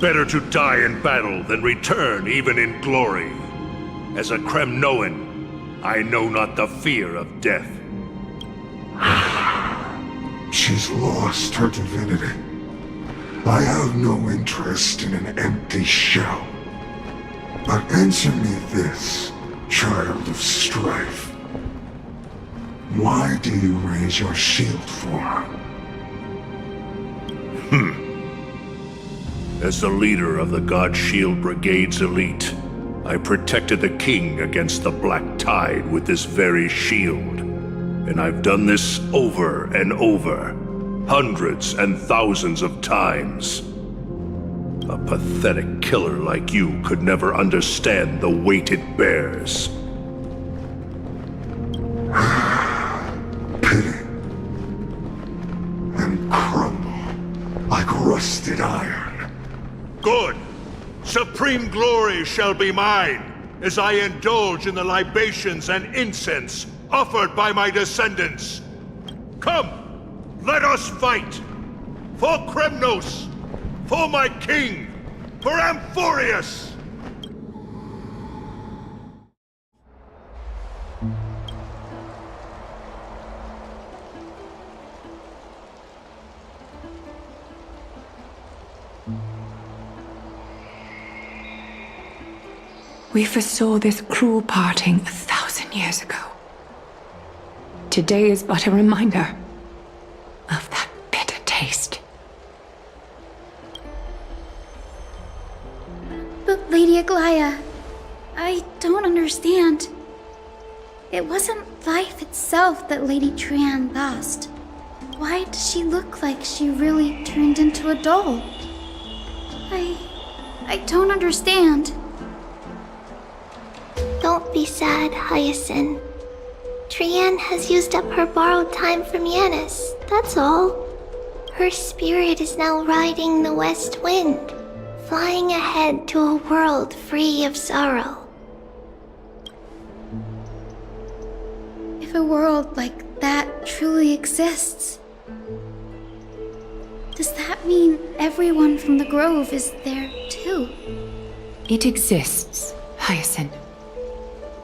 Better to die in battle than return even in glory. As a Kremnoan, I know not the fear of death. She's lost her divinity. I have no interest in an empty shell. But answer me this, child of strife. Why do you raise your shield for her? As the leader of the God Shield Brigade's elite, I protected the king against the Black Tide with this very shield. And I've done this over and over, hundreds and thousands of times. A pathetic killer like you could never understand the weight it bears. Pity. And crumble like rusted iron. Good! Supreme glory shall be mine, as I indulge in the libations and incense offered by my descendants. Come, let us fight! For Kremnos! For my king! For Amphorius! We foresaw this cruel parting 1,000 years ago. Today is but a reminder of that bitter taste. understand. It wasn't life itself that Lady Trian lost. Why does she look like she really turned into a doll? I don't understand. Don't be sad, Hyacinth. Trian has used up her borrowed time from Yanis, that's all. Her spirit is now riding the west wind, flying ahead to a world free of sorrow. If a world like that truly exists, does that mean everyone from the Grove is there too? It exists, Hyacinth.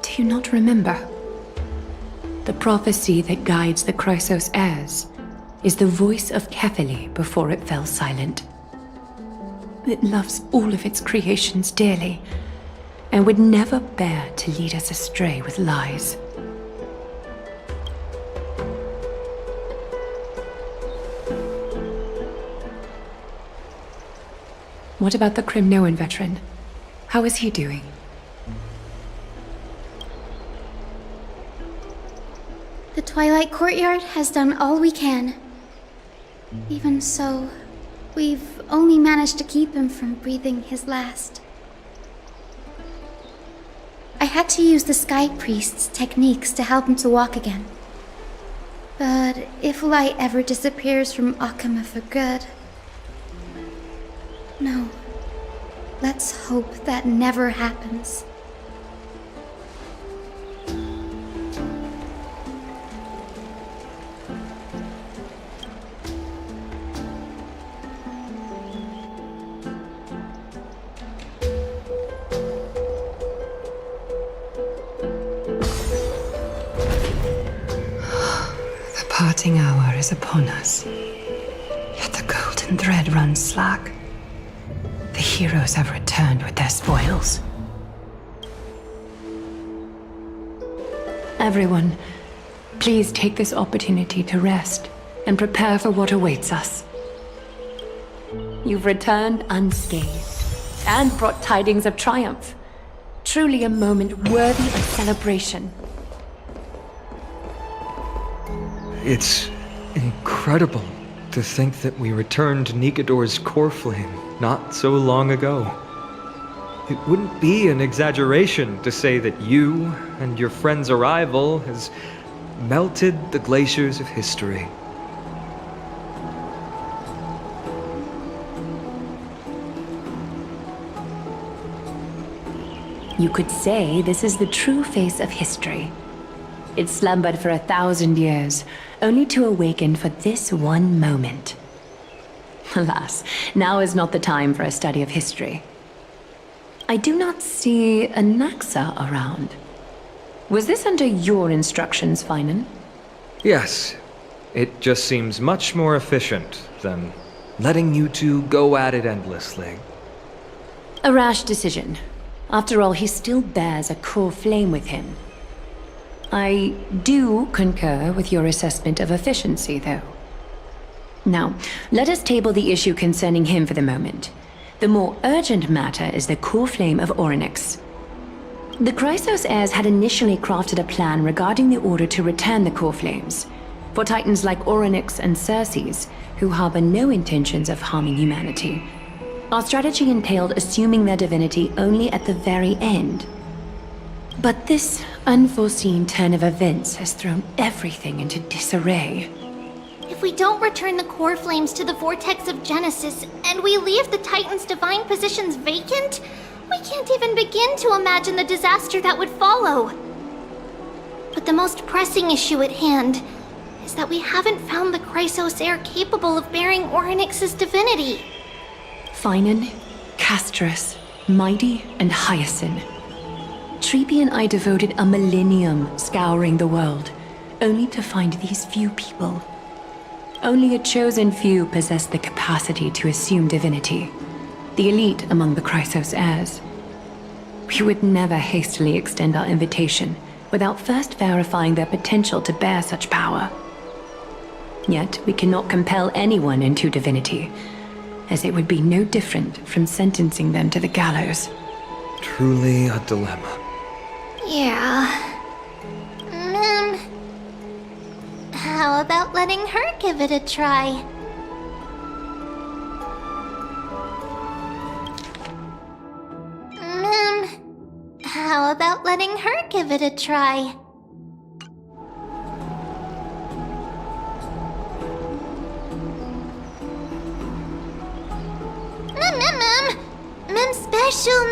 Do you not remember? The prophecy that guides the Chrysos heirs is the voice of Kefili before it fell silent. It loves all of its creations dearly and would never bear to lead us astray with lies. What about the Crimnoan veteran? How is he doing? The Twilight Courtyard has done all we can. Even so, we've only managed to keep him from breathing his last. I had to use the Sky Priest's techniques to help him to walk again. But if light ever disappears from Akama for good... No. Let's hope that never happens. The parting hour is upon us. Yet the golden thread runs slack. The heroes have returned with their spoils. Everyone, please take this opportunity to rest and prepare for what awaits us. You've returned unscathed and brought tidings of triumph. Truly a moment worthy of celebration. It's incredible to think that we returned Nikador's core flame not so long ago. It wouldn't be an exaggeration to say that you and your friend's arrival has melted the glaciers of history. You could say this is the true face of history. It slumbered for 1,000 years, only to awaken for this one moment. Alas, now is not the time for a study of history. I do not see a Naxa around. Was this under your instructions, Finan? Yes, it just seems much more efficient than letting you two go at it endlessly. A rash decision. After all, he still bears a core flame with him. I do concur with your assessment of efficiency, though. Now, let us table the issue concerning him for the moment. The more urgent matter is the core flame of Orynyx. The Chrysos heirs had initially crafted a plan regarding the order to return the core flames, for titans like Orynyx and Circes, who harbor no intentions of harming humanity. Our strategy entailed assuming their divinity only at the very end. But this unforeseen turn of events has thrown everything into disarray. If we don't return the core flames to the vortex of Genesis, and we leave the Titan's divine positions vacant, we can't even begin to imagine the disaster that would follow. But the most pressing issue at hand is that we haven't found the Chrysos heir capable of bearing Orynyx's divinity. Finan, Castris, Mighty, and Hyacinth. Treeby and I devoted a millennium scouring the world, only to find these few people. Only a chosen few possess the capacity to assume divinity, the elite among the Chrysos heirs. We would never hastily extend our invitation without first verifying their potential to bear such power. Yet we cannot compel anyone into divinity, as it would be no different from sentencing them to the gallows. Truly a dilemma. Yeah. How about letting her give it a try? How about letting her give it a try? Special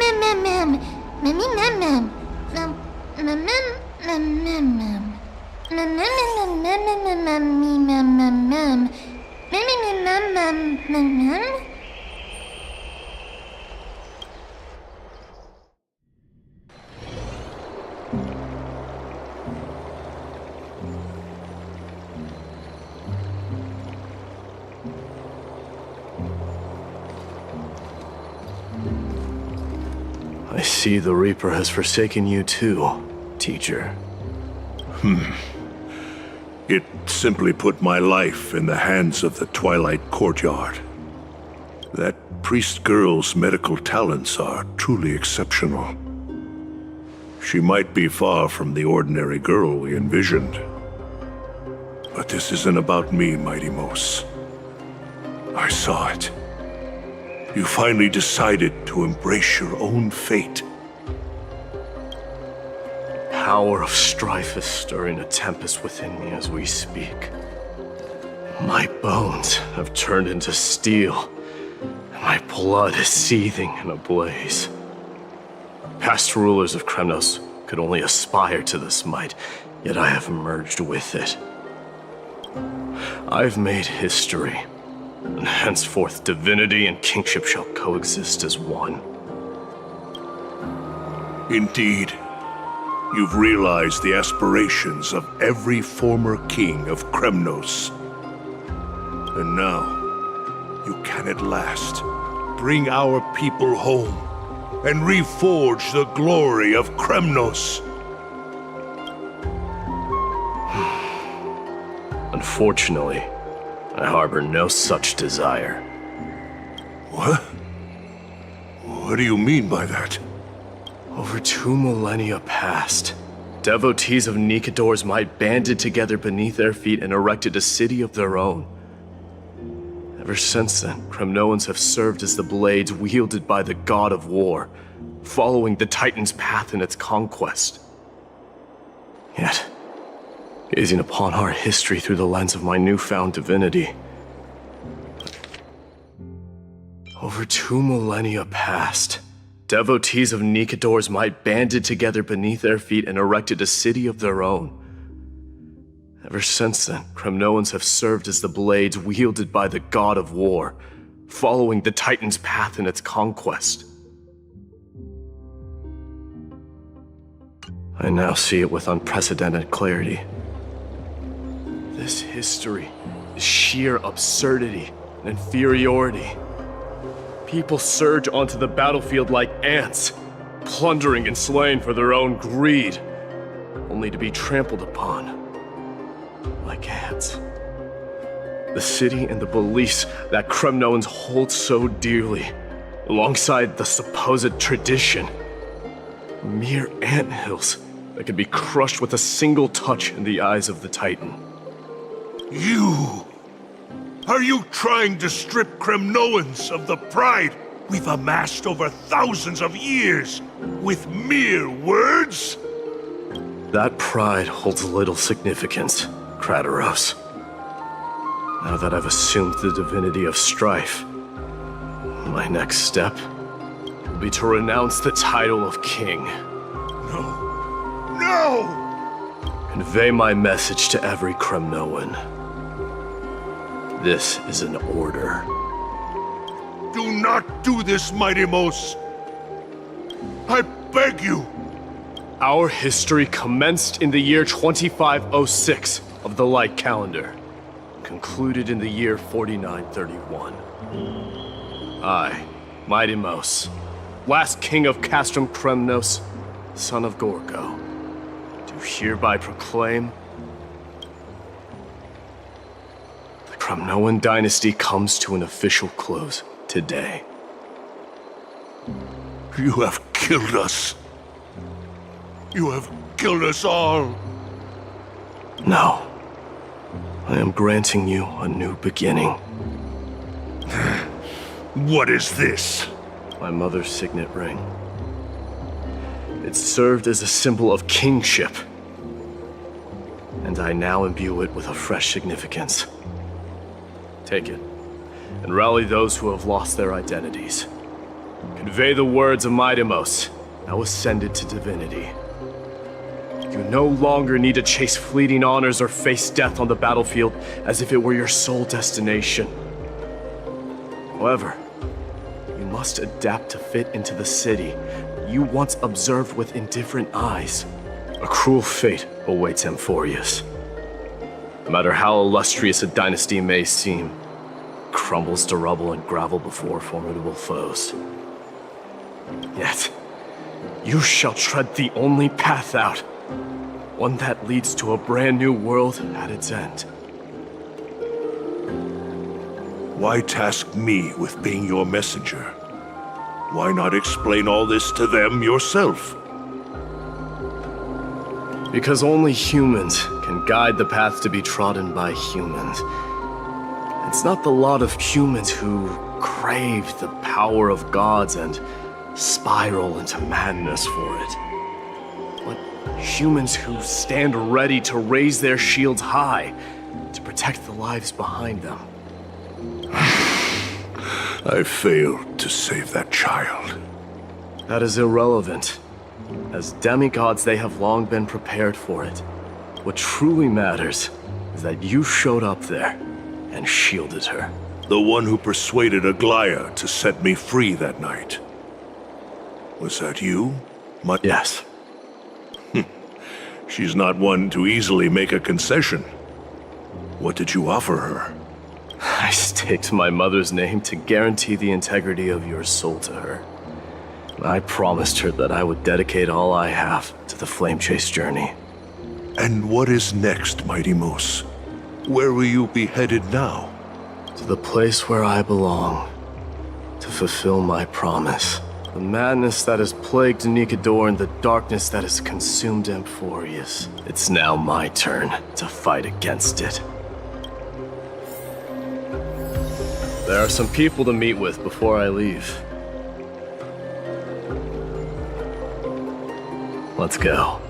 I see the Reaper has forsaken you too, teacher. It simply put my life in the hands of the Twilight Courtyard. That priest girl's medical talents are truly exceptional. She might be far from the ordinary girl we envisioned. But this isn't about me, Mighty Mos. I saw it. You finally decided to embrace your own fate. Power of strife is stirring a tempest within me as we speak. My bones have turned into steel, and my blood is seething in a blaze. Past rulers of Kremnos could only aspire to this might, yet I have merged with it. I've made history, and henceforth divinity and kingship shall coexist as one. Indeed, you've realized the aspirations of every former king of Kremnos. And now, you can at last bring our people home and reforge the glory of Kremnos. Unfortunately, I harbor no such desire. What? What do you mean by that? Over 2 millennia past, devotees of Nikador's might banded together beneath their feet and erected a city of their own. Ever since then, Kremnoans have served as the blades wielded by the god of war, following the Titan's path in its conquest. Yet, gazing upon our history through the lens of my newfound divinity, over 2 millennia past, devotees of Nikador's might banded together beneath their feet and erected a city of their own. Ever since then, Kremnoans have served as the blades wielded by the god of war, following the Titan's path in its conquest. I now see it with unprecedented clarity. This history is sheer absurdity and inferiority. People surge onto the battlefield like ants, plundering and slaying for their own greed, only to be trampled upon like ants. The city and the beliefs that Kremnoans hold so dearly, alongside the supposed tradition, mere anthills that could be crushed with a single touch in the eyes of the Titan. You! Are you trying to strip Kremnoans of the pride we've amassed over thousands of years with mere words? That pride holds little significance, Krateros. Now that I've assumed the divinity of strife, my next step will be to renounce the title of king. No! Convey my message to every Kremnoan. This is an order. Do not do this, Mighty Mos. I beg you. Our history commenced in the year 2506 of the Light Calendar, concluded in the year 4931. I, Mighty Mos, last king of Castrum Kremnos, son of Gorgo, do hereby proclaim the Kremnoan dynasty comes to an official close today. You have killed us. You have killed us all. No. I am granting you a new beginning. What is this? My mother's signet ring. It served as a symbol of kingship. And I now imbue it with a fresh significance. Take it, and rally those who have lost their identities. Convey the words of Maidimos, now ascended to divinity. You no longer need to chase fleeting honors or face death on the battlefield as if it were your sole destination. However, you must adapt to fit into the city you once observed with indifferent eyes. A cruel fate awaits Amphorius. No matter how illustrious a dynasty may seem, it crumbles to rubble and gravel before formidable foes. Yet, you shall tread the only path out, one that leads to a brand new world at its end. Why task me with being your messenger? Why not explain all this to them yourself? Because only humans can guide the path to be trodden by humans. It's not the lot of humans who crave the power of gods and spiral into madness for it, but humans who stand ready to raise their shields high to protect the lives behind them. I failed to save that child. That is irrelevant. As demigods, they have long been prepared for it. What truly matters is that you showed up there and shielded her. The one who persuaded Aglaya to set me free that night. Was that you? Yes. She's not one to easily make a concession. What did you offer her? I staked my mother's name to guarantee the integrity of your soul to her. I promised her that I would dedicate all I have to the Flame Chase journey. And what is next, Maidimos? Where will you be headed now? To the place where I belong, to fulfill my promise. The madness that has plagued Nikador and the darkness that has consumed Amphorius. It's now my turn to fight against it. There are some people to meet with before I leave. Let's go.